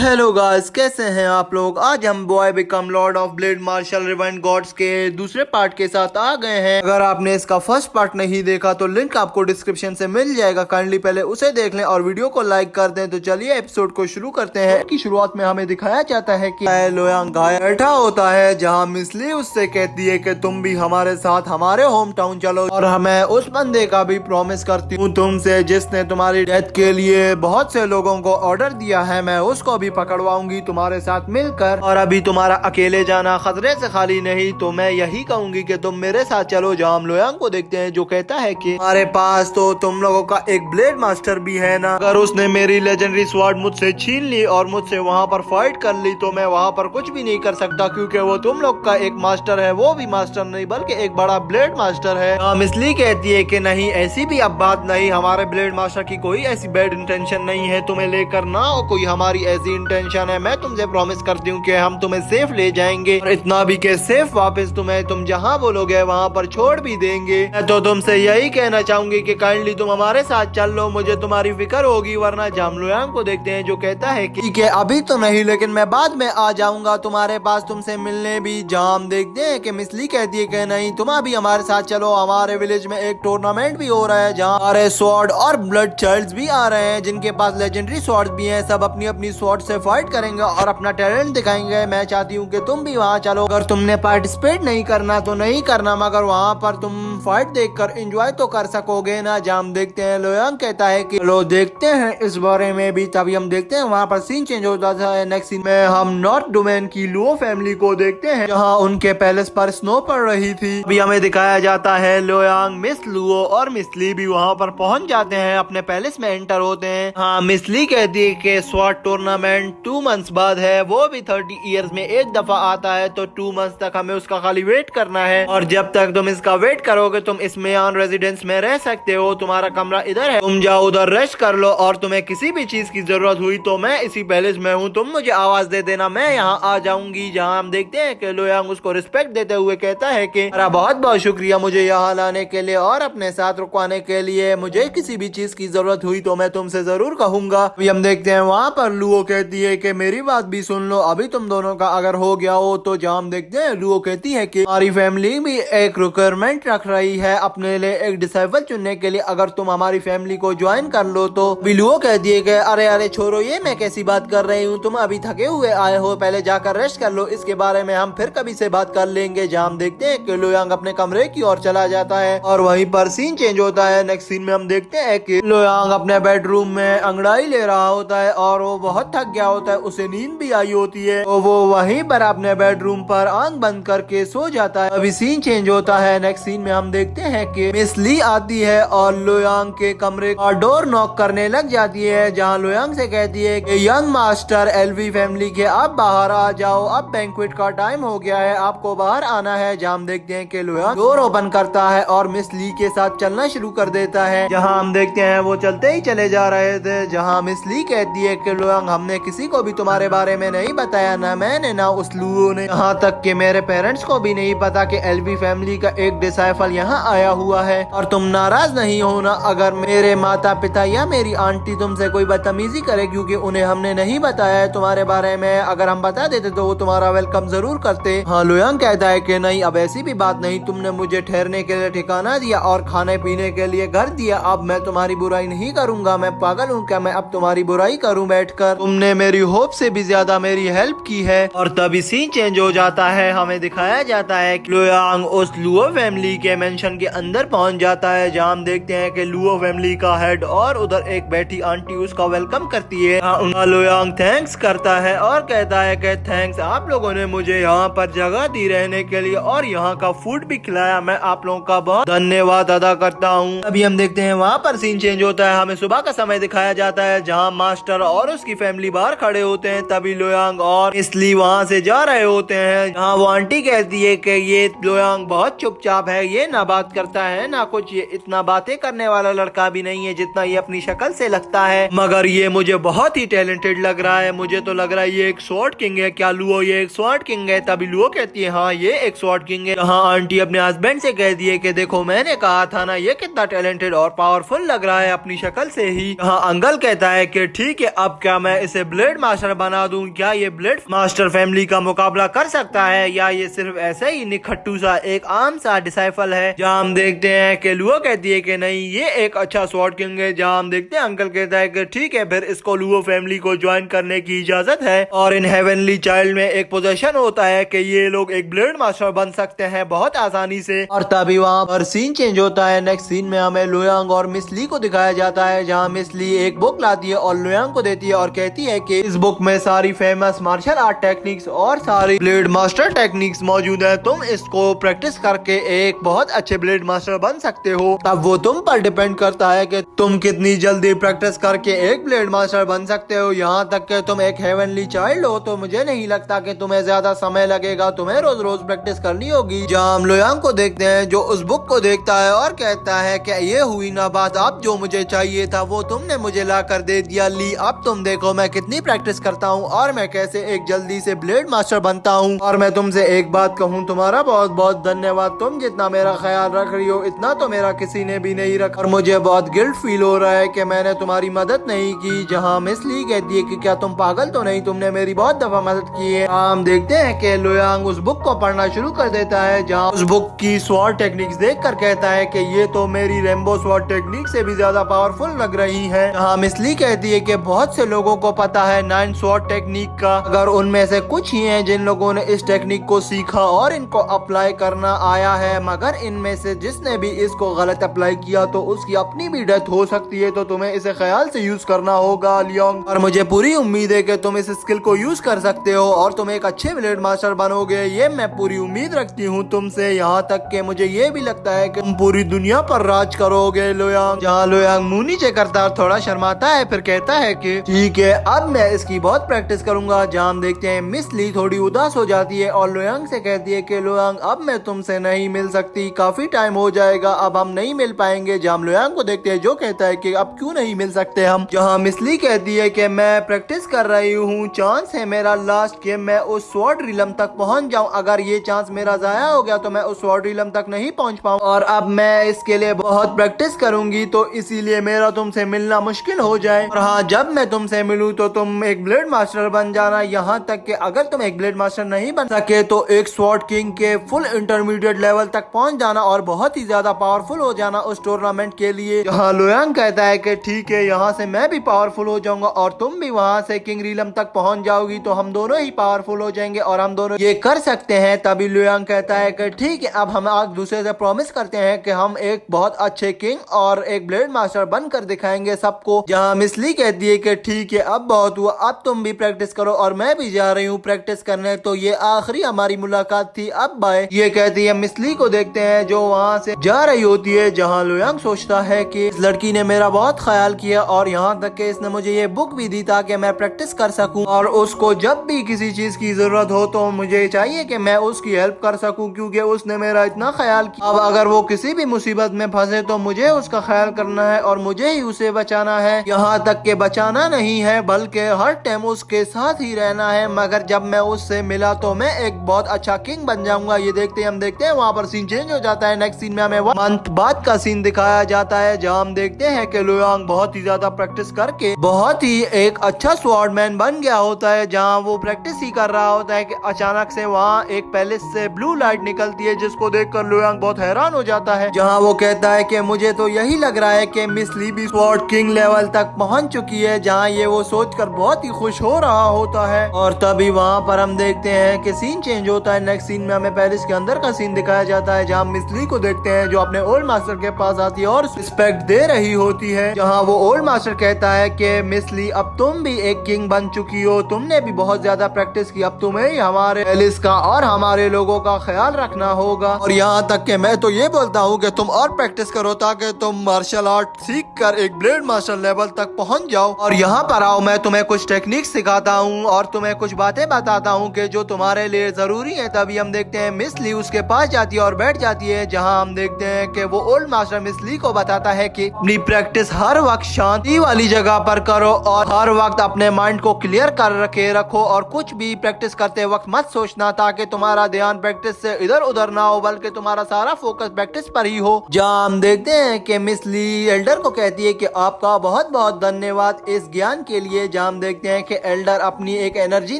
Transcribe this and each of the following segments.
Hello guys, कैसे हैं आप लोग। आज हम boy become lord of blade martial rewind gods के दूसरे पार्ट के साथ आ गए हैं। अगर आपने इसका फर्स्ट पार्ट नहीं देखा तो लिंक आपको डिस्क्रिप्शन से मिल जाएगा, काइंडली पहले उसे देख लें और वीडियो को लाइक कर दें। तो चलिए एपिसोड को शुरू करते हैं। की शुरुआत में हमें दिखाया जाता है कि लोयांग घायल बैठा होता है, जहाँ मिस ली उससे कहती है कि तुम भी हमारे साथ हमारे होम टाउन चलो और मैं उस बंदे का भी प्रॉमिस करती हूँ तुमसे जिसने तुम्हारी डेथ के लिए बहुत से लोगों को ऑर्डर दिया है, मैं उसको भी पकड़वाऊंगी तुम्हारे साथ मिलकर। और अभी तुम्हारा अकेले जाना खतरे से खाली नहीं, तो मैं यही कहूंगी कि तुम मेरे साथ चलो। जाम लोयांग को देखते हैं जो कहता है कि हमारे पास तो तुम लोगों का एक ब्लेड मास्टर भी है ना, अगर उसने मेरी लेजेंडरी स्वॉर्ड मुझसे छीन ली और मुझसे वहाँ पर फाइट कर ली तो मैं वहाँ पर कुछ भी नहीं कर सकता, क्योंकि वो तुम लोग का एक मास्टर है। वो भी मास्टर नहीं बल्कि एक बड़ा ब्लेड मास्टर है। इसलिए कहती है कि नहीं, ऐसी भी अब बात नहीं, हमारे ब्लेड मास्टर की कोई ऐसी बैड इंटेंशन नहीं है तुम्हें लेकर, ना कोई हमारी ऐसी इंटेंशन है। मैं तुमसे प्रॉमिस करती हूँ कि हम तुम्हें सेफ ले जाएंगे, और इतना भी कि सेफ वापस तुम्हें तुम जहाँ बोलोगे वहाँ पर छोड़ भी देंगे। मैं तो तुमसे यही कहना चाहूंगी कि काइंडली तुम हमारे साथ चल लो, मुझे तुम्हारी फिक्र होगी। वरना जाम लोयांग को देखते हैं जो कहता है कि ठीक है, अभी तो नहीं लेकिन मैं बाद में आ जाऊंगा तुम्हारे पास तुमसे मिलने भी। जाम देखते हैं कि मिसली कहती है कि नहीं, तुम अभी हमारे साथ चलो, हमारे विलेज में एक टूर्नामेंट भी हो रहा है जहाँ हमारे स्वॉर्ड और ब्लड चाइल्ड्स भी आ रहे हैं जिनके पास लेजेंडरी स्वॉर्ड भी हैं। सब अपनी अपनी स्वॉर्ड से फाइट करेंगे और अपना टैलेंट दिखाएंगे। मैं चाहती हूँ कि तुम भी वहाँ चलो। अगर तुमने पार्टिसिपेट नहीं करना तो नहीं करना, मगर वहाँ पर तुम फाइट देखकर एंजॉय तो कर सकोगे ना। जाम देखते हैं लोयांग कहता है कि लो देखते हैं इस बारे में भी। तभी हम देखते हैं वहाँ पर सीन चेंज होता है। नेक्स्ट सीन में हम नॉर्थ डोमेन की लुओ फैमिली को देखते हैं जहाँ उनके पैलेस पर स्नो पड़ रही थी। अभी हमें दिखाया जाता है लोयांग, मिस लुओ और मिसली भी वहाँ पर पहुँच जाते हैं, अपने पैलेस में एंटर होते हैं। हाँ, मिसली कहती है कि स्वॉर्ड टूर्नामेंट 2 मंथ्स बाद है, वो भी 30 इयर्स में एक दफा आता है, तो 2 मंथ्स तक हमें उसका खाली वेट करना है। और जब तक तुम इसका वेट करोगे तुम इस मेयान रेजिडेंस में रह सकते हो। तुम्हारा कमरा इधर है, तुम जाओ उधर रेस्ट कर लो, और तुम्हें किसी भी चीज की जरूरत हुई तो मैं इसी पैलेस में हूँ, तुम मुझे आवाज दे देना, मैं यहाँ आ जाऊंगी। जहाँ हम देखते हैं कि लोयांग उसको रिस्पेक्ट देते हुए कहता है कि बहुत बहुत शुक्रिया मुझे यहाँ लाने के लिए और अपने साथ रुकवाने के लिए। मुझे किसी भी चीज की जरूरत हुई तो मैं तुमसे जरूर कहूंगा। अभी हम देखते हैं वहाँ पर लुओ कहती है कि मेरी बात भी सुन लो, अभी तुम दोनों का अगर हो गया हो तो। जाम देखते हैं लुओ कहती है कि हमारी फैमिली भी एक रिक्वायरमेंट रख रही है अपने लिए एक डिसाइबल चुनने के लिए, अगर तुम हमारी फैमिली को ज्वाइन कर लो तो। लुओ कहती है कि अरे अरे छोड़ो, ये मैं कैसी बात कर रही हूँ, तुम अभी थके हुए आए हो, पहले जाकर रेस्ट कर लो, इसके बारे में हम फिर कभी से बात कर लेंगे। जाम देखते हैं कि लोयांग अपने कमरे की ओर चला जाता है और वहीं पर सीन चेंज होता है। नेक्स्ट सीन में हम देखते हैं कि लोयांग अपने बेडरूम में अंगड़ाई ले रहा होता है और वो बहुत थक गया होता है, उसे नींद भी आई होती है, तो वो वहीं पर अपने बेडरूम पर आंख बंद करके सो जाता है। अभी सीन चेंज होता है। नेक्स्ट सीन में हम देखते हैं कि मिस ली आती है और लोयांग के कमरे का डोर नॉक करने लग जाती है, जहाँ लोयांग से कहती है कि यंग मास्टर एलवी फैमिली के आप बाहर आ जाओ, अब बैंक्वेट का टाइम हो गया है, आपको बाहर आना है। जहाँ हम देखते हैं कि लोयांग डोर ओपन करता है और मिस ली के साथ चलना शुरू कर देता है। जहाँ हम देखते हैं वो चलते ही चले जा रहे थे, जहाँ मिस ली कहती है कि लोयांग हमने किसी को भी तुम्हारे बारे में नहीं बताया, ना मैंने ना उस लुओ ने, यहाँ तक कि मेरे पेरेंट्स को भी नहीं पता कि एलवी फैमिली का एक डिसाइपल यहाँ आया हुआ है। और तुम नाराज नहीं होना अगर मेरे माता पिता या मेरी आंटी तुमसे कोई बदतमीजी करे, क्योंकि उन्हें हमने नहीं बताया है तुम्हारे बारे में, अगर हम बता देते तो वो तुम्हारा वेलकम जरूर करते। हाँ, लोयांग कहता है कि नहीं, अब ऐसी भी बात नहीं, तुमने मुझे ठहरने के लिए ठिकाना दिया और खाने पीने के लिए घर दिया, अब मैं तुम्हारी बुराई नहीं करूंगा, मैं पागल हूँ क्या मैं अब तुम्हारी बुराई करूँ बैठकर, तुमने मेरी होप से भी ज्यादा मेरी हेल्प की है। और तभी सीन चेंज हो जाता है। हमें दिखाया जाता है कि लोयांग उस लुओ फैमिली के मेंशन के अंदर पहुंच जाता है, जहाँ हम देखते हैं कि लुओ फैमिली का हेड और उधर एक बैठी आंटी उसका वेलकम करती है। लोयांग थैंक्स करता है और कहता है कि थैंक्स, आप लोगों ने मुझे यहाँ पर जगह दी रहने के लिए और यहाँ का फूड भी खिलाया, मैं आप लोगों का बहुत धन्यवाद अदा करता हूँ। अभी हम देखते हैं वहाँ पर सीन चेंज होता है। हमें सुबह का समय दिखाया जाता है, जहाँ मास्टर और उसकी फैमिली बाहर खड़े होते हैं। तभी लोयांग और इसलिए वहाँ से जा रहे होते हैं, जहाँ वो आंटी कहती है कि ये लोयांग बहुत चुपचाप है, ये ना बात करता है ना कुछ, ये इतना बातें करने वाला लड़का भी नहीं है जितना ये अपनी शक्ल से लगता है, मगर ये मुझे बहुत ही टैलेंटेड लग रहा है, मुझे तो लग रहा है ये एक स्वॉर्ड किंग है। क्या लुओ ये एक स्वॉर्ड किंग है? तभी लुओ कहती है हाँ ये एक स्वॉर्ड किंग है। हाँ, आंटी अपने हस्बैंड से कहती है कि देखो मैंने कहा था ना, ये कितना टैलेंटेड और पावरफुल लग रहा है अपनी शक्ल से ही। हाँ, अंकल कहता है कि ठीक है, अब क्या मैं इसे ब्लेड मास्टर बना दूं। क्या ये ब्लेड मास्टर फैमिली का मुकाबला कर सकता है या ये सिर्फ ऐसा ही निखट्टू सा एक आम सा डिसाइफल है। जहाँ हम देखते हैं कि लुओ कहती है कि नहीं ये एक अच्छा स्वॉर्ड किंग है। जहाँ हम देखते हैं अंकल कहता है कि ठीक है फिर इसको लुओ फैमिली को ज्वाइन करने की इजाजत है। और इन हेवनली चाइल्ड में एक पोजीशन होता है कि ये लोग एक ब्लेड मास्टर बन सकते हैं बहुत आसानी से। और तभी वहाँ पर सीन चेंज होता है। नेक्स्ट सीन में हमें लुयांग और मिस ली को दिखाया जाता है। जहाँ मिस ली एक बुक लाती है और लुयांग को देती है और कहती है कि इस बुक में सारी फेमस मार्शल आर्ट टेक्निक्स और सारी ब्लेड मास्टर टेक्निक्स मौजूद है। तुम इसको प्रैक्टिस करके एक बहुत अच्छे ब्लेड मास्टर बन सकते हो। अब वो तुम पर डिपेंड करता है कि तुम कितनी जल्दी प्रैक्टिस करके एक ब्लेड मास्टर बन सकते हो। यहाँ तक कि तुम एक हेवनली चाइल्ड हो तो मुझे नहीं लगता कि तुम्हें ज्यादा समय लगेगा। तुम्हें रोज रोज प्रैक्टिस करनी होगी। जहाँ हम लुयांग को देखते हैं जो उस बुक को देखता है और कहता है कि ये हुई ना बात, अब जो मुझे चाहिए था वो तुमने मुझे ला कर दे दिया। ली अब तुम देखो मैं कितनी प्रैक्टिस करता हूँ और मैं कैसे एक जल्दी से ब्लेड मास्टर बनता हूँ। और मैं तुमसे एक बात कहूँ, तुम्हारा बहुत बहुत धन्यवाद। तुम जितना मेरा ख्याल रख रही हो इतना तो मेरा किसी ने भी नहीं रखा और मुझे बहुत गिल्ट फील हो रहा है कि मैंने तुम्हारी मदद नहीं की। जहाँ मिस ली कहती है कि क्या तुम पागल तो नहीं, तुमने मेरी बहुत दफा मदद की है। हम देखते हैं कि लुयांग उस बुक को पढ़ना शुरू कर देता है। जहाँ उस बुक की स्वॉर्ड टेक्निक्स देखकर कहता है कि ये तो मेरी रेम्बो स्वॉर्ड टेक्निक से भी ज्यादा पावरफुल लग रही है। जहाँ मिस ली कहती है कि बहुत से लोगों को पता है 9 स्वॉर्ड टेक्निक का, अगर उनमें से कुछ ही हैं जिन लोगों ने इस टेक्निक को सीखा और इनको अप्लाई करना आया है, मगर इनमें से जिसने भी इसको गलत अप्लाई किया तो उसकी अपनी भी डेथ हो सकती है। तो तुम्हें इसे ख्याल से यूज करना होगा लियोंग। और मुझे पूरी उम्मीद है कि तुम इस स्किल को यूज कर सकते हो और तुम एक अच्छे ब्लेड मास्टर बनोगे। ये मैं पूरी उम्मीद रखती हूँ तुमसे। यहाँ तक कि मुझे ये भी लगता है कि तुम पूरी दुनिया पर राज करोगे लुयांग। जहाँ लुयांग मुंह नीचे करता और थोड़ा शर्माता है, फिर कहता है कि ठीक है अब मैं इसकी बहुत प्रैक्टिस करूंगा। जहाँ हम देखते हैं मिस ली थोड़ी उदास हो जाती है और लुयांग से कहती है कि लुयांग अब मैं तुमसे नहीं मिल सकती, काफी टाइम हो जाएगा, अब हम नहीं मिल पाएंगे। जहाँ हम लुयांग को देखते हैं जो कहता है कि अब क्यों नहीं मिल सकते हम। जहाँ मिस ली कहती है कि मैं प्रैक्टिस कर रही हूँ, चांस है मेरा लास्ट कि मैं उस स्वॉर्ड रिलम तक पहुँच जाऊँ। अगर ये चांस मेरा जाया हो गया तो मैं उस स्वॉर्ड रिलम तक नहीं पहुँच पाऊँ और अब मैं इसके लिए बहुत प्रैक्टिस करूंगी तो इसीलिए मेरा तुमसे मिलना मुश्किल हो जाए। और हाँ जब मैं तुमसे मिलूं तो तुम एक ब्लेड मास्टर बन जाना। यहाँ तक कि अगर तुम एक ब्लेड मास्टर नहीं बन सके तो एक स्वॉर्ड किंग के फुल इंटरमीडिएट लेवल तक पहुँच जाना और बहुत ही ज्यादा पावरफुल हो जाना उस टूर्नामेंट के लिए। जहाँ लुयांग कहता है कि ठीक है यहाँ से मैं भी पावरफुल हो जाऊंगा और तुम भी वहाँ से किंग रिलम तक पहुँच जाओगी तो हम दोनों ही पावरफुल हो जाएंगे और हम दोनों ये कर सकते हैं। तभी लुयांग कहता है कि ठीक है अब हम एक दूसरे से प्रॉमिस करते हैं कि हम एक बहुत अच्छे किंग और एक ब्लेड मास्टर बनकर दिखाएंगे सबको। जहाँ मिस ली कहती है कि ठीक है अब बहुत हुआ, अब तुम भी प्रैक्टिस करो और मैं भी जा रही हूँ प्रैक्टिस करने, तो ये आखिरी हमारी मुलाकात थी, अब बाय। ये कहती है। मिस ली को देखते हैं जो वहाँ से जा रही होती है। जहाँ लुयांग सोचता है कि इस लड़की ने मेरा बहुत ख्याल किया और यहाँ तक कि इसने मुझे ये बुक भी दी ताकि मैं प्रैक्टिस कर सकूं और उसको जब भी किसी चीज की जरूरत हो तो मुझे चाहिए कि मैं उसकी हेल्प कर सकूं क्योंकि उसने मेरा इतना ख्याल किया। अब अगर वो किसी भी मुसीबत में फंसे तो मुझे उसका ख्याल करना है और मुझे ही उसे बचाना है। यहाँ तक के बचाना नहीं है बल्कि हर टाइम उसके साथ ही रहना है। मगर जब मैं उससे मिला तो मैं एक बहुत अच्छा किंग बन जाऊंगा। ये हम देखते हैं वहाँ पर सीन चेंज हो जाता है। नेक्स्ट सीन में हमें 1 मंथ बाद का सीन दिखाया जाता है जहाँ हम देखते हैं कि लुयांग बहुत ही ज्यादा प्रैक्टिस करके बहुत ही एक अच्छा स्वॉर्डमैन बन गया होता है। जहाँ वो प्रैक्टिस ही कर रहा होता है कि अचानक से वहाँ एक पैलेस से ब्लू लाइट निकलती है जिसको देखकर लुयांग बहुत हैरान हो जाता है। जहाँ वो कहता है कि मुझे तो यही लग रहा है कि मिस ली भी स्वॉर्ड किंग लेवल तक पहुंच चुकी है। जहाँ ये वो सोचकर बहुत ही खुश हो रहा होता है और तभी वहाँ पर हम देखते हैं कि सीन चेंज होता है। नेक्स्ट सीन में हमें पैलेस के अंदर का सीन दिखाया जाता है जहाँ मिस ली को देखते हैं जो अपने ओल्ड मास्टर के पास आती है और रिस्पेक्ट दे रही होती है। जहाँ वो ओल्ड मास्टर कहता है कि मिस ली अब तुम भी एक किंग बन चुकी हो, तुमने भी बहुत ज्यादा प्रैक्टिस की, अब तुम्हें हमारे पैलेस का और हमारे लोगों का ख्याल रखना होगा। और यहाँ तक कि मैं तो ये बोलता हूँ कि तुम और प्रैक्टिस करो ताकि तुम मार्शल आर्ट सीख कर एक ब्लेड मास्टर लेवल तक पहुँच जाओ। और यहाँ पर आओ मैं तुम्हें कुछ टेक्निक सिखाता हूँ और तुम्हें कुछ बातें बताता हूँ कि जो तुम्हारे लिए जरूरी है। तभी हम देखते हैं मिस ली उसके पास जाती है और बैठ जाती है। जहाँ हम देखते हैं कि वो ओल्ड मास्टर मिस ली को बताता है कि अपनी प्रैक्टिस हर वक्त शांति वाली जगह पर करो और हर वक्त अपने माइंड को क्लियर कर रखे रखो और कुछ भी प्रैक्टिस करते वक्त मत सोचना ताकि तुम्हारा ध्यान प्रैक्टिस से इधर उधर ना हो बल्कि तुम्हारा सारा फोकस प्रैक्टिस पर ही हो। जहाँ हम देखते हैं कि मिस ली एल्डर को कहती है कि आपका बहुत बहुत धन्यवाद इस ज्ञान के लिए। जहाँ हम देखते हैं कि एल्डर अपनी एक एनर्जी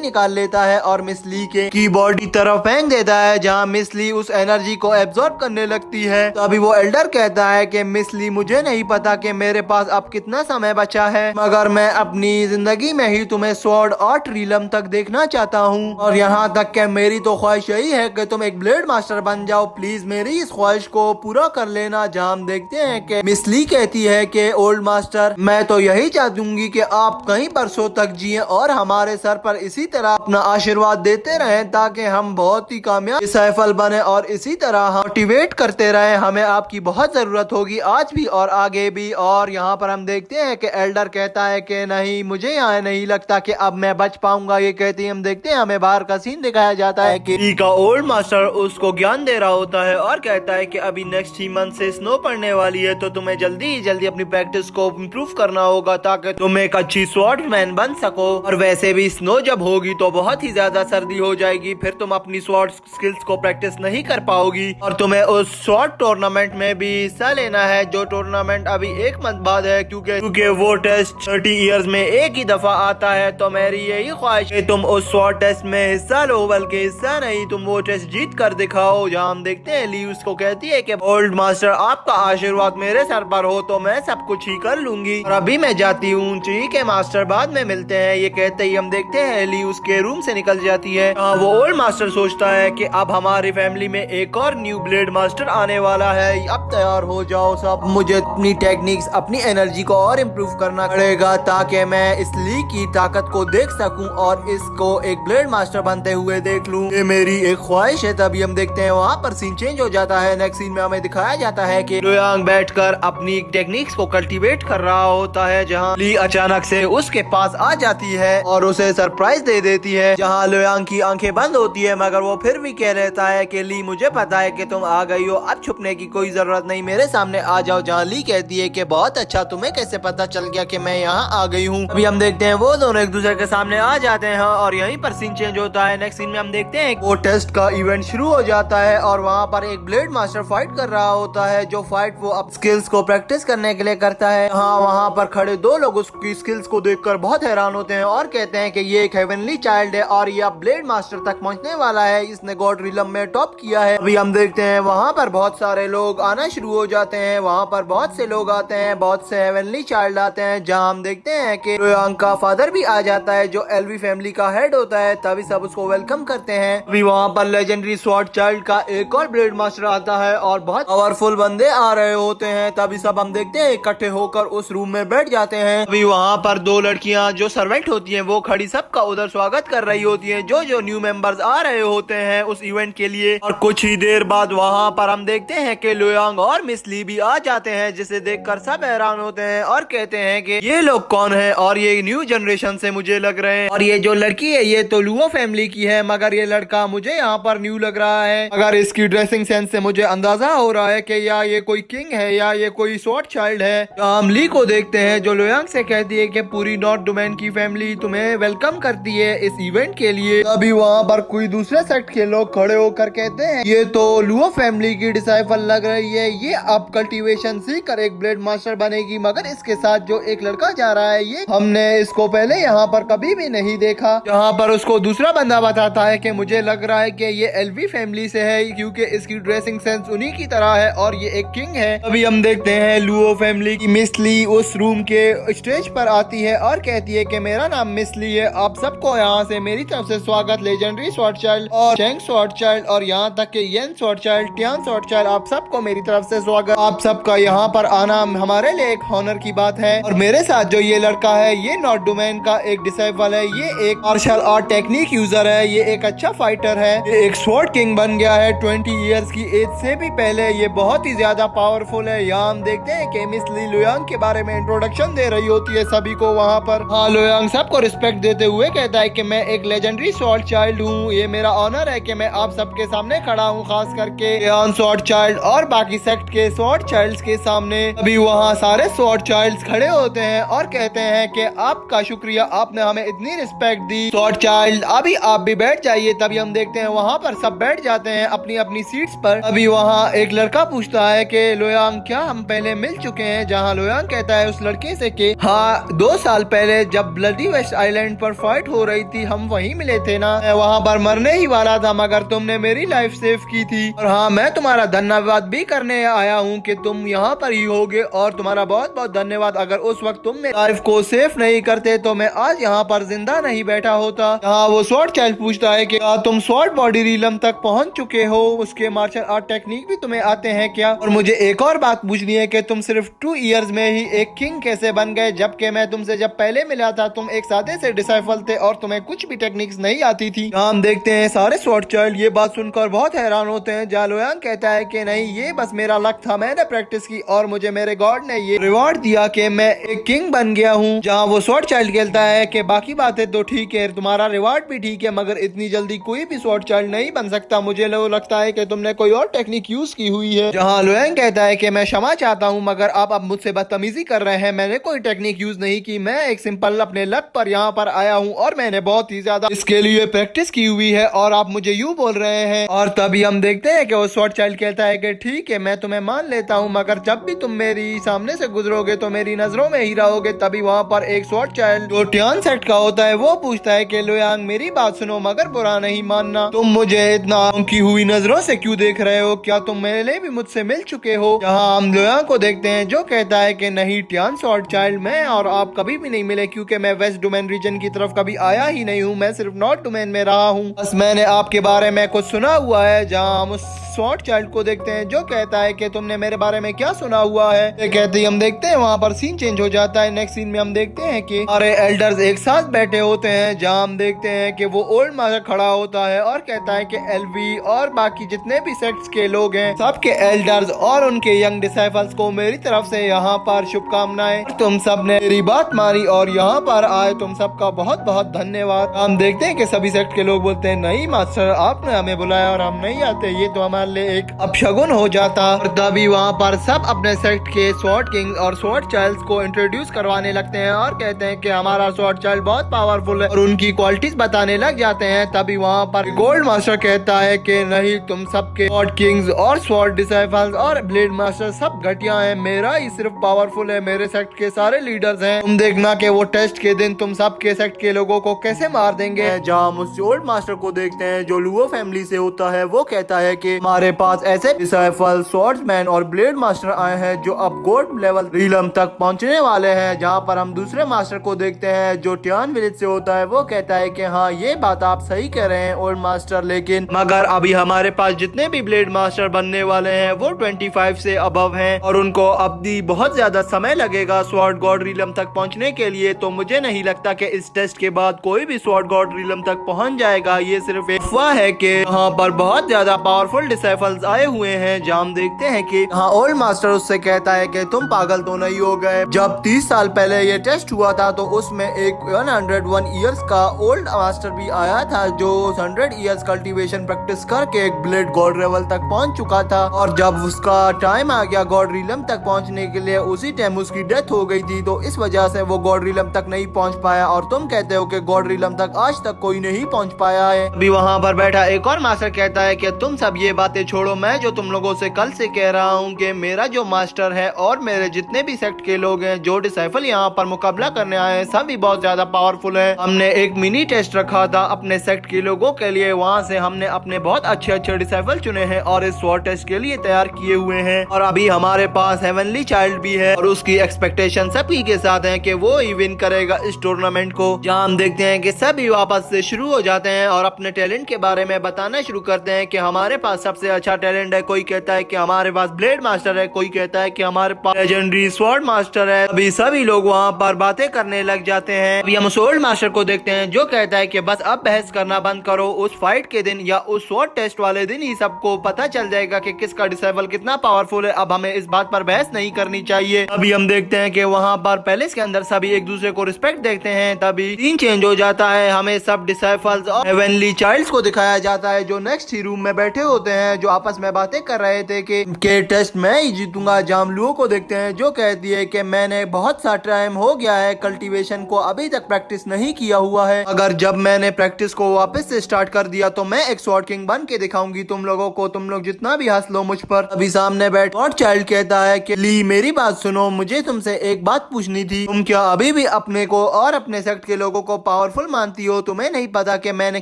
निकाल लेता है और मिस ली के कीबोर्ड की तरफ फेंक देता है, जहाँ मिस ली उस एनर्जी को एब्जॉर्ब करने लगती है। तो अभी वो एल्डर कहता है कि मिस ली, मुझे नहीं पता कि मेरे पास अब कितना समय बचा है, मगर मैं अपनी जिंदगी में ही तुम्हें स्वॉर्ड और ट्रीलम तक देखना चाहता हूँ, और यहाँ तक कि मेरी तो ख्वाहिश यही है कि तुम एक ब्लेड मास्टर बन जाओ। प्लीज मेरी इस ख्वाहिश को पूरा कर लेना। जहाँ हम देखते हैं कि मिस ली कहती है कि ओल्ड मास्टर, मैं तो यही चाहूंगी कि आप कई बरसों तक जिए और हमारे सर पर इसी तरह अपना आशीर्वाद देते रहें, ताकि हम बहुत ही कामयाब सफल बने और इसी तरह मोटिवेट करते रहे। हमें आपकी बहुत जरूरत होगी आज भी और आगे भी। और यहाँ पर हम देखते हैं कि एल्डर कहता है कि नहीं, मुझे यहाँ नहीं लगता कि अब मैं बच पाऊंगा। ये कहते हम देखते हैं, हमें बाहर का सीन दिखाया जाता है कि ली का ओल्ड मास्टर उसको ज्ञान दे रहा होता है और कहता है कि अभी नेक्स्ट ही मंथ से स्नो पड़ने वाली है, तो तुम्हें जल्दी ही जल्दी अपनी प्रैक्टिस को इम्प्रूव करना होगा ताकि तुम एक अच्छी स्वॉर्ड्समैन बन सको। और वैसे भी स्नो जब होगी तो बहुत ही ज्यादा सर्दी हो जाएगी, फिर तुम अपनी स्वॉर्ड स्किल्स को प्रैक्टिस नहीं कर पाओगी और तुम्हें उस स्वॉर्ड टूर्नामेंट में भी हिस्सा लेना है, जो टूर्नामेंट अभी एक मंथ बाद है, क्योंकि वो टेस्ट 30 इयर्स में एक ही दफा आता है। तो मेरी यही ख्वाहिश है तुम उस स्वॉर्ड टेस्ट में हिस्सा लो, बल्कि हिस्सा नहीं, तुम वो टेस्ट जीत कर दिखाओ। जहाँ हम देखते हैं ली उसको कहती है कि ओल्ड मास्टर, आपका आशीर्वाद मेरे सर पर हो तो मैं सब कुछ ही कर लूंगी, और अभी मैं जाती हूँ। ठीक है मास्टर, बाद में मिलते हैं। ये कहते ही हम देखते हैं ली उसके रूम से निकल जाती है। वो ओल्ड मास्टर सोचता है कि अब हमारी फैमिली में एक और न्यू ब्लेड मास्टर आने वाला है, अब तैयार हो जाओ सब। मुझे अपनी टेक्निक्स, अपनी एनर्जी को और इम्प्रूव करना पड़ेगा ताकि मैं इस ली की ताकत को देख सकूं और इसको एक ब्लेड मास्टर बनते हुए देख लूं। ये मेरी एक ख्वाहिश है। तभी हम देखते हैं वहाँ पर सीन चेंज हो जाता है। नेक्स्ट सीन में हमें दिखाया जाता है कि लुयांग बैठकर अपनी टेक्निक्स को कल्टीवेट कर रहा होता है, जहाँ ली अचानक से उसके पास आ जाती है और उसे सरप्राइज दे देती है। जहाँ लुयांग की आंखें बंद होती है, मगर वो फिर भी कह रहता है कि ली, मुझे पता है कि तुम आ गई हो, अब छुपने की कोई जरूरत नहीं, मेरे सामने आ जाओ। जहाँ ली कहती है कि बहुत अच्छा, तुम्हें कैसे पता चल गया कि मैं यहाँ आ गई हूँ। अभी हम देखते हैं वो दोनों एक दूसरे के सामने आ जाते हैं और यहीं पर सीन चेंज होता है। नेक्स्ट सीन में हम देखते हैं वो टेस्ट का इवेंट शुरू हो जाता है और वहाँ पर एक ब्लेड मास्टर फाइट कर रहा होता है, जो फाइट वो अब स्किल्स को प्रैक्टिस करने के लिए करता है। हाँ, वहाँ पर खड़े दो लोग उसकी स्किल्स को देखकर बहुत हैरान होते हैं और कहते हैं कि ये एक हेवनली चाइल्ड है और ये अब ब्लेड मास्टर तक पहुँचने वाला है, इसने गॉड रिलम में टॉप किया है। अभी हम देखते हैं वहाँ पर बहुत सारे लोग आना शुरू हो जाते हैं। वहाँ पर बहुत से लोग आते हैं, बहुत से हेवनली चाइल्ड आते हैं। जहाँ हम देखते हैं कि लुयांग का फादर भी आ जाता है, जो एलवी फैमिली का हेड होता है। तभी सब उसको वेलकम करते हैं। अभी वहाँ पर लेजेंडरी स्वॉर्ड चाइल्ड का एक और ब्लेड मास्टर आता है और बहुत पावरफुल बंदे आ रहे होते हैं। तभी सब हम देखते हैं इकट्ठे होकर उस रूम में बैठ जाते हैं। अभी वहाँ पर दो लड़कियाँ जो सर्वेंट होती हैं वो खड़ी सबका उधर स्वागत कर रही होती है, जो न्यू मेंबर्स आ रहे होते हैं उस इवेंट के लिए। और कुछ ही देर बाद वहाँ पर हम देखते हैं कि लुयांग और मिस ली भी आ जाते हैं, जिसे देखकर सब हैरान होते हैं और कहते हैं कि ये लोग कौन है और ये न्यू जनरेशन से मुझे लग रहे हैं, और ये जो लड़की है ये तो लुओ फैमिली की है, मगर ये लड़का मुझे यहाँ पर न्यू लग रहा है। अगर इसकी ड्रेसिंग सेंस से मुझे अंदाजा हो रहा है कि या ये कोई किंग है या ये कोई स्वॉर्ड चाइल्ड है। तो हम ली को देखते हैं, जो लुयांग से कहती है कि पूरी नॉर्थ डोमेन की फैमिली तुम्हें वेलकम करती है इस इवेंट के लिए। अभी वहाँ पर कोई दूसरे सेक्ट के लोग खड़े होकर कहते हैं, ये तो लुओ फैमिली की डिसाइपल लग रही है, ये अब कल्टीवेशन सीखकर एक ब्लेड मास्टर बनेगी, मगर इसके साथ जो एक लड़का जा रहा है ये हमने इसको पहले यहाँ पर कभी भी नहीं देखा। यहाँ पर उसको दूसरा बंदा बताता है कि मुझे लग रहा है कि ये एलवी फैमिली से है, क्योंकि इसकी ड्रेसिंग सेंस उन्हीं की तरह है और ये एक किंग है। अभी हम देखते हैं लुओ फैमिली की मिस ली उस रूम के स्टेज पर आती है और कहती है कि मेरा नाम मिस ली है, आप सबको यहाँ से मेरी तरफ से स्वागत। लेजेंडरी स्वॉर्ड चाइल्ड और चेंग स्वॉर्ड चाइल्ड और यहाँ तक कि Yen sword child, Tian sword child, आप सबको मेरी तरफ से स्वागत। आप सबका यहाँ पर आना हमारे लिए एक ऑनर की बात है। और मेरे साथ जो ये लड़का है ये नॉर्थ डोमेन का एक डिसाइपल है, ये एक मार्शल आर्ट टेक्निक यूजर है, ये एक अच्छा फाइटर है, ये एक स्वॉर्ड किंग बन गया है 20 इयर्स की एज से भी पहले। ये बहुत ही ज्यादा पावरफुल है। यहाँ हम देखते हैं कि मिस ली लुयांग के बारे में इंट्रोडक्शन दे रही होती है सभी को वहाँ पर। हाँ, लुयांग सबको रिस्पेक्ट देते हुए कहता है कि मैं एक लेजेंडरी स्वॉर्ड चाइल्ड हूँ, ये मेरा ऑनर है कि मैं आप सबके सामने खड़ा हूँ, खास करके स्वॉर्ड चाइल्ड और बाकी सेक्ट के स्वॉर्ड चाइल्ड्स के सामने। अभी वहाँ सारे स्वॉर्ड चाइल्ड्स खड़े होते हैं और कहते हैं कि आपका शुक्रिया, आपने हमें इतनी रिस्पेक्ट दी। स्वॉर्ड चाइल्ड अभी आप भी बैठ जाइए। तभी हम देखते हैं वहाँ पर सब बैठ जाते हैं अपनी अपनी सीट्स पर। अभी वहाँ एक लड़का पूछता है कि लुयांग क्या हम पहले मिल चुके हैं, जहाँ लुयांग कहता है उस लड़के से कि हाँ 2 साल पहले पहले जब ब्लडी वेस्ट आइलैंड पर फाइट हो रही थी हम वहीं मिले थे ना। मैं वहाँ पर मरने ही वाला था मगर तुमने मेरी लाइफ सेव की थी। और हाँ, मैं तुम्हारा धन्यवाद भी करने आया हूँ कि तुम यहाँ पर ही होगे और तुम्हारा बहुत बहुत धन्यवाद। अगर उस वक्त तुम मेरी लाइफ को सेफ नहीं करते तो मैं आज यहाँ पर जिंदा नहीं बैठा होता। यहाँ वो स्वॉर्ड चाइल्ड पूछता है कि क्या तुम स्वॉर्ड बॉडी रीलम तक पहुँच चुके हो, उसके मार्शल आर्ट टेक्निक भी तुम्हें आते हैं क्या? और मुझे एक और बात पूछनी है कि तुम सिर्फ 2 इयर्स में ही एक किंग कैसे बन गए, जबकि मैं तुमसे जब पहले मिला था तुम एक सादे से डिसाइपल थे और तुम्हें कुछ भी टेक्निक्स नहीं आती थी। हम देखते हैं सारे स्वॉर्ड चाइल्ड ये बात सुनकर बहुत हैरान होते हैं। जा लुयांग कहता है कि नहीं, ये बस मेरा लक था, मैंने प्रैक्टिस की और मुझे मेरे गॉड ने ये रिवॉर्ड दिया कि मैं एक किंग बन गया हूँ। जहाँ वो स्वॉर्ड चाइल्ड कहता है कि बाकी बातें तो ठीक है, तुम्हारा रिवॉर्ड भी ठीक है, मगर इतनी जल्दी कोई भी स्वॉर्ड चाइल्ड नहीं बन सकता। मुझे लगता है कि तुमने कोई और टेक्निक यूज की हुई है। जहाँ लुयांग कहता है कि मैं क्षमा चाहता हूँ मगर आप अब मुझसे बदतमीजी कर रहे हैं, मैंने कोई टेक्निक यूज नहीं की, मैं एक सिंपल अपने लक पर यहाँ पर आया हूँ और मैंने बहुत ही ज्यादा इसके लिए प्रैक्टिस की हुई है और आप मुझे यूँ बोल रहे हैं। और तभी हम देखते हैं कि वो स्वॉर्ड चाइल्ड कहता है कि ठीक है, मैं तुम्हें मान लेता हूँ, मगर जब भी तुम मेरी सामने से गुजरोगे तो मेरी नजरों में ही रहोगे। तभी वहाँ पर एक स्वॉर्ड चाइल्ड जो टियान सेट का होता है वो पूछता है कि लुयांग मेरी बात सुनो मगर बुरा नहीं मानना, तुम मुझे इतना की हुई नजरों से क्यों देख रहे हो, क्या तुम मेरे लिए भी मुझसे मिल चुके हो? जहाँ हम लुयांग को देखते हैं जो कहता है कि नहीं टियान स्वॉर्ड चाइल्ड, मैं और आप कभी भी नहीं मिले क्योंकि मैं वेस्ट डोमेन रीजन की तरफ कभी आया ही नहीं हूँ, मैं सिर्फ नॉर्थ डोमेन में रहा हूँ, बस मैंने आपके बारे में कुछ सुना हुआ है। जहाँ हम उस स्वॉर्ड चाइल्ड को देखते हैं जो कहता है कि तुमने मेरे बारे में क्या सुना हुआ है। ये कहते ही हम देखते हैं वहाँ पर सीन चेंज हो जाता है। नेक्स्ट सीन में हम देखते हैं कि हमारे एल्डर्स एक साथ बैठे होते हैं। जहाँ हम देखते हैं कि वो ओल्ड मास्टर खड़ा होता है और कहता है कि एलवी और बाकी जितने भी सेक्ट्स के लोग हैं सबके एल्डर्स और उनके यंग डिसाइपल्स को मेरी तरफ से यहाँ पर शुभकामनाएं। तुम सब ने मेरी बात मानी और यहाँ पर आए, तुम सबका बहुत बहुत धन्यवाद। हम देखते हैं कि सभी सेक्ट के लोग बोलते हैं नहीं मास्टर, आपने हमें बुलाया और हम नहीं आते, ये तो हमारे लिए एक अपशगुन हो जाता। और तभी वहाँ पर सब अपने सेक्ट के स्वॉर्ड किंग और स्वॉर्ड चाइल्ड्स को इंट्रोड्यूस करवाने लगते हैं और कहते हैं कि हमारा स्वॉर्ड चाइल्ड बहुत पावरफुल है और उनकी क्वालिटीज बताने लग जाते हैं। तभी वहाँ पर गोल्ड मास्टर कहता है कि नहीं, तुम सबके स्वॉर्ड किंग्स और स्वॉर्ड डिसाइपल्स और ब्लेड मास्टर सब घटिया हैं, मेरा ही सिर्फ पावरफुल है, मेरे सेक्ट के सारे लीडर्स हैं, तुम देखना कि वो टेस्ट के दिन तुम सबके सेक्ट के लोगों को कैसे मार देंगे। जहाँ हम उस ओल्ड मास्टर को देखते हैं जो लुओ फैमिली से होता है, वो कहता है कि हमारे पास ऐसे डिसाइपल स्वॉर्ड्समैन और ब्लेड मास्टर आए हैं जो अब गोल्ड लेवल रीलम तक पहुंचने वाले हैं। जहां पर हम दूसरे मास्टर को देखते हैं जो टियान विलेज से होता है, वो कहता है कि हाँ ये बात आप सही कह रहे हैं ओल्ड मास्टर, लेकिन मगर अभी हमारे पास जितने भी ब्लेड मास्टर बनने वाले हैं वो 25 से अबव हैं और उनको अब भी बहुत ज्यादा समय लगेगा स्वॉर्ड गॉड रीलम तक पहुंचने के लिए। तो मुझे नहीं लगता कि इस टेस्ट के बाद कोई भी स्वॉर्ड गॉड रीलम तक पहुंच जाएगा। ये सिर्फ एक अफवाह है कि यहाँ पर बहुत ज्यादा पावरफुल डिसाइपल्स आए हुए हैं। जहाँ हम देखते हैं कि हाँ ओल्ड मास्टर उससे कहता है कि तुम पागल तो नहीं हो गए, जब 30 साल पहले ये टेस्ट हुआ था तो उसमें एक 101 इयर्स का ओल्ड मास्टर भी आया था जो 100 इयर्स कल्टीवेशन प्रैक्टिस करके एक ब्लेड गॉड लेवल तक पहुंच चुका था और जब उसका टाइम आ गया गॉड रीलम तक पहुंचने के लिए उसी टाइम उसकी डेथ हो गई थी, तो इस वजह से वो गॉड रीलम तक नहीं पहुंच पाया। और तुम कहते हो कि गॉड रीलम तक आज तक कोई नहीं पहुंच पाया है। अभी वहाँ पर बैठा एक और मास्टर कहता है कि तुम सब ये बातें छोड़ो, मैं जो तुम लोगों से कल से कह रहा हूँ कि मेरा जो मास्टर है और मेरे जितने भी सेक्ट के लोग हैं जो डिसाइपल यहाँ पर मुकाबला करने आए हैं सभी बहुत ज्यादा पावरफुल है। हमने एक मिनी टेस्ट रखा था अपने सेक्ट के लोगों के लिए, वहाँ से हमने अपने बहुत अच्छे अच्छे डिसाइपल चुने हैं और इस स्वॉर्ड टेस्ट के लिए तैयार किए हुए हैं। और अभी हमारे पास हेवनली चाइल्ड भी है और उसकी एक्सपेक्टेशन सभी के साथ है कि वो ही विन करेगा इस टूर्नामेंट को। जहाँ हम देखते हैं कि सभी वापस से शुरू हो जाते हैं और अपने टैलेंट के बारे में बताना शुरू करते हैं कि हमारे पास सबसे अच्छा टैलेंट है। कोई कहता है कि हमारे पास ब्लेड मास्टर है, कोई कहता है कि हमारे पास लेजेंडरी स्वॉर्ड मास्टर है। अभी सभी लोग वहाँ पर बातें करने लग जाते हैं। अभी हम स्वॉर्ड मास्टर को देखते हैं जो कहता है कि बस अब बहस करना बंद करो, उस फाइट के दिन या उस स्वॉर्ड टेस्ट वाले दिन ही सबको पता चल जाएगा कि किसका डिसाइपल कितना पावरफुल है। अब हमें इस बात पर बहस नहीं करनी चाहिए। अभी हम देखते हैं कि वहाँ पर पैलेस के अंदर सभी एक दूसरे को रिस्पेक्ट देखते हैं। तभी सीन चेंज हो जाता है, हमें सब डिसाइपल्स और हेवनली चाइल्ड्स को दिखाया जाता है जो नेक्स्ट ही रूम में बैठे होते हैं। हैं जो आपस में बातें कर रहे थे कि टेस्ट मैं ही जीतूंगा। जामलुओ को देखते हैं जो कहती है कि मैंने बहुत सा टाइम हो गया है कल्टीवेशन को, अभी तक प्रैक्टिस नहीं किया हुआ है। अगर जब मैंने प्रैक्टिस को वापस से स्टार्ट कर दिया तो मैं एक स्वॉर्ड किंग बन के दिखाऊंगी तुम लोगों को। तुम लोग जितना भी हंस लो मुझ पर। अभी सामने बैठ स्वॉर्ड चाइल्ड कहता है कि ली मेरी बात सुनो, मुझे तुमसे एक बात पूछनी थी। तुम क्या अभी भी अपने को और अपने सेक्ट के लोगों को पावरफुल मानती हो? तुम्हें नहीं पता कि मैंने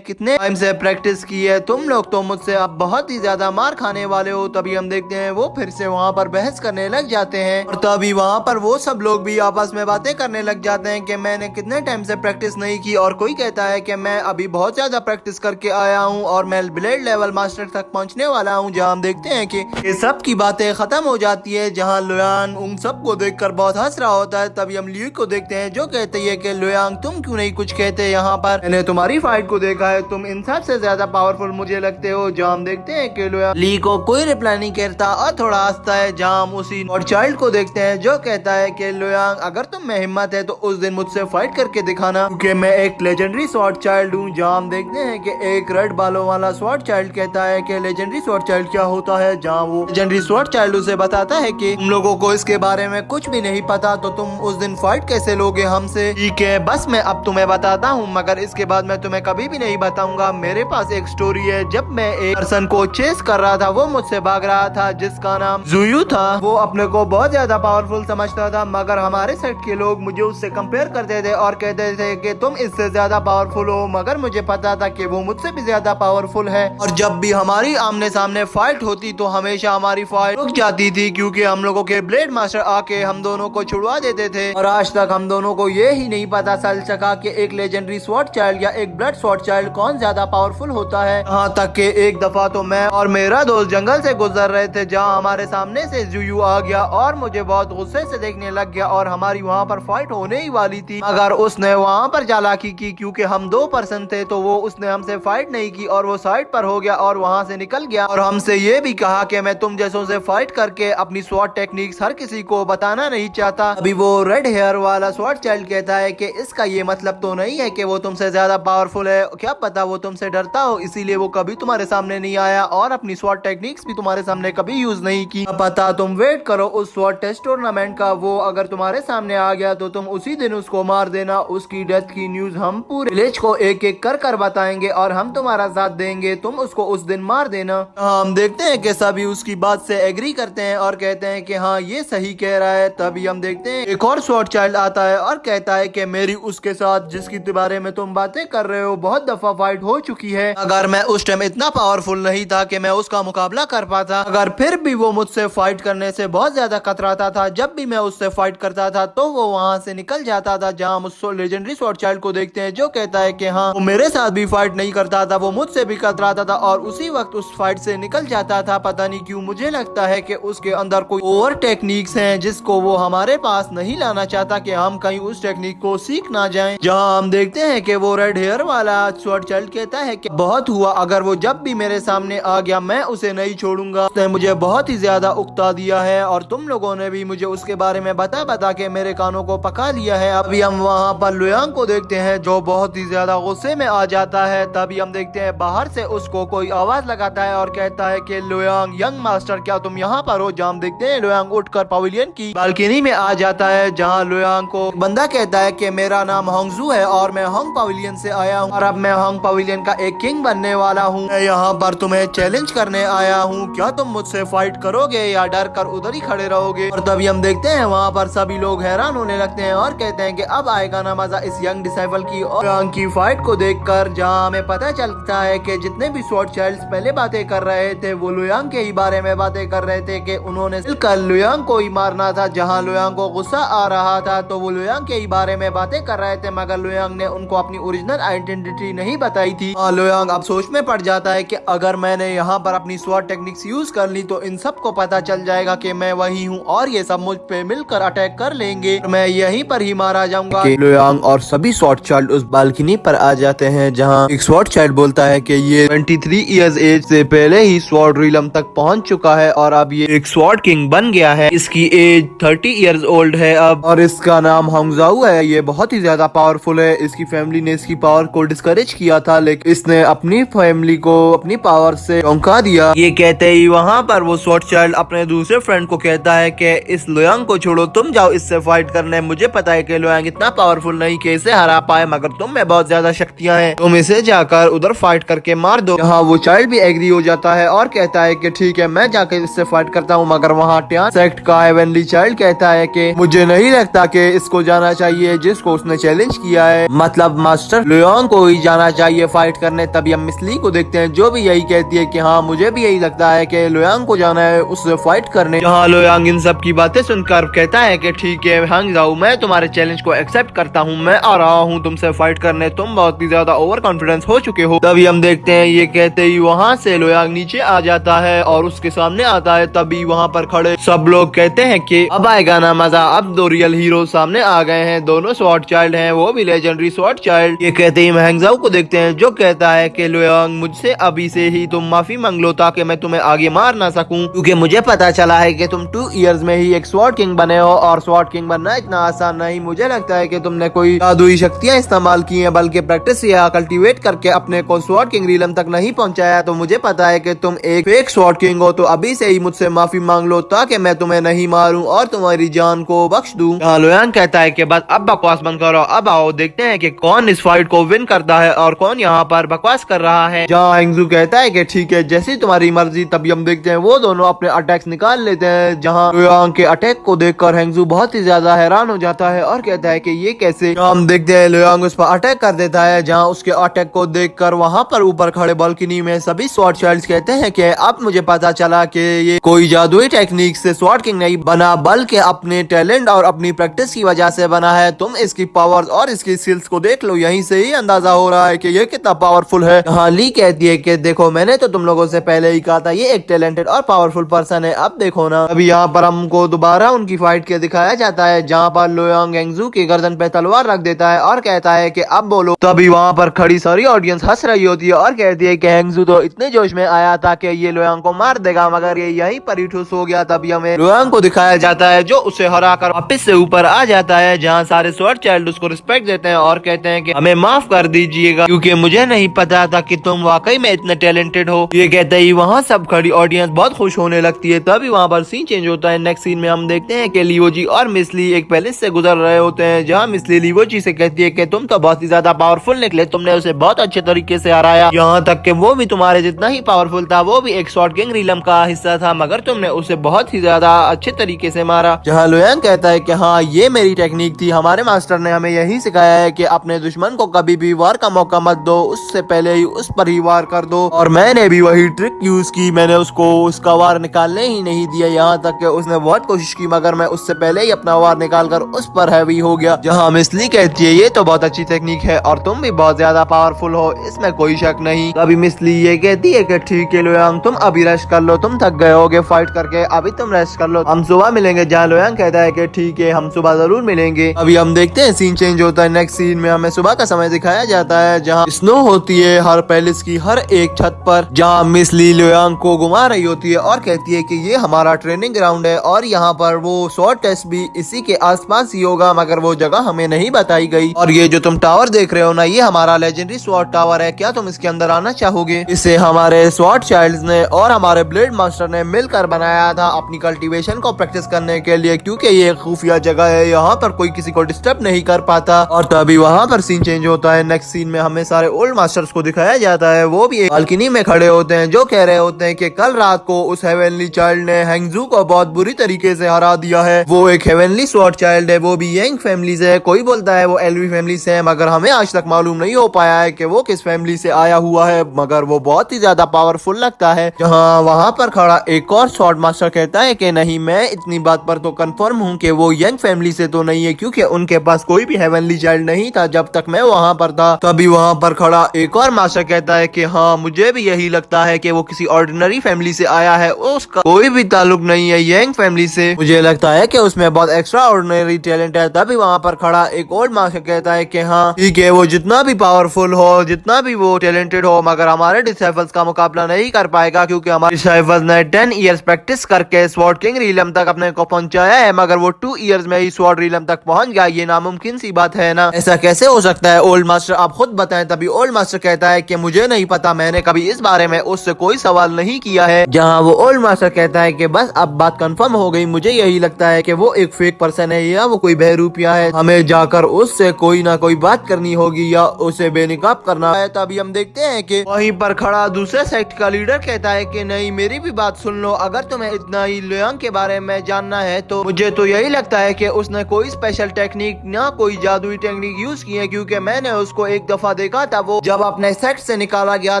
कितने टाइम से प्रैक्टिस की है? तुम लोग तो मुझसे अब बहुत ही ज्यादा मार खाने वाले हो। तभी हम देखते हैं वो फिर से वहाँ पर बहस करने लग जाते हैं और तभी वहाँ पर वो सब लोग भी आपस में बातें करने लग जाते हैं कि मैंने कितने टाइम से प्रैक्टिस नहीं की। और कोई कहता है कि मैं अभी बहुत ज्यादा प्रैक्टिस करके आया हूँ और मैं ब्लेड लेवल मास्टर तक पहुँचने वाला हूँ। जहाँ हम देखते हैं कि ये सब की बातें खत्म हो जाती है, जहाँ लुयांग उन सबको देखकर बहुत हंस रहा होता है। तभी हम ल्यू को देखते हैं जो कहती है कि लुयांग तुम क्यों नहीं कुछ कहते? यहाँ पर मैंने तुम्हारी फाइट को देखा है, तुम इन सबसे ज्यादा पावरफुल मुझे लगते हो। जहाँ हम देखते हैं कि लुयांग ली को कोई रिप्लाई नहीं करता और थोड़ा हंसता है। जहाँ हम उसी और चाइल्ड को देखते हैं जो कहता है कि लुयांग अगर तुम में हिम्मत है तो उस दिन मुझसे फाइट करके दिखाना, क्योंकि मैं एक लेजेंडरी स्वॉर्ड चाइल्ड हूँ। जहाँ हम देखते हैं कि एक रेड बालों वाला स्वॉर्ड चाइल्ड कहता है कि लेजेंडरी स्वॉर्ड चाइल्ड क्या होता है। जहाँ वो लेजेंडरी स्वॉर्ड चाइल्ड उसे बताता है कि तुम लोगों को इसके बारे में कुछ भी नहीं पता, तो तुम उस दिन फाइट कैसे लोगे हमसे? ठीक है, बस मैं अब तुम्हें बताता हूँ, मगर इसके बाद मैं तुम्हें कभी भी नहीं बताऊंगा। मेरे पास एक स्टोरी है। जब मैं एक पर्सन को चेस कर रहा था, वो मुझसे भाग रहा था जिसका नाम जुयू था। वो अपने को बहुत ज्यादा पावरफुल समझता था, मगर हमारे सेट के लोग मुझे उससे कंपेयर करते थे और कहते थे कि तुम इससे ज्यादा पावरफुल हो। मगर मुझे पता था कि वो मुझसे भी ज्यादा पावरफुल है और जब भी हमारी आमने सामने फाइट होती तो हमेशा हमारी फाइट रुक जाती थी, क्योंकि हम लोगों के ब्लेड मास्टर आके हम दोनों को छुड़वा देते थे। और आज तक हम दोनों को ये ही नहीं पता चल सका कि एक लेजेंडरी स्वॉर्ड चाइल्ड या एक ब्लड स्वॉर्ड चाइल्ड कौन ज्यादा पावरफुल होता है। यहाँ तक कि एक दफा तो मैं और मेरा दोस्त जंगल से गुजर रहे थे, जहाँ हमारे सामने से जुयू आ गया और मुझे बहुत गुस्से से देखने लग गया और हमारी वहाँ पर फाइट होने ही वाली थी, मगर उसने वहाँ पर चालाकी की। क्योंकि हम 2 पर्सन थे तो वो उसने हमसे फाइट नहीं की और वो साइड पर हो गया और वहाँ से निकल गया और हमसे ये भी कहा कि मैं तुम जैसों से फाइट करके अपनी स्वॉर्ड टेक्निक्स हर किसी को बताना नहीं चाहता। अभी वो रेड हेयर वाला स्वॉर्ड चाइल्ड कहता है कि इसका ये मतलब तो नहीं है कि वो तुमसे ज्यादा पावरफुल है, क्या पता वो तुमसे डरता हो, इसीलिए वो कभी तुम्हारे सामने नहीं आया और अपनी स्वॉर्ड टेक्निक्स भी तुम्हारे सामने कभी यूज नहीं की। पता तुम वेट करो उस स्वॉर्ड टेस्ट टूर्नामेंट का, वो अगर तुम्हारे सामने आ गया तो तुम उसी दिन उसको मार देना। उसकी डेथ की न्यूज हम पूरे विलेज को एक एक कर बताएंगे और हम तुम्हारा साथ देंगे, तुम उसको उस दिन मार देना। हम देखते हैं कि सभी उसकी बात से एग्री करते हैं और कहते हैं कि हाँ ये सही कह रहा है। तभी हम देखते हैं एक और स्वॉर्ड चाइल्ड आता है और कहता है कि मेरी उसके साथ जिसकी बारे में तुम बातें कर रहे हो बहुत दफा फाइट हो चुकी है। अगर मैं उस टाइम इतना पावरफुल नहीं था कि मैं उसका मुकाबला कर पाता, अगर फिर भी वो मुझसे फाइट करने से बहुत ज्यादा कतराता था। जब भी मैं उससे फाइट करता था तो वो वहाँ से निकल जाता था। जहाँ हम उस लेजेंडरी स्वॉर्ड चाइल्ड को देखते हैं जो कहता है कि हाँ वो मेरे साथ भी फाइट नहीं करता था, वो मुझसे भी कतराता था और उसी वक्त उस फाइट से निकल जाता था। पता नहीं क्यों मुझे लगता है कि उसके अंदर कोई और टेक्निक्स हैं जिसको वो हमारे पास नहीं लाना चाहता कि हम कहीं उस टेक्निक को सीख ना जाएं। जहाँ हम देखते हैं कि वो रेड हेयर वाला स्वॉर्ड चाइल्ड कहता है कि बहुत हुआ, अगर वो जब भी मेरे सामने आ गया मैं उसे नहीं छोड़ूंगा। उसने मुझे बहुत ही ज्यादा उकता दिया है और तुम लोगों ने भी मुझे उसके बारे में बता के मेरे कानों को पका लिया है। अभी हम वहाँ पर लुयांग को देखते हैं जो बहुत ही ज्यादा गुस्से में आ जाता है। तभी हम देखते हैं बाहर से उसको कोई आवाज लगाता है और कहता है कि लुयांग यंग मास्टर क्या तुम यहाँ पर हो? जहाँ देखते हैं लुयांग उठकर पवेलियन की बालकनी में आ जाता है, जहाँ लुयांग को बंदा कहता है कि मेरा नाम होंगजू है और मैं होंग पवेलियन से आया हूँ और अब मैं होंग पवेलियन का एक किंग बनने वाला हूँ। मैं यहाँ पर तुम्हें चैलेंज करने आया हूँ, क्या तुम मुझसे फाइट करोगे या डर कर उधर ही खड़े रहोगे? और तभी हम देखते हैं वहाँ पर सभी लोग हैरान होने लगते हैं और कहते हैं कि अब आएगा ना मजा इस यंग डिसाइपल की और लुयांग की फाइट को देखकर। जहाँ हमें पता चलता है कि जितने भी स्वॉर्ड चाइल्ड्स पहले बातें कर रहे थे वो लुयांग के ही बारे में बातें कर रहे थे कि उन्होंने मिलकर लुयांग को ही मारना था। जहाँ लुयांग को गुस्सा आ रहा था तो वो लुयांग के ही बारे में बातें कर रहे थे, मगर लुयांग ने उनको अपनी ओरिजिनल आइडेंटिटी नहीं बताई थी। लुयांग अब सोच में पड़ जाता है कि अगर मैंने यहाँ पर अपनी स्वॉर्ड टेक्निक्स यूज कर ली तो इन सबको पता चल जाएगा कि मैं वही हूँ और ये सब मुझ पे मिलकर अटैक कर लेंगे, मैं यहीं पर ही मारा जाऊंगा। लुयांग और सभी स्वॉर्ड चाइल्ड उस बालकनी पर आ जाते हैं, जहाँ एक स्वॉर्ड चाइल्ड बोलता है कि ये 23 इयर्स एज से पहले ही स्वॉर्ड रिलम तक पहुंच चुका है और अब ये एक स्वॉर्ड किंग बन गया है। इसकी एज 30 इयर्स ओल्ड है अब और इसका नाम होंगजाऊ है। ये बहुत ही ज्यादा पावरफुल है। इसकी फैमिली ने इसकी पावर को डिस्करेज किया था, लेकिन इसने अपनी फैमिली को अपनी पावर से चौंका दिया। ये कहते ही वहाँ पर वो स्वॉर्ड चाइल्ड अपने दूसरे फ्रेंड को कहता है कि इस लुयांग को छोड़ो, तुम जाओ इससे फाइट करने। मुझे पता है कि लुयांग इतना पावरफुल नहीं कि इसे हरा पाए, मगर तुम में बहुत ज्यादा शक्तियाँ हैं, तुम इसे जाकर उधर फाइट करके मार दो। यहाँ वो चाइल्ड भी एग्री हो जाता है और कहता है कि ठीक है, मैं जाकर इससे फाइट करता हूँ। मगर वहाँ टियान सेक्ट का हेवनली चाइल्ड कहता है कि मुझे नहीं लगता कि इसको जाना चाहिए जिसको उसने चैलेंज किया है, मतलब मास्टर लुयांग को ही जाना चाहिए फाइट करने। तभी हम मिस ली को देखते हैं जो भी यही कहती है कि हाँ मुझे भी यही लगता है कि लुयांग को जाना है उससे फाइट करने। जहाँ लुयांग इन सब की बातें सुनकर कहता है कि ठीक है हांग जाओ, मैं तुम्हारे चैलेंज को एक्सेप्ट करता हूँ, मैं आ रहा हूँ तुमसे फाइट करने, तुम बहुत ही ज्यादा ओवर कॉन्फिडेंस हो चुके हो। तभी हम देखते हैं ये कहते ही वहाँ से लुयांग नीचे आ जाता है और उसके सामने आता है। तभी वहाँ पर खड़े सब लोग कहते हैं कि अब आएगा ना मजा, अब दो रियल हीरो सामने आ गए हैं, दोनों स्वॉर्ड चाइल्ड हैं, वो भी लेजेंडरी स्वॉर्ड चाइल्ड। ये कहते ही हैंगजाओ को देखते हैं जो कहता है कि लुयांग मुझसे अभी से ही तुम माफी मांग लो ताकि मैं तुम्हें आगे मार ना सकूं, क्योंकि मुझे पता चला है कि तुम 2 इयर्स में ही एक स्वॉर्ड किंग बने हो और स्वॉर्ड किंग बनना इतना आसान नहीं। मुझे लगता है कि तुमने कोई जादुई शक्तियां इस्तेमाल की हैं, बल्कि प्रैक्टिस या कल्टीवेट करके अपने को स्वॉर्ड किंग रीलम तक नहीं पहुंचाया। तो मुझे पता है कि तुम एक फेक स्वॉर्ड किंग हो, तो अभी से ही मुझसे माफी मांग लो ताकि मैं तुम्हें नहीं मारूं और तुम्हारी जान को बख्श दूं। लुयांग कहता है कि बस अब बकवास बंद करो, अब आओ देखते हैं कि कौन इस फाइट को विन करता है और कौन यहाँ पर बकवास कर रहा है। जहाँ हैंगजू कहता है कि ठीक है जैसी तुम्हारी मर्जी। तभी हम देखते हैं वो दोनों अपने अटैक्स निकाल लेते हैं। जहाँ लुयांग के अटैक को देखकर हैंगजू बहुत ही ज्यादा हैरान हो जाता है और कहता है कि ये कैसे। हम देखते हैं लुयांग उस पर अटैक कर देता है। जहाँ उसके अटैक को देखकर वहाँ पर ऊपर खड़े बालकनी में सभी स्वॉर्ड चाइल्ड्स कहते हैं कि अब मुझे पता चला कि ये कोई जादुई टेक्निक से स्वॉर्ड किंग नहीं बना, बल्कि अपने टैलेंट और अपनी प्रैक्टिस की वजह से बना है। तुम इसकी पावर्स और इसकी स्किल्स को देख लो, यहीं से ही अंदाजा हो रहा है कि ये कितना पावरफुल है। हाँ ली कहती है कि देखो मैंने तो तुम लोगों से पहले ही कहा था ये एक टैलेंटेड और पावरफुल पर्सन है, अब देखो ना। अभी यहाँ पर हमको दोबारा उनकी फाइट के दिखाया जाता है जहाँ पर लुयांग हैंगजू की गर्दन पे तलवार रख देता है और कहता है कि अब बोलो। तभी वहाँ पर खड़ी सारी ऑडियंस हंस रही होती है और कहती है कि हैंगजू तो इतने जोश में आया था कि ये लुयांग को मार देगा, मगर ये यहीं पर ही ठुस हो गया। तभी हमें लुयांग को दिखाया जाता है जो उसे हरा कर वापिस से ऊपर आ जाता है। जहाँ सारे स्वॉर्ड चाइल्ड उसको रिस्पेक्ट देते हैं और कहते हैं कि हमें माफ कर दीजिएगा क्योंकि मुझे नहीं पता था कि तुम वाकई में इतने टैलेंटेड हो। ये कहते ही वहाँ सब खड़ी ऑडियंस बहुत खुश होने लगती है। तभी वहाँ पर सीन चेंज होता है। नेक्स्ट सीन में हम देखते हैं कि लियोजी और मिस ली एक पैलेस से गुजर रहे होते हैं। जहाँ मिस ली लियोजी से कहती है कि तुम तो बहुत ही ज्यादा पावरफुल निकले, तुमने उसे बहुत अच्छे तरीके से हराया, यहाँ तक कि वो भी तुम्हारे जितना ही पावरफुल था, वो भी एक स्वॉर्ड किंग रीलम का हिस्सा था, मगर तुमने उसे बहुत ही ज्यादा अच्छे तरीके से मारा। जहाँ लुयांग कहता है कि हाँ ये मेरी टेक्निक थी, हमारे मास्टर ने हमें यही सिखाया है कि अपने दुश्मन को कभी भी वार का मौका मत दो, उससे पहले ही उस पर ही वार कर दो। और मैंने भी वही ट्रिक यूज की, मैंने उसको उसका वार निकालने ही नहीं दिया, यहाँ तक कि उसने बहुत कोशिश की मगर मैं उससे पहले ही अपना वार निकाल कर उस पर हैवी हो गया। जहाँ मिस ली कहती है ये तो बहुत अच्छी टेक्निक है और तुम भी बहुत ज्यादा पावरफुल हो, इसमें कोई शक नहीं। अभी मिस ली ये कहती है कि ठीक है लुयांग तुम अभी रेस्ट कर लो, तुम थक गए होगे फाइट करके, अभी तुम रेस्ट कर लो, हम सुबह मिलेंगे। जहाँ लुयांग कहता है कि ठीक है हम सुबह जरूर मिलेंगे। अभी हम देखते हैं सीन चेंज होता है। नेक्स्ट सीन में हमें सुबह का समय दिखाया जाता है जहाँ स्नो होती है हर पैलेस की हर एक छत पर। जहाँ मिस ली लुयांग को घुमा रही होती है और कहती है कि ये हमारा ट्रेनिंग ग्राउंड है और यहाँ पर वो स्वॉर्ड टेस्ट भी इसी के आसपास ही होगा, मगर वो जगह हमें नहीं बताई गई। और ये जो तुम टावर देख रहे हो ना, ये हमारा लेजेंडरी स्वॉर्ड टावर है, क्या तुम इसके अंदर आना चाहोगे? इसे हमारे स्वॉर्ड चाइल्ड्स ने और हमारे ब्लेड मास्टर ने मिलकर बनाया था अपनी कल्टीवेशन को प्रैक्टिस करने के लिए, क्योंकि ये एक खुफिया जगह है, यहाँ पर कोई किसी को डिस्टर्ब नहीं कर पाता। और तभी वहाँ पर सीन चेंज होता है। नेक्स्ट सीन में हमें सारे ओल्ड मास्टर्स को दिखाया जाता है, वो भी एक बालकनी में खड़े होते हैं जो कह रहे होते हैं कि कल रात को उस हेवनली चाइल्ड ने हैंगजू को बहुत बुरी तरीके से हरा दिया है। वो एक हेवनली स्वॉर्ड चाइल्ड है, वो भी यंग फैमिली से है, कोई बोलता है वो एलवी फैमिली से है, मगर हमें आज तक मालूम नहीं हो पाया है कि वो किस फैमिली से आया हुआ है, मगर वो बहुत ही ज्यादा पावरफुल लगता है। जहाँ वहाँ पर खड़ा एक और स्वॉर्ड मास्टर कहता है कि नहीं, मैं इतनी बात पर तो कंफर्म हूँ कि वो यंग फैमिली से तो नहीं है, क्योंकि उनके पास कोई भी हेवनली चाइल्ड नहीं था जब तक मैं वहाँ पर था। तभी वहाँ पर खड़ा एक और मास्टर कहता है कि हाँ मुझे भी यही लगता है कि वो किसी ऑर्डिनरी फैमिली से आया है, उसका कोई भी ताल्लुक नहीं है यंग फैमिली से, मुझे लगता है कि उसमें बहुत एक्स्ट्रा ऑर्डिनरी टैलेंट है। तभी वहाँ पर खड़ा एक ओल्ड मास्टर कहता है कि हाँ ठीक है, वो जितना भी पावरफुल हो, जितना भी वो टैलेंटेड हो, मगर हमारे डिसाइपल्स का मुकाबला नहीं कर पाएगा, क्योंकि हमारे डिसाइपल्स ने 10 इयर्स प्रैक्टिस करके स्वॉर्ड किंग रीलम तक अपने को पहुंचाया है, मगर वो 2 इयर्स में ही स्वॉर्ड रीलम तक पहुंच गया। ये नामुमकिन सी बात है ना, ऐसा कैसे हो सकता है ओल्ड मास्टर, आप खुद बताएं। तभी ओल्ड मास्टर कहता है कि मुझे नहीं पता, मैंने कभी इस बारे में उससे कोई सवाल नहीं किया है, जहाँ वो ओल्ड मास्टर कहता है कि बस अब बात कंफर्म हो गई, मुझे यही लगता है कि वो एक फेक पर्सन है या वो कोई बहरूपिया है, हमें जाकर उससे कोई ना कोई बात करनी होगी या उसे बेनकाब करना है। तभी हम देखते हैं कि वहीं पर खड़ा दूसरे सेक्ट का लीडर कहता है कि नहीं, मेरी भी बात सुन लो, अगर तुम्हें इतना ही लुयांग के बारे में जानना है तो मुझे तो यही लगता है कि उसने कोई स्पेशल टेक्निक ना कोई जादुई टेक्निक यूज की है, क्योंकि मैंने उसको एक दफा देखा था, वो जब अपने सेक्ट से निकाला गया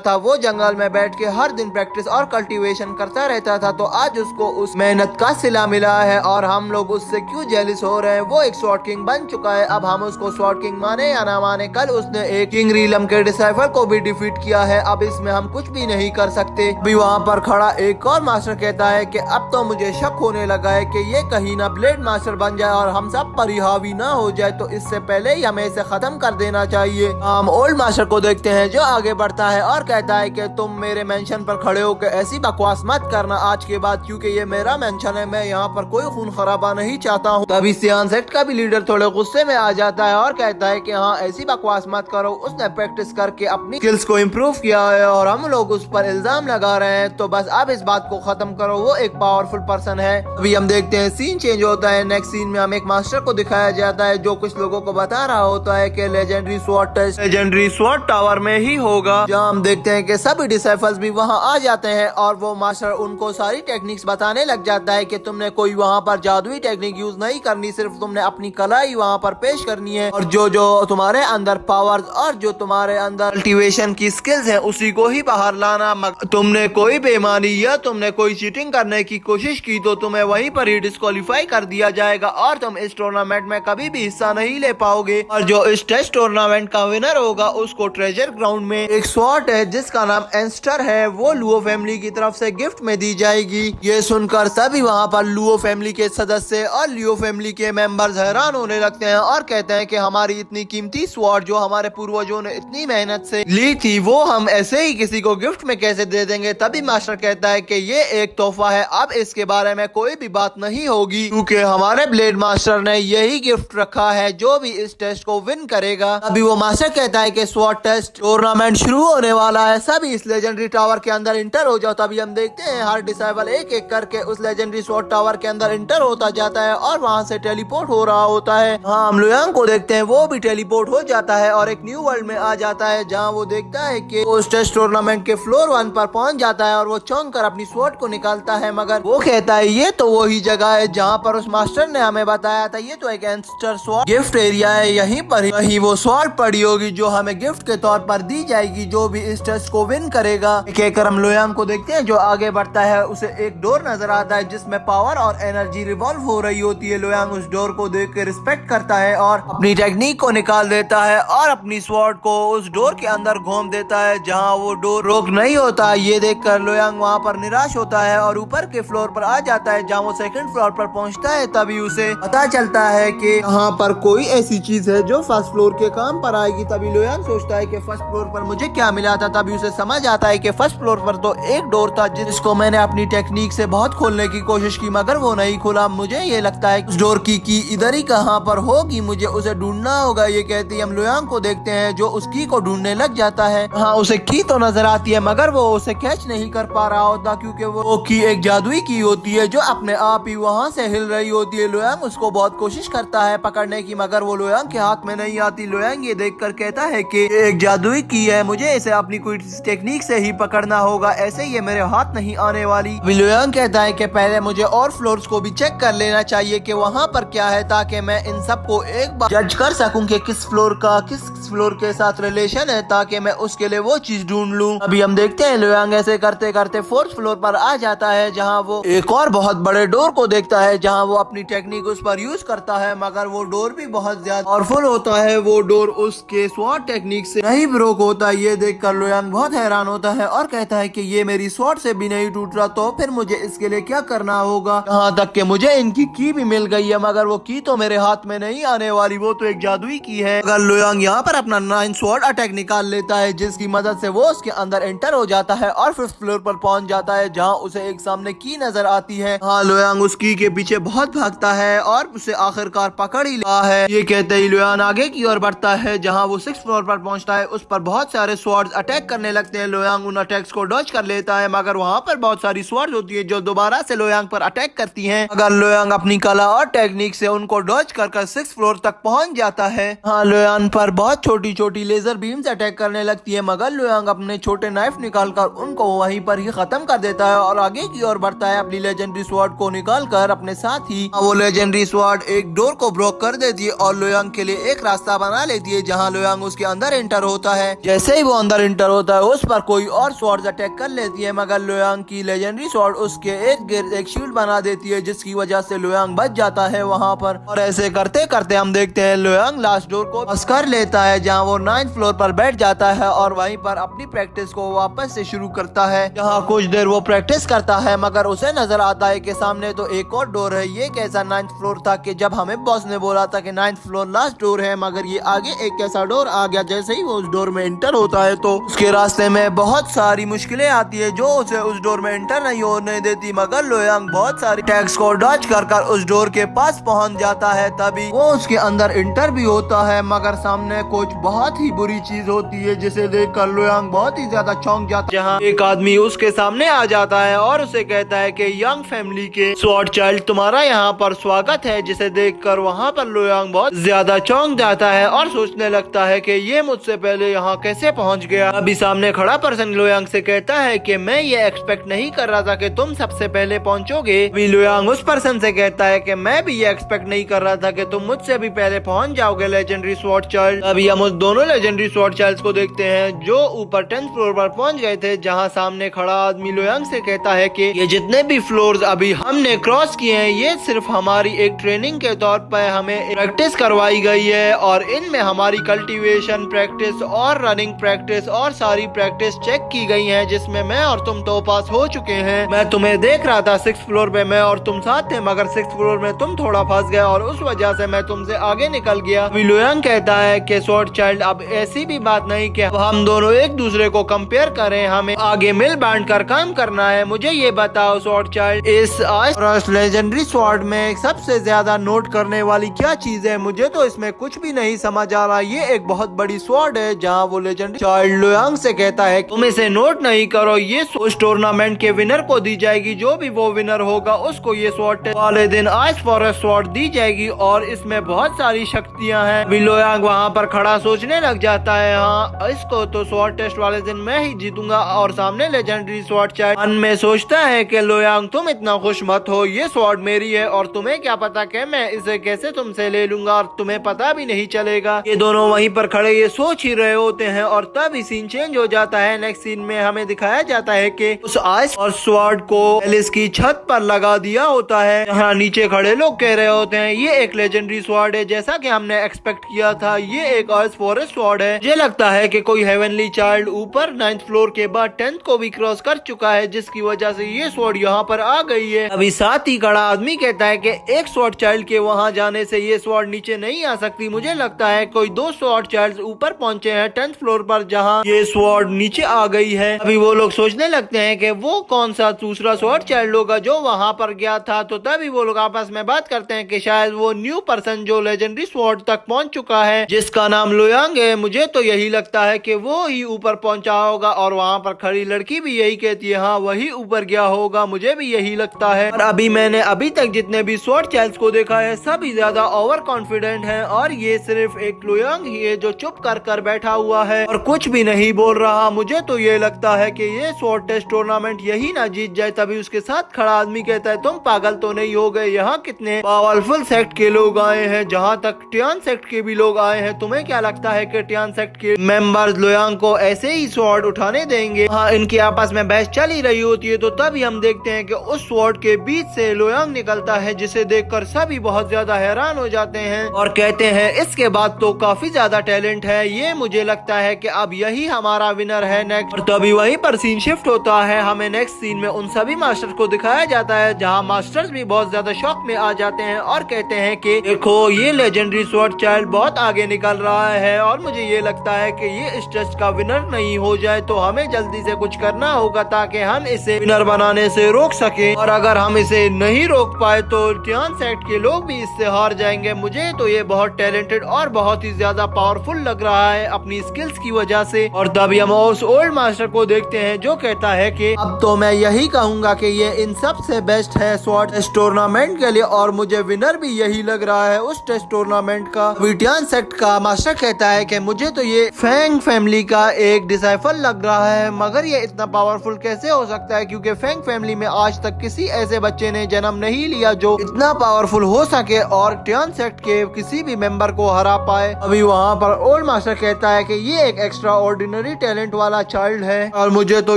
था वो जंगल में बैठ के हर दिन प्रैक्टिस और कल्टीवेशन करता रहता था, तो आज उसको उस मेहनत का सिला मिला है और हम लोग उससे क्यों जेलिस हो रहे हैं। वो एक स्वॉर्ड किंग बन चुका है, अब हम उसको स्वॉर्ड किंग माने या ना माने, कल उसने एक किंग रीलम के डिसाइफर को भी डिफीट किया है, अब इसमें हम कुछ भी नहीं कर सकते। भी वहाँ पर खड़ा एक और मास्टर कहता है कि अब तो मुझे शक होने लगा है कि ये कहीं ना ब्लेड मास्टर बन जाए और हम सब पर हावी ना हो जाए, तो इससे पहले ही हमें इसे खत्म कर देना चाहिए। हम ओल्ड मास्टर को देखते हैं जो आगे बढ़ता है और कहता है कि तुम मेरे मेंशन पर खड़े होकर ऐसी बकवास मत करना आज के बाद, क्योंकि ये मेरा मेंशन है, मैं यहाँ पर कोई खून खराबा नहीं चाहता हूँ। तभी सियान सेक्ट का भी लीडर थोड़े गुस्से में आ जाता है और कहता है कि हाँ, ऐसी बकवास मत करो, उसने प्रैक्टिस करके अपनी स्किल्स को इम्प्रूव किया है और हम लोग उस पर इल्जाम लगा रहे हैं, तो बस अब इस बात को खत्म करो, वो एक पावरफुल पर्सन है। अभी हम देखते हैं सीन चेंज होता है, नेक्स्ट सीन में हम एक मास्टर को दिखाया जाता है जो कुछ लोगों को बता रहा होता है कि legendary sword test legendary sword tower में ही होगा, जहाँ हम देखते हैं कि सभी डिसाइफल्स भी वहाँ आ जाते हैं और वो मास्टर उनको सारी टेक्निक्स बताने लग जाता है कि तुमने कोई वहाँ पर जादुई टेक्निक यूज नहीं करनी, सिर्फ तुमने अपनी कला ही वहाँ पर पेश करनी है और जो जो तुम्हारे अंदर पावर्स और जो तुम्हारे अंदर कल्टीवेशन की स्किल्स हैं उसी को ही बाहर लाना। तुमने कोई बेईमानी या तुमने कोई चीटिंग करने की कोशिश की तो तुम्हें वहीं पर ही डिस्क्वालीफाई कर दिया जाएगा और तुम इस टूर्नामेंट में कभी भी हिस्सा नहीं ले पाओगे, और जो इस टेस्ट टूर्नामेंट का विनर होगा उसको ट्रेजर ग्राउंड में एक स्वॉर्ड है जिसका नाम एंस्टर है, वो लुओ फैमिली की तरफ से गिफ्ट में दी जाएगी। ये सुनकर सभी वहाँ पर लुओ फैमिली के सदस्य और लियो फैमिली के मेंबर्स हैरान होने लगते हैं और कहते हैं कि हमारी इतनी कीमती स्वॉर्ड जो हमारे पूर्वजों ने इतनी मेहनत से ली थी वो हम ऐसे ही किसी को गिफ्ट में कैसे दे देंगे। तभी मास्टर कहता है कि ये एक तोहफा है, अब इसके बारे में कोई भी बात नहीं होगी, क्योंकि हमारे ब्लेड मास्टर ने यही गिफ्ट रखा है, जो भी इस टेस्ट को विन करेगा। अभी वो मास्टर कहता है कि स्वॉर्ड टेस्ट टूर्नामेंट शुरू होने वाला है, सभी इस लेजेंडरी टावर के अंदर इंटर हो जाओ। तभी हम देखते हैं हर डिसाइबल एक एक करके उस लेजेंडरी स्वॉर्ड टावर के अंदर इंटर होता जाता है और वहाँ से टेलीपोर्ट हो रहा होता है। हाँ, हम लुयांग को देखते हैं, वो भी टेलीपोर्ट हो जाता है और एक न्यू वर्ल्ड में आ जाता है, जहाँ वो देखता है कि उस टेस्ट टूर्नामेंट के फ्लोर 1 पर पहुंच जाता है और वो चौंक कर अपनी स्वॉर्ड को निकालता है, मगर वो कहता है ये तो वही जगह है जहाँ पर उस मास्टर ने हमें बताया था, ये तो एक एंस्टर स्वॉर्ड गिफ्ट एरिया है, यहीं पर ही वो स्वॉर्ड पड़ी होगी जो हमें गिफ्ट के तौर पर दी जाएगी, जो भी इस टेस्ट को विन करेगा। कहकर हम लुयांग को देखते हैं जो आगे बढ़ता है, उसे एक डोर नजर आता है जिसमें पावर और एनर्जी रिवॉल्व हो रही होती है। लुयांग उस डोर को देख के रिस्पेक्ट करता है और अपनी टेक्निक को निकाल देता है और अपनी स्वॉर्ड को उस डोर के अंदर घूम देता है जहाँ वो डोर रोक नहीं होता। ये देखकर लुयांग वहाँ पर निराश होता है और ऊपर के फ्लोर पर आ जाता है, जहाँ वो सेकंड फ्लोर पर पहुँचता है। तभी उसे पता चलता है कि यहाँ पर कोई ऐसी चीज है जो फर्स्ट फ्लोर के काम पर आएगी। तभी लुयांग सोचता है कि फर्स्ट फ्लोर पर मुझे क्या मिला था। तभी उसे समझ आता है कि फर्स्ट फ्लोर पर तो एक डोर था जिसको मैंने अपनी टेक्निक से बहुत खोलने की कोशिश की, मगर वो नहीं खुला। मुझे ये लगता है उस डोर की इधर ही कहाँ पर होगी, मुझे उसे ढूंढना होगा। ये कहती है हम लुयांग को देखते हैं जो उस की को ढूंढने लग जाता है। हाँ, उसे की तो नजर आती है मगर वो उसे कैच नहीं कर पा रहा होता, क्योंकि वो की एक जादुई की होती है जो अपने आप ही वहाँ से हिल रही होती है। लुयांग उसको बहुत कोशिश करता है पकड़ने की, मगर वो लुयांग के हाथ में नहीं आती। लुयांग ये देखकर कहता है कि एक जादुई की है, मुझे इसे अपनी कोई टेक्निक से ही पकड़ना होगा, ऐसे ये मेरे हाथ नहीं आने वाली। लुयांग कहता है कि पहले मुझे और फ्लोर्स को भी चेक कर लेना चाहिए कि वहाँ पर क्या है, ताकि मैं इन सबको एक बार जज कर सकूं कि किस फ्लोर का किस फ्लोर के साथ रिलेशन है, ताकि मैं उसके लिए वो चीज ढूंढ लूं। अभी हम देखते हैं लुयांग ऐसे करते करते 4th फ्लोर पर आ जाता है, जहाँ वो एक और बहुत बड़े डोर को देखता है, जहाँ वो अपनी टेक्निक उस पर यूज करता है, मगर वो डोर भी बहुत ज्यादा पावरफुल होता है। वो डोर उसके स्वॉर्ड टेक्निक से नहीं ब्रोक होता। ये देखकर लुयांग बहुत हैरान होता है और कहता है कि ये मेरी स्वॉर्ड से भी नहीं टूट रहा, तो फिर मुझे इसके लिए क्या करना होगा। यहाँ तक कि मुझे इनकी की भी मिल गई है, मगर वो की तो मेरे हाथ में नहीं आने वाली, वो तो एक जादुई की है। अगर लुयांग यहाँ पर अपना 9 स्वॉर्ड अटैक निकाल लेता है, जिसकी मदद से वो उसके अंदर एंटर हो जाता है और 5th फ्लोर पर पहुंच जाता है, जहाँ उसे एक सामने की नजर आती है। हाँ, लुयांग उस की के पीछे बहुत भागता है और उसे आखिरकार पकड़ ही लिया है। ये कहते ही लुयांग आगे की ओर बढ़ता है, जहाँ वो 6th फ्लोर पर पहुंचता है। उस पर बहुत सारे स्वॉर्ड्स अटैक करने लगते हैं। लुयांग उन अटैक्स को डॉज कर लेता है, मगर वहाँ पर बहुत सारी स्वॉर्ड्स होती है जो दोबारा से लोयांग पर अटैक करती हैं। मगर लोयांग अपनी कला और टेक्निक से उनको डॉज कर 6th फ्लोर तक पहुँच जाता है। हाँ, लोयांग पर बहुत छोटी छोटी लेजर बीम्स अटैक करने लगती है, मगर लोयांग अपने छोटे नाइफ निकालकर उनको वहीं पर ही खत्म कर देता है और आगे की ओर बढ़ता है। अपनी लेजेंडरी स्वॉर्ड को निकालकर अपने साथ ही वो लेजेंडरी स्वॉर्ड एक डोर को ब्लॉक कर देती है और लोयांग के लिए एक रास्ता बना लेती है, जहाँ लोयांग उसके अंदर एंटर होता है। जैसे ही वो अंदर एंटर होता है उस पर कोई और स्वॉर्ड अटैक कर लेती है, मगर लोयांग की लेजेंडरी स्वॉर्ड उसके एक शील्ड बना देती है, जिसकी वजह से लोयांग बच जाता है वहाँ पर। और ऐसे करते करते हम देखते हैं लोयांग लास्ट डोर को पास कर लेता है, जहाँ वो 9th फ्लोर पर बैठ जाता है और वहीं पर अपनी प्रैक्टिस को वापस से शुरू करता है। जहाँ कुछ देर वो प्रैक्टिस करता है, मगर उसे नजर आता है कि सामने तो एक और डोर है। ये कैसा 9th फ्लोर था कि जब हमें बॉस ने बोला था कि 9th फ्लोर लास्ट डोर है, मगर ये आगे एक कैसा डोर आ गया। जैसे ही वो उस डोर में एंटर होता है तो उसके रास्ते में बहुत सारी मुश्किलें आती है जो उसे उस डोर में एंटर नहीं होने देती, मगर लोयांग बहुत सारी अटैक्स को डॉज कर उस डोर के पास पहुंच जाता है। तभी वो उसके अंदर एंटर भी होता है, मगर सामने कुछ बहुत ही बुरी चीज होती है, जिसे देखकर लोयांग बहुत ही ज्यादा चौंक जाता है। जहाँ एक आदमी उसके सामने आ जाता है और उसे कहता है कि यंग फैमिली के स्वॉर्ड चाइल्ड, तुम्हारा यहाँ पर स्वागत है। जिसे देखकर वहाँ पर लोयांग बहुत ज्यादा चौंक जाता है और सोचने लगता है कि ये मुझसे पहले यहाँ कैसे पहुँच गया। अभी सामने खड़ा पर्सन लोयांग से कहता है कि मैं ये एक्सपेक्ट नहीं कर रहा था कि तुम सबसे पहले पहुँचोगे। अभी लोयांग उस पर्सन से कहता है कि मैं भी ये एक्सपेक्ट नहीं कर रहा था कि तुम मुझसे भी पहले पहुँच जाओगे लेजेंडरी स्वॉर्ड चाइल्ड। अभी हम उस दोनों लेजेंडरी स्वॉर्ड चाइल्ड्स को देखते हैं जो ऊपर 10th फ्लोर पर पहुँच गए थे, जहाँ सामने खड़ा आदमी लोयांग से कहता है कि ये जितने भी फ्लोर्स अभी हमने क्रॉस किए हैं ये सिर्फ हमारी एक ट्रेनिंग के तौर पर हमें प्रैक्टिस करवाई गई है और इनमें हमारी कल्टीवेशन प्रैक्टिस और रनिंग प्रैक्टिस और सारी प्रैक्टिस चेक की गई है, जिसमें मैं और तुम तो पास हो चुके हैं। मैं तुम्हें देख रहा था 6th फ्लोर पे, मैं और तुम साथ थे, मगर 6th फ्लोर में तुम थोड़ा फंस गए और उस वजह से मैं तुमसे आगे निकल गया। लोयांग कहता है कि स्वॉर्ड चाइल्ड अब ऐसी भी बात नहीं कि हम दोनों एक दूसरे को कंपेयर करें, हमें आगे मिल बांट कर काम करना है। मुझे ये बताओ स्वॉर्ड चाइल्ड, इस लेजेंडरी स्वॉर्ड में सबसे ज्यादा नोट करने वाली क्या चीज है? मुझे तो इसमें कुछ भी नहीं समझ आ रहा। ये एक बहुत बड़ी स्वॉर्ड है। जहाँ वो लेजेंडरी चाइल्ड लोयांग से कहता है तुम इसे नोट नहीं करो, ये उस टूर्नामेंट के विनर को दी जाएगी। जो भी वो विनर होगा उसको ये स्वॉर्ड वाले दिन आइस फॉरेस्ट स्वॉर्ड दी जाएगी और इसमें बहुत सारी शक्तियाँ हैं। लोयांग वहाँ पर खड़ा सोचने लग जाता है, हाँ इसको तो स्वॉर्ड टेस्ट वाले दिन मैं ही जीतूंगा। और सामने लेजेंडरी स्वॉर्ड चाइल्ड मन में सोचता है कि लोयांग तुम इतना खुश मत हो, ये स्वॉर्ड मेरी है और तुम्हें क्या पता कि मैं इसे कैसे तुमसे ले लूंगा और तुम्हें पता भी नहीं चलेगा। ये दोनों वहीं पर खड़े ये सोच ही रहे होते हैं और तभी सीन चेंज हो जाता है। नेक्स्ट सीन में हमें दिखाया जाता है कि उस आइस और स्वॉर्ड को पैलेस की छत पर लगा दिया होता है, जहाँ नीचे खड़े लोग कह रहे होते हैं ये एक लेजेंडरी स्वॉर्ड है, जैसा कि हमने एक्सपेक्ट किया था। ये एक आइस फॉरेस्ट स्वॉर्ड है। मुझे लगता है कि कोई हेवनली चाइल्ड ऊपर 9th फ्लोर के बाद 10th को भी क्रॉस कर चुका है, जिसकी वजह से ये स्वॉर्ड यहाँ पर आ गई है। अभी साथ ही खड़ा आदमी कहता है कि एक स्वॉर्ड चाइल्ड के वहाँ जाने से ये स्वॉर्ड नीचे नहीं आ सकती। मुझे लगता है कोई 2 स्वॉर्ड चाइल्ड ऊपर पहुंचे हैं 10th फ्लोर पर, जहाँ ये स्वॉर्ड नीचे आ गई है। अभी वो लोग सोचने लगते हैं कि वो कौन सा दूसरा स्वॉर्ड चाइल्ड होगा जो वहाँ पर गया था। तो तभी वो लोग आपस में बात करते हैं कि शायद वो न्यू पर्सन जो लेजेंडरी स्वॉर्ड तक पहुंच चुका है, जिसका नाम लोयांग है। मुझे तो यही लगता है कि वो ही ऊपर पहुंचा होगा और वहाँ पर खड़ी लड़की भी यही कहती है, हाँ वही ऊपर गया होगा। मुझे भी यही लगता है। और अभी मैंने अभी तक जितने भी स्वॉर्ड चाइल्ड्स को देखा है सभी ज्यादा ओवर कॉन्फिडेंट हैं और ये सिर्फ एक लोयांग ही है जो चुप कर बैठा हुआ है और कुछ भी नहीं बोल रहा। मुझे तो ये लगता है कि ये स्वॉर्ड टेस्ट टूर्नामेंट यही ना जीत जाए। तभी उसके साथ खड़ा आदमी कहता है तुम पागल तो नहीं हो गए, यहाँ कितने पावरफुल सेक्ट के लोग आए हैं, जहाँ तक टियान सेक्ट के भी लोग आए हैं। तुम्हें क्या लगता है कि टियान सेक्ट के मेंबर्स लोयांग को ऐसे ही स्वॉर्ड उठाने देंगे? हाँ, इनकी आपस में बहस चल ही रही होती है तो तभी हम देखते हैं कि उस स्वॉर्ड के बीच से लोयांग निकलता है, जिसे देखकर सभी बहुत ज्यादा हैरान हो जाते हैं और कहते हैं इसके बाद तो काफी ज्यादा टैलेंट है ये। मुझे लगता है कि अब यही हमारा विनर है नेक्स्ट। और तभी वहीं पर सीन शिफ्ट होता है। हमें नेक्स्ट सीन में उन सभी मास्टर्स को दिखाया जाता है, जहाँ मास्टर्स भी बहुत ज्यादा शौक में आ जाते हैं और कहते हैं कि देखो ये लेजेंडरी स्वॉर्ड चाइल्ड बहुत आगे निकल रहा है और मुझे ये लगता है कि ये इस टेस्ट का विनर नहीं हो जाए तो हमें जल्दी से कुछ करना होगा ताकि हम इसे विनर बनाने से रोक सके। और अगर हम इसे नहीं रोक पाए तो टियान सेक्ट के लोग भी इससे हार जाएंगे। मुझे तो ये बहुत टैलेंटेड और बहुत ही ज्यादा पावरफुल लग रहा है अपनी स्किल्स की वजह से। और तभी हम उस ओल्ड मास्टर को देखते हैं जो कहता है कि अब तो मैं यही कहूंगा कि ये इन सब से बेस्ट है स्वॉर्ड टेस्ट टूर्नामेंट के लिए और मुझे विनर भी यही लग रहा है उस टेस्ट टूर्नामेंट का। टियान सेक्ट का मास्टर कहता है कि मुझे तो ये फैंग फैमिली का एक डिसाइफल लग रहा है, मगर ये इतना पावरफुल कैसे हो सकता है क्योंकि फैंग फैमिली में आज तक किसी ऐसे बच्चे ने जन्म नहीं लिया जो इतना पावरफुल हो सके और टियान सेक्ट के किसी भी मेंबर को हरा पाए। अभी वहाँ पर ओल्ड मास्टर कहता है कि ये एक एक्स्ट्रा ऑर्डिनरी टैलेंट वाला चाइल्ड है और मुझे तो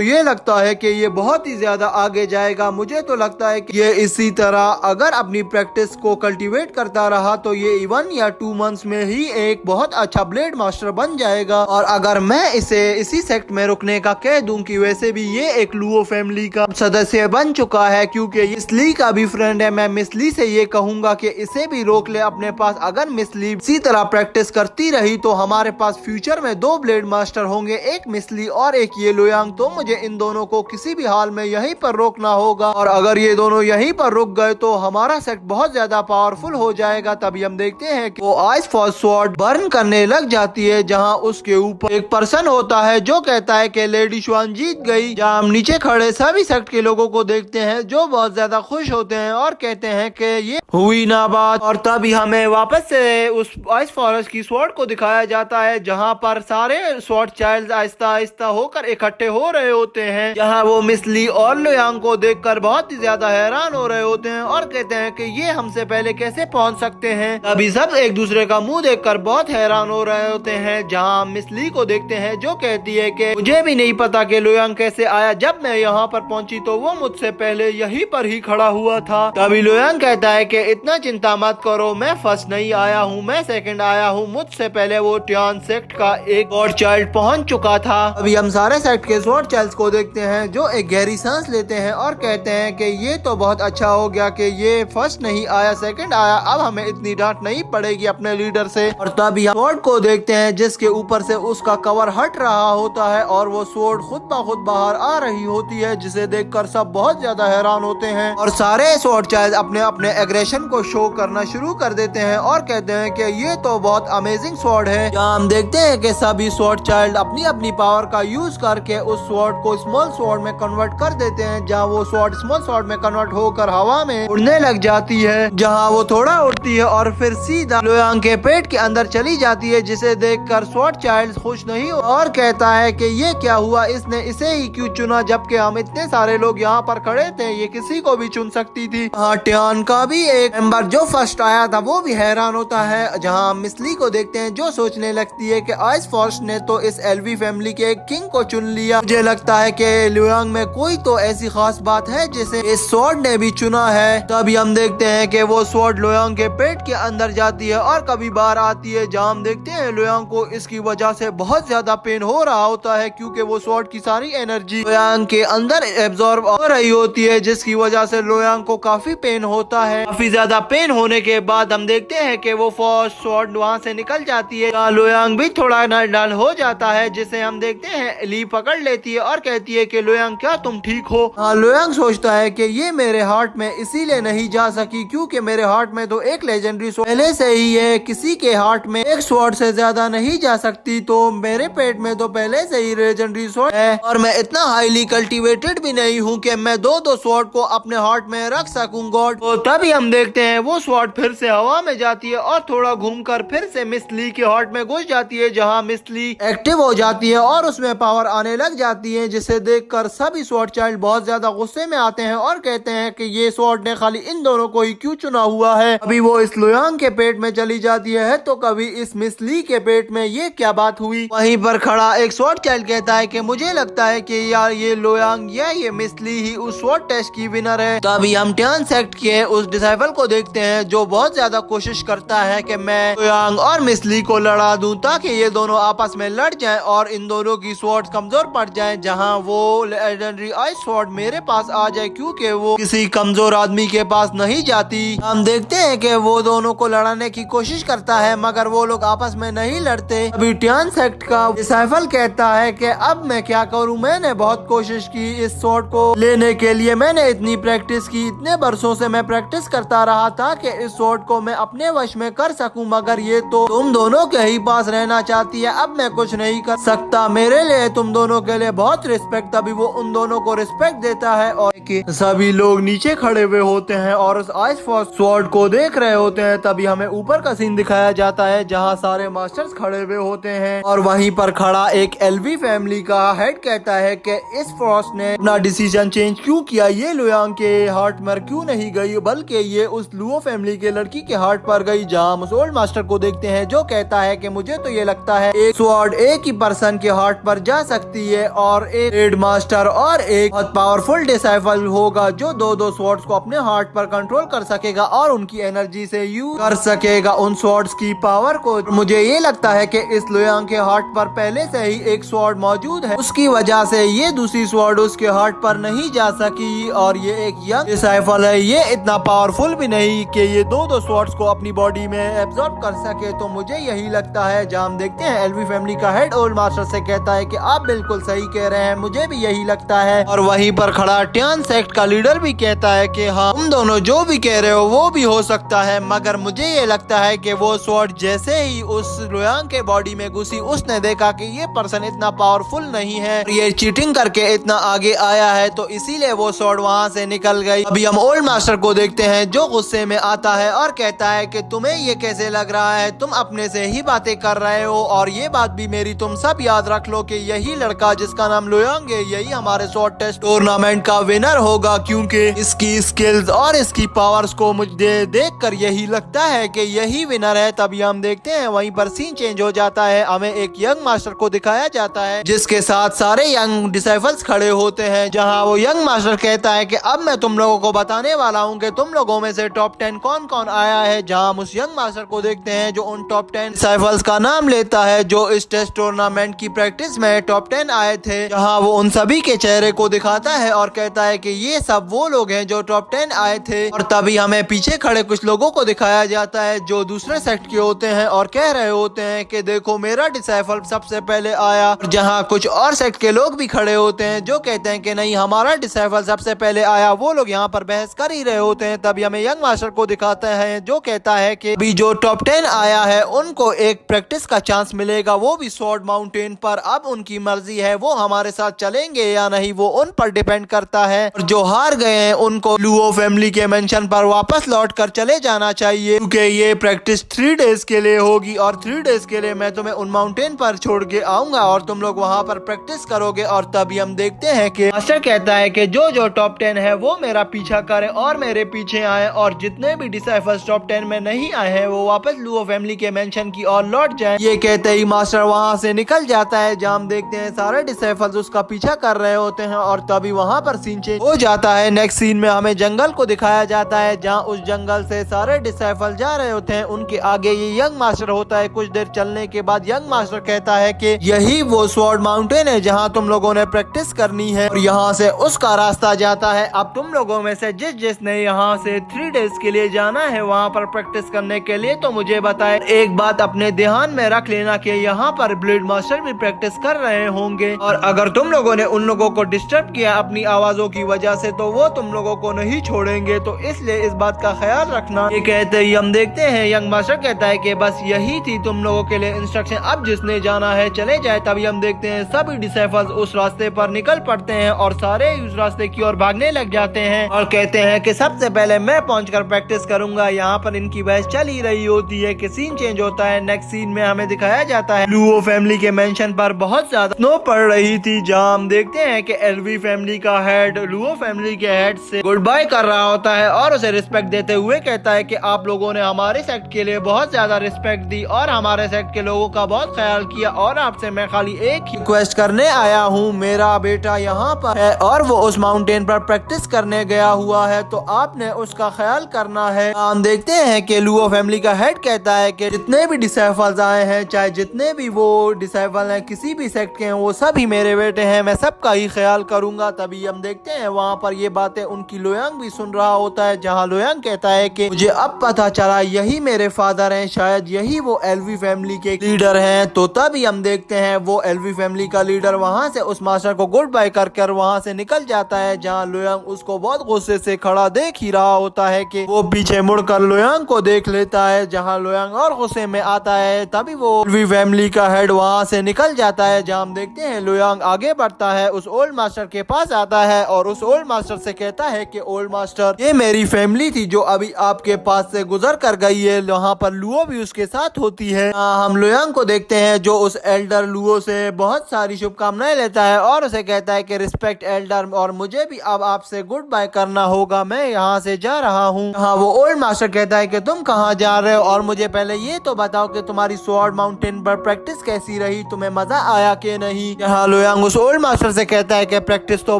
ये लगता है कि ये बहुत ही ज्यादा आगे जाएगा। मुझे तो लगता है कि ये इसी तरह अगर अपनी प्रैक्टिस को कल्टीवेट करता रहा तो ये 1 या 2 मंथ्स में ही एक बहुत अच्छा ब्लेड मास्टर बन जाएगा। और अगर मैं इसे इसी सेक्ट में रुकने का कह दूं कि वैसे भी ये एक लुओ फैमिली का सदस्य बन चुका है क्योंकि मिस ली का भी फ्रेंड है, मैं मिस ली से ये कहूंगा कि इसे भी रोक ले अपने पास। अगर मिस ली इसी तरह प्रैक्टिस करती रही तो हमारे पास फ्यूचर में 2 ब्लेड मास्टर होंगे, एक मिस ली और एक ये लुयांग। तो मुझे इन दोनों को किसी भी हाल में यहीं पर रोकना होगा और अगर ये दोनों यहीं पर रुक गए तो हमारा सेक्ट बहुत ज्यादा पावरफुल हो जाएगा। तभी हम देखते हैं कि वो आइस फॉल स्वॉर्ड बर्न करने लग जाती है जहां उसके ऊपर एक पर्सन होता है जो कहता है कि लेडी श्वान जीत गई। जहां हम नीचे खड़े सभी सेक्ट के लोगों को देखते हैं जो बहुत ज्यादा खुश होते हैं और कहते हैं कि ये हुई ना बात। और तभी हमें वापस से उस आइस फॉरेस्ट की स्वॉर्ड को दिखाया जाता है जहां पर सारे स्वॉर्ड चाइल्ड आहिस्ता आहिस्ता होकर इकट्ठे हो रहे होते हैं। जहां वो मिस ली और लुयांग को देखकर बहुत ही ज्यादा हैरान हो रहे होते हैं और कहते हैं कि ये हमसे पहले कैसे पहुंच सकते हैं। तभी सब एक दूसरे का मुंह देखकर बहुत हैरान हो रहे होते हैं। जहां मिस ली को देखते हैं जो कहती है कि मुझे भी नहीं पता कि लुयांग कैसे आया, जब मैं यहाँ पर पहुंची तो वो मुझसे पहले यहीं पर ही खड़ा हुआ था। तभी लुयांग कहता है कि इतना चिंता मत करो, मैं फर्स्ट नहीं आया हूँ, मैं सेकंड आया हूँ, मुझसे पहले वो टियान सेक्ट का एक और चाइल्ड पहुंच चुका था। अभी हम सारे सेक्ट के स्वॉर्ड चाइल्ड्स को देखते हैं जो एक गहरी सांस लेते हैं और कहते हैं कि ये तो बहुत अच्छा हो गया कि ये फर्स्ट नहीं आया सेकंड आया, अब हमें इतनी डांट नहीं पड़ेगी अपने लीडर से। और तभी हम स्वॉर्ड को देखते हैं जिसके ऊपर से उसका कवर हट रहा होता है और वो स्वॉर्ड खुद ब खुद बाहर आ रही होती है जिसे देखकर सब बहुत ज्यादा हैरान होते हैं और सारे स्वॉर्ड चाइल्ड अपने अपने एग्रेशन को शो करना शुरू कर देते हैं और कहते हैं कि ये तो बहुत अमेजिंग स्वॉर्ड है। जहाँ हम देखते हैं कि सभी स्वॉर्ड चाइल्ड अपनी अपनी पावर का यूज करके उस स्वॉर्ड को स्मॉल स्वॉर्ड में कन्वर्ट कर देते हैं। जहाँ वो स्वॉर्ड स्मॉल स्वॉर्ड में कन्वर्ट होकर हवा में उड़ने लग जाती है, जहाँ वो थोड़ा उड़ती है और फिर सीधा लुयांग के पेट के अंदर चली जाती है जिसे देखकर स्वॉर्ड चाइल्ड खुश नहीं और कहता है कि ये क्या हुआ, इसने इसे ही क्यों चुना जबकि हम इतने सारे लोग यहाँ पर खड़े थे, ये किसी को भी चुन सकती थी। हाँ, टियान का भी एक मेंबर जो फर्स्ट आया था वो भी हैरान होता है। जहाँ मिस ली को देखते हैं जो सोचने लगती है कि आइस फॉर्स ने तो इस एलवी फैमिली के एक किंग को चुन लिया, मुझे लगता है कि लुयांग में कोई तो ऐसी खास बात है जिसे इस स्वॉर्ड ने भी चुना है। तभी हम देखते हैं कि वो स्वॉर्ड लुयांग के पेट के अंदर जाती है और कभी बाहर आती है। जहाँ हम देखते हैं लुयांग को इसकी वजह से बहुत ज्यादा पेन हो रहा होता है क्योंकि वो स्वॉर्ड की सारी एनर्जी लुयांग के अंदर एब्जॉर्ब हो रही होती है जिसकी वजह से लुयांग को काफी पेन होता है। काफी ज्यादा पेन होने के बाद हम देखते हैं कि वो फर्स्ट स्वॉर्ड वहाँ से निकल जाती है। लुयांग भी थोड़ा नल हो जाता है जिसे हम देखते हैं ली पकड़ लेती है और कहती है कि लुयांग क्या तुम ठीक हो। हाँ, लुयांग सोचता है कि ये मेरे हार्ट में इसीलिए नहीं जा सकी क्योंकि मेरे हार्ट में तो एक लेजेंडरी स्वॉर्ड पहले से ही है, किसी के हार्ट में एक स्वॉर्ड से ज्यादा नहीं जा सकती, तो मेरे पेट में तो पहले से ही लेजेंडरी स्वॉर्ड है और मैं इतना हाईली कल्टीवेटेड भी नहीं हूँ कि मैं दो स्वॉर्ड को अपने हार्ट में रख सकूं गॉड। तो तभी हम देखते हैं वो स्वॉर्ड फिर से हवा में जाती है और थोड़ा घूमकर फिर से मिस ली के हार्ट में घुस जाती है जहाँ मिस ली एक्टिव हो जाती है और उसमें पावर आने लग जाती है जिसे देखकर सभी स्वॉर्ड चाइल्ड बहुत ज्यादा गुस्से में आते हैं और कहते हैं कि ये स्वॉर्ड ने खाली इन दोनों को ही क्यों चुना हुआ है। अभी वो इस लुयांग के पेट में चली जाती है तो कभी इस मिस ली के पेट में ये क्या बात हुई। वहीं पर खड़ा एक स्वॉर्ड चाइल्ड कहता है कि मुझे लगता है कि यार ये लुयांग या ये मिस ली ही उस स्वॉर्ड टेस्ट की विनर है। तभी हम टियान सेक्ट के उस डिसाइपल को देखते हैं जो बहुत ज्यादा कोशिश करता है कि मैं लुयांग और मिस ली को लड़ा दूं ताकि ये दोनों आपस में लड़ जाएं और इन दोनों की स्वॉर्ड कमजोर पड़ जाएं। जहां वो लेजेंडरी आइस स्वॉर्ड मेरे पास आ जाए क्योंकि वो किसी कमजोर आदमी के पास नहीं जाती। हम देखते हैं कि वो दोनों को लड़ाने की कोशिश करता है मगर वो लोग आपस में नहीं लड़ते। अभी टियान सेक्ट का डिसाइपल कहता है कि अब मैं क्या करूं, मैंने बहुत कोशिश की इस स्वॉर्ड को लेने के लिए, मैंने इतनी प्रैक्टिस की, इतने बरसों से मैं प्रैक्टिस करता रहा था कि इस स्वॉर्ड को मैं अपने वश में कर सकूं मगर ये तो तुम दोनों के ही पास रहना चाहती है। अब मैं कुछ नहीं कर सकता, मेरे लिए तुम दोनों के लिए बहुत रिस्पेक्ट। तभी वो उन दोनों को रिस्पेक्ट देता है और कि सभी लोग नीचे खड़े हुए होते हैं और उस आइस फॉर्स स्वॉर्ड को देख रहे होते हैं। तभी हमें ऊपर का सीन दिखाया जाता है जहाँ सारे मास्टर्स खड़े हुए होते हैं और वहीं पर खड़ा एक एलवी फैमिली का हेड कहता है कि इस फ्रॉस्ट ने अपना डिसीजन चेंज क्यों किया, ये लुयांग के हार्ट में क्यों नहीं गई बल्कि ये उस लुओ फैमिली के लड़की के हार्ट पर गई। जहाँ हम उस ओल्ड मास्टर को देखते हैं जो कहता है कि मुझे तो ये लगता है एक स्वॉर्ड एक ही पर्सन के हार्ट पर जा सकती है और एक हेड मास्टर और एक बहुत पावरफुल डिसाइपल होगा जो दो स्वॉर्ड्स को अपने हार्ट पर कंट्रोल कर सकेगा और उनकी एनर्जी से यूज कर सकेगा उन स्वॉर्ड्स की पावर को। मुझे ये लगता है कि इस लुयांग के हार्ट पर पहले से ही एक स्वॉर्ड मौजूद है, उसकी वजह से ये दूसरी स्वॉर्ड उसके हार्ट पर नहीं जा सकी और ये एक यंग डिसाइपल है, ये इतना पावरफुल भी नहीं कि ये दो स्वॉर्ड्स को अपनी बॉडी में एब्जॉर्ब कर सके। तो मुझे यही लगता है। जहाँ हम देखते हैं एलवी फैमिली का हेड ओल्ड मास्टर से कहता है कि आप बिल्कुल सही कह रहे हैं, मुझे भी यही लगता है। और वहीं पर खड़ा टियान सेक्ट का लीडर भी कहता है कि हाँ तुम दोनों जो भी कह रहे हो वो भी हो सकता है, मगर मुझे ये लगता है कि वो स्वॉर्ड जैसे ही उस लुयांग के बॉडी में घुसी उसने देखा कि ये पर्सन इतना पावरफुल नहीं है, ये चीटिंग करके इतना आगे आया है, तो इसीलिए वो स्वॉर्ड वहाँ से निकल गई। अभी हम ओल्ड मास्टर को देखते हैं जो गुस्से में आता है और कहता है कि तुम्हें ये कैसे लग रहा है, तुम अपने से ही बातें कर रहे हो और ये बात भी मेरी तुम सब याद रख लो कि यही लड़का जिसका नाम लुयांग है यही हमारे स्वॉर्ड टेस्ट टूर्नामेंट का विनर होगा, क्योंकि इसकी स्किल्स और इसकी पावर्स को मुझे देखकर यही लगता है कि यही विनर है। तभी हम देखते हैं वहीं पर सीन चेंज हो जाता है, हमें एक यंग मास्टर को दिखाया जाता है जिसके साथ सारे यंग डिसाइपल्स खड़े होते हैं। जहां वो यंग मास्टर कहता है कि अब मैं तुम लोगों को बताने वाला हूं कि तुम लोगों में से टॉप 10 कौन कौन आया है। जहां हम उस यंग मास्टर को देखते हैं जो उन टॉप 10 डिसाइपल्स का नाम लेता है जो इस टेस्ट टूर्नामेंट की प्रैक्टिस में टॉप 10 आए थे। जहां वो उन सभी के चेहरे को दिखाता है और कहता है कि ये सब वो लोग हैं जो टॉप 10 आए थे। और तभी हमें पीछे खड़े कुछ लोगों को दिखाया जाता है जो दूसरे सेक्ट के होते हैं और कह रहे होते हैं कि देखो मेरा डिसाइपल सबसे पहले आया। जहां कुछ और सेक्ट के लोग भी खड़े होते हैं जो कहते हैं कि नहीं हमारा डिसाइपल सबसे पहले आया। वो लोग यहाँ पर बहस कर ही रहे होते हैं। तभी हमें यंग मास्टर को दिखाते हैं जो कहता है कि अभी जो टॉप 10 आया है उनको एक प्रैक्टिस का चांस मिलेगा, वो भी स्वॉर्ड माउंटेन पर। अब उनकी मर्जी है वो हमारे साथ चलेंगे या नहीं, वो उन पर डिपेंड करता है। और जो हार गए हैं उनको लुओ फैमिली के मेंशन पर वापस लौट कर चले जाना चाहिए, क्योंकि ये प्रैक्टिस 3 डेज के लिए होगी और 3 डेज के लिए मैं तुम्हें उन माउंटेन पर छोड़ के आऊंगा और तुम लोग वहाँ पर प्रैक्टिस करोगे। और तभी हम देखते हैं कि मास्टर कहता है कि जो टॉप 10 है वो मेरा पीछा करे और मेरे पीछे आए, और जितने भी डिसाइपल्स टॉप 10 में नहीं आए हैं वो वापस लुओ फैमिली के मेंशन की और लौट जाए। ये कहते ही मास्टर वहाँ से निकल जाता है। जहाँ हम देखते हैं सारे डिसाइपल्स उसका पीछा कर रहे होते हैं और तभी वहाँ पर सीन चेंज हो जाता है। नेक्स्ट सीन में हमें जंगल को दिखाया जाता है जहाँ उस जंगल से सारे डिसाइपल जा रहे होते हैं, उनके आगे ये यंग मास्टर होता है। कुछ देर चलने के बाद यंग मास्टर कहता है कि यही वो स्वॉर्ड माउंटेन है जहाँ तुम लोगों ने प्रैक्टिस करनी है और यहाँ से उसका रास्ता जाता है। अब तुम लोगों में से जिसने यहाँ से 3 डेज के लिए जाना है वहाँ पर प्रैक्टिस करने के लिए तो मुझे बताए। एक बात अपने ध्यान में रख लेना कि यहाँ पर ब्लेड मास्टर भी प्रैक्टिस कर रहे होंगे और अगर तुम लोगों ने उन लोगों को डिस्टर्ब किया अपनी आवाजों की वजह से तो वो तुम लोगों को नहीं छोड़ेंगे, तो इसलिए इस बात का ख्याल रखना। ये कहते ही हम देखते हैं यंग मास्टर कहता है कि बस यही थी तुम लोगों के लिए इंस्ट्रक्शन, अब जिसने जाना है चले जाए। तभी हम देखते हैं सभी डिसाइपल्स उस रास्ते पर निकल पड़ते हैं और सारे उस रास्ते की ओर भागने लग जाते हैं और कहते हैं कि सबसे पहले मैं पहुंचकर प्रैक्टिस करूंगा। यहाँ पर इनकी बहस चल ही रही होती है कि सीन चेंज होता है। नेक्स्ट सीन में हमें दिखाया जाता है लुओ फैमिली के मेंशन पर बहुत ज्यादा स्नो पड़ रही थी। जहाँ हम देखते हैं कि एलवी फैमिली का हेड लुओ फैमिली के हेड से गुड बाय कर रहा होता है और उसे रिस्पेक्ट देते हुए कहता है कि आप लोगों ने हमारे सेक्ट के लिए बहुत ज्यादा रिस्पेक्ट दी और हमारे सेक्ट के लोगों का बहुत ख्याल किया और आपसे मैं खाली एक ही रिक्वेस्ट करने आया हूँ। मेरा बेटा यहाँ पर है और वो उस माउंटेन पर प्रैक्टिस करने गया हुआ है, तो आपने उसका ख्याल करना है। हम देखते हैं कि लुओ फैमिली का हेड कहता है कि जितने भी डिसाइपल्स आए हैं, चाहे जितने भी वो डिसाइपल हैं किसी भी सेक्ट के हैं, वो सभी मेरे बेटे हैं, मैं सबका ही ख्याल करूंगा। तभी हम देखते हैं वहाँ पर ये बातें उनकी लुयांग भी सुन रहा होता है। जहाँ लुयांग कहता है कि मुझे अब पता चला यही मेरे फादर हैं, शायद यही वो एलवी फैमिली के लीडर हैं। तो तभी हम देखते हैं वो एलवी फैमिली का लीडर वहाँ से उस मास्टर को गुड बाय कर वहाँ से निकल जाता है। जहाँ लुयांग उसको बहुत गुस्से से खड़ा देख ही रहा होता है कि वो पीछे मुड़कर लुयांग को देख लेता है। जहाँ लुयांग और गुस्से में आता है तभी वो एलवी फैमिली का हेड वहाँ से निकल जाता है। जहाँ हम देखते हैं लुयांग आगे बढ़ता है, उस ओल्ड मास्टर के पास आता है और उस ओल्ड मास्टर से कहता है कि ओल्ड मास्टर, ये मेरी फैमिली थी जो अभी आपके पास से गुजर कर गई है। वहाँ पर लुओ भी उसके साथ होती है। हम लुयांग को देखते हैं जो उस एल्डर लुओ से बहुत सारी शुभकामनाएं लेता है और उसे कहता है कि रिस्पेक्ट एल्डर, और मुझे भी अब आपसे गुड बाय करना होगा, मैं यहाँ से जा रहा हूँ। हाँ, वो ओल्ड मास्टर कहता है कि तुम कहाँ जा रहे हो और मुझे पहले ये तो बताओ कि तुम्हारी स्वॉर्ड माउंटेन पर प्रैक्टिस कैसी रही, तुम्हें मजा आया कि नहीं। यहाँ लुयांग उस ओल्ड मास्टर से कहता है कि प्रैक्टिस तो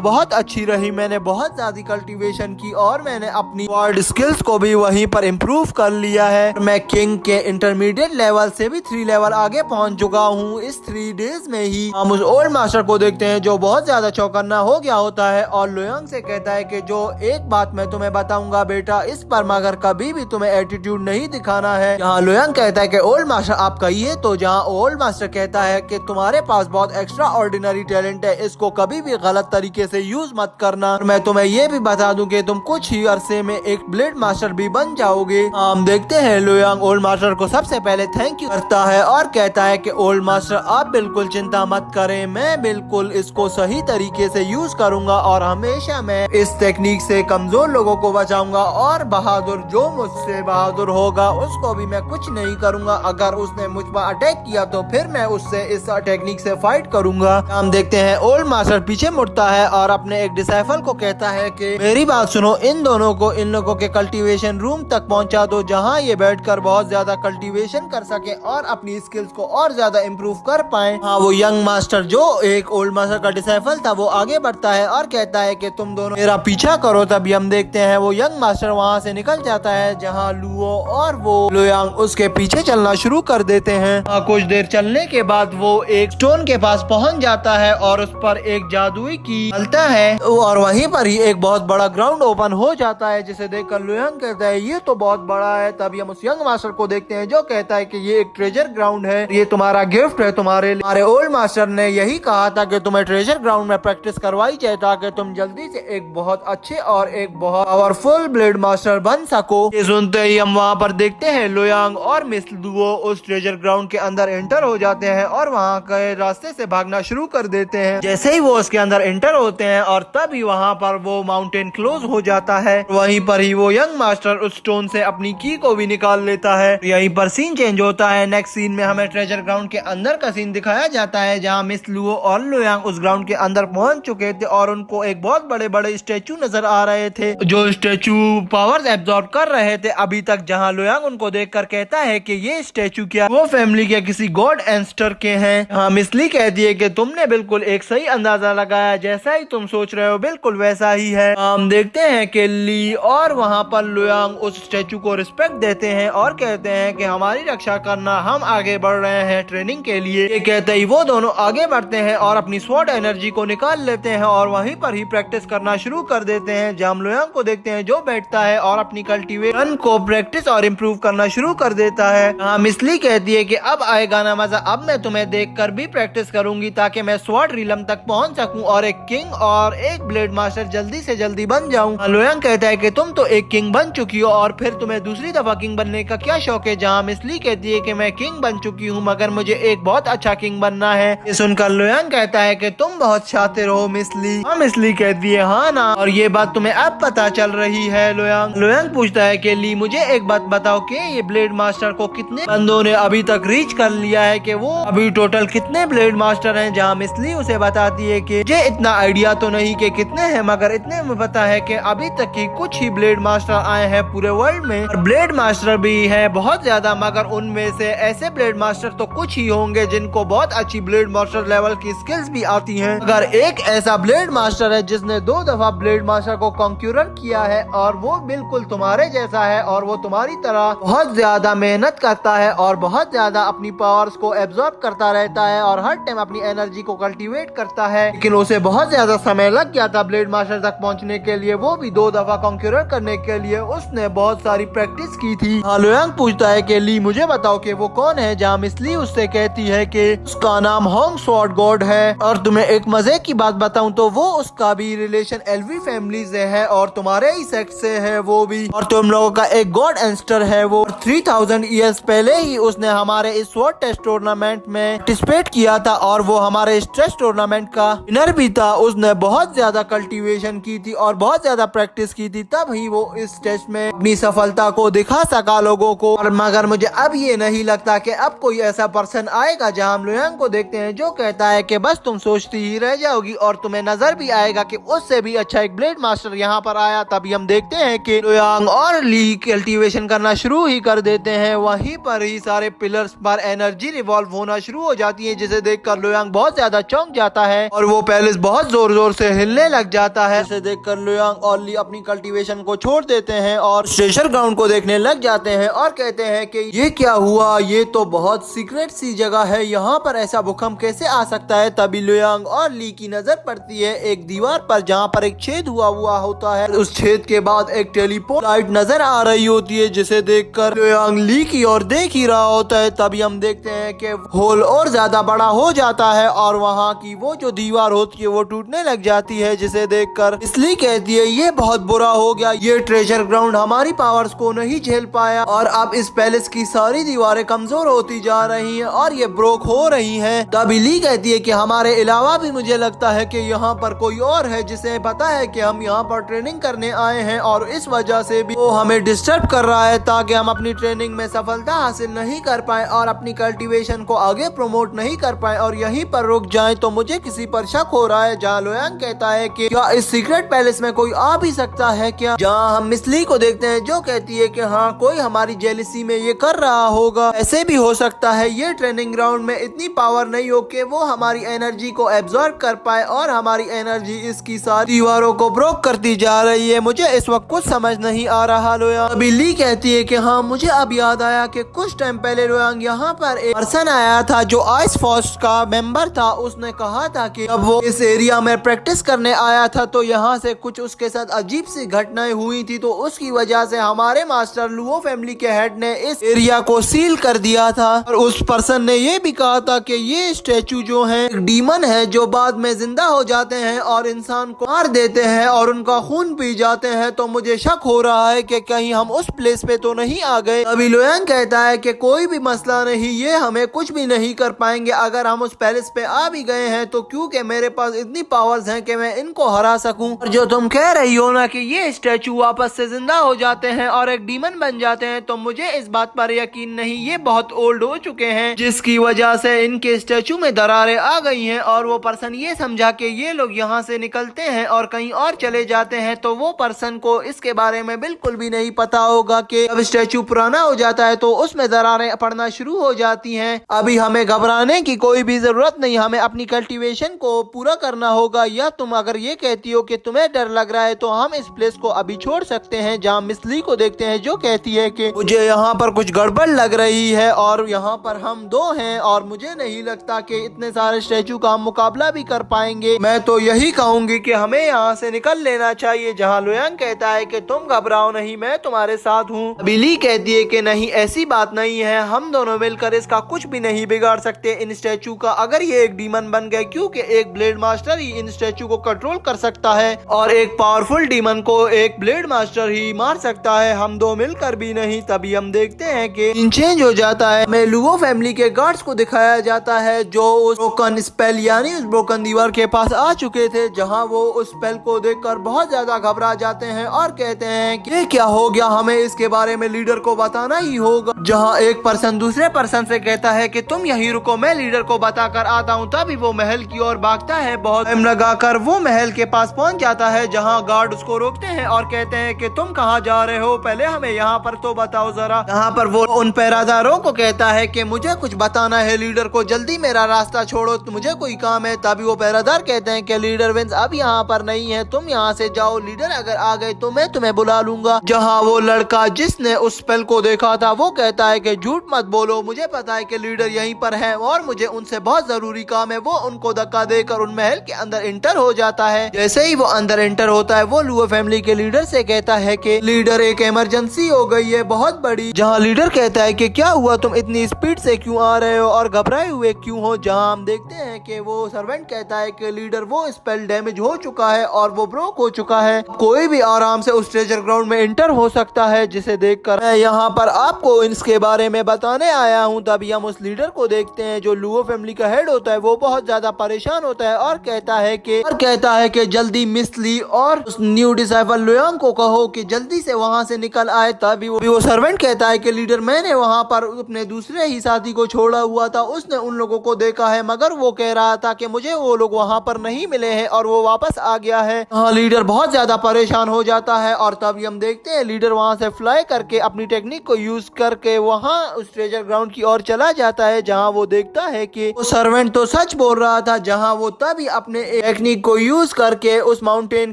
बहुत अच्छी रही, मैंने बहुत ज्यादा कल्टीवेशन की और मैंने अपनी स्वॉर्ड स्किल्स को भी वहीं पर इम्प्रूव कर लिया है। मैं किंग के इंटरमीडिएट लेवल से भी 3 लेवल आगे पहुंच चुका हूँ इस 3 डेज में ही। हम उस ओल्ड मास्टर को देखते हैं जो बहुत ज्यादा चौकन्ना हो गया होता है और लुयांग से कहता है कि जो एक बात मैं तुम्हें बताऊंगा बेटा, इस पर मगर कभी भी तुम्हें एटीट्यूड नहीं दिखाना है। यहाँ लुयांग कहता है कि ओल्ड मास्टर आप कहिए तो, जहाँ ओल्ड मास्टर कहता है कि तुम्हारे पास बहुत एक्स्ट्रा ऑर्डिनरी टैलेंट है, इसको कभी भी गलत तरीके से यूज मत करना। मैं तुम्हें ये भी बता दूं कि तुम कुछ ही अरसे में एक ब्लेड मास्टर भी बन जाओगे। हम देखते हैं लुयांग ओल्ड मास्टर को सबसे पहले थैंक यू करता है और कहता है कि ओल्ड मास्टर आप बिल्कुल चिंता मत करें, मैं बिल्कुल इसको सही तरीके से यूज करूंगा और हमेशा मैं इस टेक्निक से कमजोर लोगों को बचाऊंगा और बहादुर जो मुझसे बहादुर होगा उसको भी मैं कुछ नहीं करूंगा। अगर उसने मुझ पर अटैक किया तो फिर मैं उससे इस टेक्निक से फाइट करूंगा। हम देखते हैं ओल्ड मास्टर पीछे मुड़ता है और अपने एक डिसाइपल को कहता है कि मेरी बात सुनो, इन दोनों को इन लोगों के कल्टीवेशन रूम तक पहुंचा दो जहां ये बैठकर बहुत ज्यादा कल्टीवेशन कर सके और अपनी स्किल्स को और ज्यादा इम्प्रूव कर पाए। हाँ, वो यंग मास्टर जो एक ओल्ड मास्टर का डिसाइपल था वो आगे बढ़ता है और कहता है कि तुम दोनों मेरा पीछा करो। तभी हम देखते हैं वो यंग मास्टर वहाँ से निकल जाता है जहाँ लुओ और वो लुयांग उसके पीछे चलना शुरू कर देते हैं। कुछ देर चलने के बाद वो एक स्टोन के पास पहुंच जाता है और उस पर एक जादुई की चलता है और वहीं पर ही एक बहुत बड़ा ग्राउंड ओपन हो जाता है, जिसे देखकर लुयांग कहता है ये तो बहुत बड़ा है। तभी हम उस यंग मास्टर को देखते हैं जो कहता है कि ये एक ट्रेजर ग्राउंड है, ये तुम्हारा गिफ्ट है तुम्हारे लिए। हमारे ओल्ड मास्टर ने यही कहा था कि तुम्हें ट्रेजर ग्राउंड में प्रैक्टिस करवाई जाए ताकि तुम जल्दी से एक बहुत अच्छे और एक बहुत पावरफुल ब्लेड मास्टर बन सको। ये सुनते ही हम वहाँ पर देखते हैं लुयांग और मिस लुओ उस ट्रेजर ग्राउंड के अंदर एंटर हो जाते हैं और वहाँ के रास्ते से भागना शुरू कर देते हैं। जैसे ही वो उसके अंदर एंटर होते हैं और तभी वहाँ पर वो माउंटेन क्लोज हो जाता है। वहीं पर ही वो यंग मास्टर उस स्टोन से अपनी की को भी निकाल लेता है। यहीं पर सीन चेंज होता है। नेक्स्ट सीन में हमें ट्रेजर ग्राउंड के अंदर का सीन दिखाया जाता है जहाँ मिस लुओ और लुयांग उस ग्राउंड के अंदर पहुंच चुके थे और उनको एक बहुत बड़े बड़े स्टेचू नजर आ रहे थे जो स्टेचू पावर्स एब्जॉर्ब कर रहे थे अभी तक। जहाँ लुयांग उनको देखकर कहता है कि ये स्टेचू क्या वो फैमिली के किसी गॉड एंस्टर के हैं। हाँ, मिस ली कहती है कि तुमने बिल्कुल एक सही अंदाजा लगाया, जैसा ही तुम सोच रहे हो बिल्कुल वैसा ही है। हम देखते हैं कि ली और वहाँ पर लुयांग उस स्टेचू को रिस्पेक्ट देते हैं और कहते हैं कि हमारी रक्षा करना, हम आगे बढ़ रहे हैं ट्रेनिंग के लिए। ये कहते ही वो दोनों आगे बढ़ते हैं और अपनी स्वॉर्ड एनर्जी को निकाल लेते हैं और वहीं पर ही प्रैक्टिस करना शुरू कर देते हैं। जहाँ लुयांग को देखते हैं जो बैठता है और अपनी कल्टीवेशन को प्रैक्टिस और इम्प्रूव करना शुरू कर देता है। हाँ, मिस ली कहती है कि अब आएगा ना मजा, अब मैं तुम्हें देखकर भी प्रैक्टिस करूंगी ताकि मैं स्वॉर्ड रिलम तक पहुंच सकूं और एक किंग और एक ब्लेड मास्टर जल्दी से जल्दी बन जाऊं। लुयांग कहता है कि तुम तो एक किंग बन चुकी हो और फिर तुम्हें दूसरी दफा किंग बनने का क्या शौक है। जहाँ मिस ली कहती है कि मैं किंग बन चुकी हूँ मगर मुझे एक बहुत अच्छा किंग बनना है। ये सुनकर लुयांग कहता है कि तुम बहुत शातिर हो मिस ली। हाँ, मिस ली कहती है हाँ ना, और ये बात तुम्हें अब पता चल रही है। लुयांग पूछता है कि ली मुझे एक बात बताओ कि ये ब्लेड मास्टर को कितने बंदों ने अभी तक रीच कर लिया है, कि वो अभी टोटल कितने ब्लेड मास्टर हैं। जहाँ मिस ली उसे बताती है कि मुझे इतना आइडिया तो नहीं कि कितने हैं मगर इतने में पता है कि अभी तक की कुछ ही ब्लेड मास्टर आए हैं पूरे वर्ल्ड में, और ब्लेड मास्टर भी है बहुत ज्यादा मगर उनमें से ऐसे ब्लेड मास्टर तो कुछ ही होंगे जिनको बहुत अच्छी ब्लेड मास्टर लेवल की स्किल्स भी आती हैं। अगर एक ऐसा ब्लेड मास्टर है जिसने 2 दफा ब्लेड मास्टर को कॉन्क्यूरर किया है और वो बिल्कुल तुम्हारे जैसा है और वो तुम्हारी तरह बहुत ज्यादा मेहनत करता है और बहुत ज्यादा अपनी पावर्स को एब्जॉर्ब करता रहता है और हर टाइम अपनी एनर्जी को कल्टीवेट करता है, लेकिन उसे बहुत ज्यादा समय लग गया था ब्लेड मास्टर तक पहुंचने के लिए, वो भी 2 दफा कॉन्क्यूरर करने के लिए उसने बहुत सारी प्रैक्टिस की थी। लुयांग पूछता है कि ली मुझे बताओ कि वो कौन है। जहाँ मिस ली उससे कहती है कि उसका नाम होंग स्वॉर्ड गॉड है और तुम्हें एक मजे की बात बताऊं तो वो उसका भी रिलेशन एल्वी फैमिली से है और तुम्हारे ही सेक्ट से है वो भी, और तुम लोगों का एक गॉड एंस्टर है वो। 3000 ईयर्स पहले ही उसने हमारे इस स्वॉर्ड टेस्ट टूर्नामेंट में पार्टिसिपेट किया था और वो हमारे स्ट्रेस टूर्नामेंट का विनर भी था। उसने बहुत ज्यादा कल्टीवेशन की थी और बहुत ज्यादा प्रैक्टिस की थी, तब ही वो इस टेस्ट में अपनी सफलता को दिखा सका लोगों को। और मगर मुझे अब ये नहीं लगता कि अब कोई ऐसा पर्सन आएगा जहां हम लुयांग को देखते हैं जो कहता है कि बस तुम सोचती ही रह जाओगी और तुम्हें नजर भी आएगा कि उससे भी अच्छा एक ब्लेड मास्टर यहाँ पर आया। तभी हम देखते हैं कि लुयांग और ली कल्टीवेशन करना शुरू ही कर देते हैं। वहीं पर ही सारे पिलर्स पर एनर्जी रिवॉल्व होना शुरू हो जाती है, जिसे देखकर लुयांग बहुत ज्यादा चौंक जाता है और वो पैलेस बहुत जोर जोर से हिलने लग जाता है। इसे देखकर लुयांग और ली अपनी कल्टीवेशन को छोड़ देते हैं और स्टेशन ग्राउंड को देखने लग जाते हैं और कहते हैं कि ये क्या हुआ, ये तो बहुत सीक्रेट सी जगह है, यहाँ पर ऐसा भूकंप कैसे आ सकता है। तभी लुयांग और ली की नजर पड़ती है एक दीवार पर जहाँ पर एक छेद हुआ होता है। उस छेद के बाद एक टेलीपोर्ट लाइट नजर आ रही होती है, जिसे देखकर लुयांग ली की ओर देख ही रहा होता है। तभी हम देखते हैं कि होल और ज्यादा बड़ा हो जाता है और वहाँ की वो जो दीवार होती है वो टूटने लग जाती है, जिसे देखकर इसलिए कहती है ये बहुत बुरा हो गया, ये ट्रेजर ग्राउंड हमारी पावर्स को नहीं झेल पाया और अब इस पैलेस की सारी दीवारें कमजोर होती जा रही हैं और ये ब्रोक हो रही हैं। तभी ली कहती है कि हमारे अलावा भी मुझे लगता है कि यहाँ पर कोई और है जिसे पता है कि हम यहाँ पर ट्रेनिंग करने आए हैं और इस वजह से भी वो हमें डिस्टर्ब कर रहा है ताकि हम अपनी ट्रेनिंग में सफलता हासिल नहीं कर पाए और अपनी कल्टीवेशन को आगे प्रमोट नहीं कर पाए और यहीं पर रुक जाएं। तो मुझे किसी पर शक हो रहा है। जहाँ लुयांग कहता है कि क्या इस सीक्रेट पैलेस में कोई आ भी सकता है क्या। जहाँ हम मिस ली को देखते हैं जो कहती है कि हाँ कोई हमारी जेलिसी में ये कर रहा होगा, ऐसे भी हो सकता है ये ट्रेनिंग ग्राउंड में इतनी पावर नहीं हो कि वो हमारी एनर्जी को एब्जॉर्ब कर पाए और हमारी एनर्जी इसकी सारी दीवारों को ब्रोक करती जा रही है। मुझे इस वक्त कुछ समझ नहीं आ रहा। लुयांग अभी ली कहती है कि हाँ मुझे अब याद आया कि कुछ टाइम पहले लुयांग यहाँ पर एक पर्सन आया था जो आइस फोर्स का मेंबर था। उसने कहा था कि जब वो इस एरिया में प्रैक्टिस करने आया था तो यहाँ से कुछ उसके साथ अजीब सी घटनाएं हुई थी, तो उसकी वजह से हमारे मास्टर लुओ फैमिली के हेड ने इस एरिया को सील कर दिया था। और उस पर्सन ने ये भी कहा था कि ये स्टैचू जो है एक डीमन है जो बाद में जिंदा हो जाते हैं और इंसान को मार देते हैं और उनका खून पी जाते हैं। तो मुझे शक हो रहा है कि कहीं हम उस प्लेस पे तो नहीं आ गए। अभी लुयांग कहता है कि कोई भी मसला नहीं, ये हमें कुछ भी नहीं कर पाएंगे अगर हम उस पैलेस पे आ भी गए हैं तो, क्योंकि मेरे पास इतनी पावर्स हैं कि मैं इनको हरा सकूं। और जो तुम कह रही हो ना कि ये स्टैचू वापस से जिंदा हो जाते हैं और एक डीमन बन जाते हैं, तो मुझे इस बात पर यकीन नहीं। ये बहुत ओल्ड हो चुके हैं जिसकी वजह से इनके स्टैचू में दरारें आ गई हैं और वो पर्सन ये समझा कि ये लोग यहाँ से निकलते हैं और कहीं और चले जाते हैं, तो वो पर्सन को इसके बारे में बिल्कुल भी नहीं पता होगा कि जब स्टैचू पुराना हो जाता है तो उसमें दरारें पड़ना शुरू हो जाती हैं। अभी हमें घबराने की कोई भी जरूरत नहीं, हमें अपनी कल्टीवेशन को पूरा करना होगा। या तुम अगर ये कहती हो कि तुम्हें डर लग रहा है तो हम इस प्लेस को अभी छोड़ सकते हैं। जहाँ मिस ली को देखते हैं जो कहती है कि मुझे यहाँ पर कुछ गड़बड़ लग रही है और यहाँ पर हम दो हैं और मुझे नहीं लगता कि इतने सारे स्टैचू का हम मुकाबला भी कर पाएंगे। मैं तो यही कहूंगी कि हमें यहाँ से निकल लेना चाहिए। जहाँ लुयांग कहता है कि तुम घबराओ नहीं, मैं तुम्हारे साथ हूँ। अभी ली कहती है कि नहीं ऐसी बात नहीं है, हम दोनों मिलकर इसका कुछ भी नहीं बिगाड़ सकते इन स्टैचू का। अगर ये एक डीमन बन गए, क्योंकि एक ब्लेड मास्टर ही इन स्टैचू को कंट्रोल कर सकता है और एक पावरफुल डीमन को एक ब्लेड मास्टर ही मार सकता है, हम दो मिलकर भी नहीं। तभी हम देखते हैं कि सीन चेंज हो जाता है। हमें लुओ फैमिली के गार्ड्स को दिखाया जाता है जो उस ब्रोकन स्पेल यानी उस ब्रोकन दीवार के पास आ चुके थे, जहां वो उस स्पेल को देखकर बहुत ज्यादा घबरा जाते हैं और कहते हैं कि ये क्या हो गया, हमें इसके बारे में लीडर को बताना ही होगा। जहां एक पर्सन दूसरे पर्सन से कहता है कि तुम यहीं रुको, मैं लीडर को बताकर आता हूं। तभी वो महल की ओर भागता है। बहुत टाइम लगाकर वो महल के पास पहुंच जाता है जहां गार्ड उसको रोकते हैं और कहते हैं कि तुम कहां जा रहे हो, पहले हमें यहाँ पर तो बताओ जरा। यहाँ पर वो उन पहरेदारों को कहता है कि मुझे कुछ बताना है लीडर को, जल्दी मेरा रास्ता छोड़ो, मुझे कोई काम है। तभी वो पहरेदार कहते हैं कि लीडर विंस अब यहाँ पर नहीं है, तुम यहाँ से जाओ, लीडर अगर आ गए तो मैं तुम्हें बुला लूंगा। जहाँ वो लड़का जिसने उस स्पेल को देखा था वो कहता है कि झूठ मत बोलो, मुझे पता है कि लीडर यहीं पर है और मुझे उनसे बहुत जरूरी काम है। वो उनको धक्का देकर उन महल के अंदर इंटर हो जाता है। जैसे ही वो अंदर इंटर होता है वो लुओ फैमिली के लीडर से कहता है कि लीडर एक इमरजेंसी हो गई है बहुत बड़ी। जहाँ लीडर कहता है कि क्या हुआ, तुम इतनी स्पीड से क्यों आ रहे हो और घबराए हुए क्यों हो। जहाँ हम देखते हैं कि वो सर्वेंट कहता है कि लीडर वो स्पेल डैमेज हो चुका है और वो ब्रोक हो चुका है, कोई भी आराम से उस ट्रेजर ग्राउंड में इंटर हो सकता है। जिसे देखकर मैं यहाँ पर आपको इसके बारे में बताने आया हूँ। तभी हम उस लीडर को देखते हैं जो लुओ फैमिली का हेड होता है वो बहुत ज्यादा परेशान होता है और कहता है कि जल्दी मिस ली और उस न्यू डिसाइपल लुयांग को कहो कि जल्दी से वहाँ से निकल आए। तभी वो सर्वेंट कहता है कि लीडर, मैंने वहाँ पर अपने दूसरे ही साथी को छोड़ा हुआ था, उसने उन लोगों को देखा है, मगर वो कह रहा था कि मुझे वो लोग वहाँ पर नहीं मिले हैं और वो वापस आ गया है। हाँ, लीडर बहुत ज्यादा परेशान हो जाता है और तभी हम देखते हैं लीडर वहाँ से फ्लाई करके अपनी टेक्निक को यूज करके वहाँ उस ट्रेजर ग्राउंड की ओर चला जाता है, जहाँ वो देखता है कि वो सर्वेंट तो सच बोल रहा था। जहाँ वो तभी अपने टेक्निक को यूज करके उस माउंटेन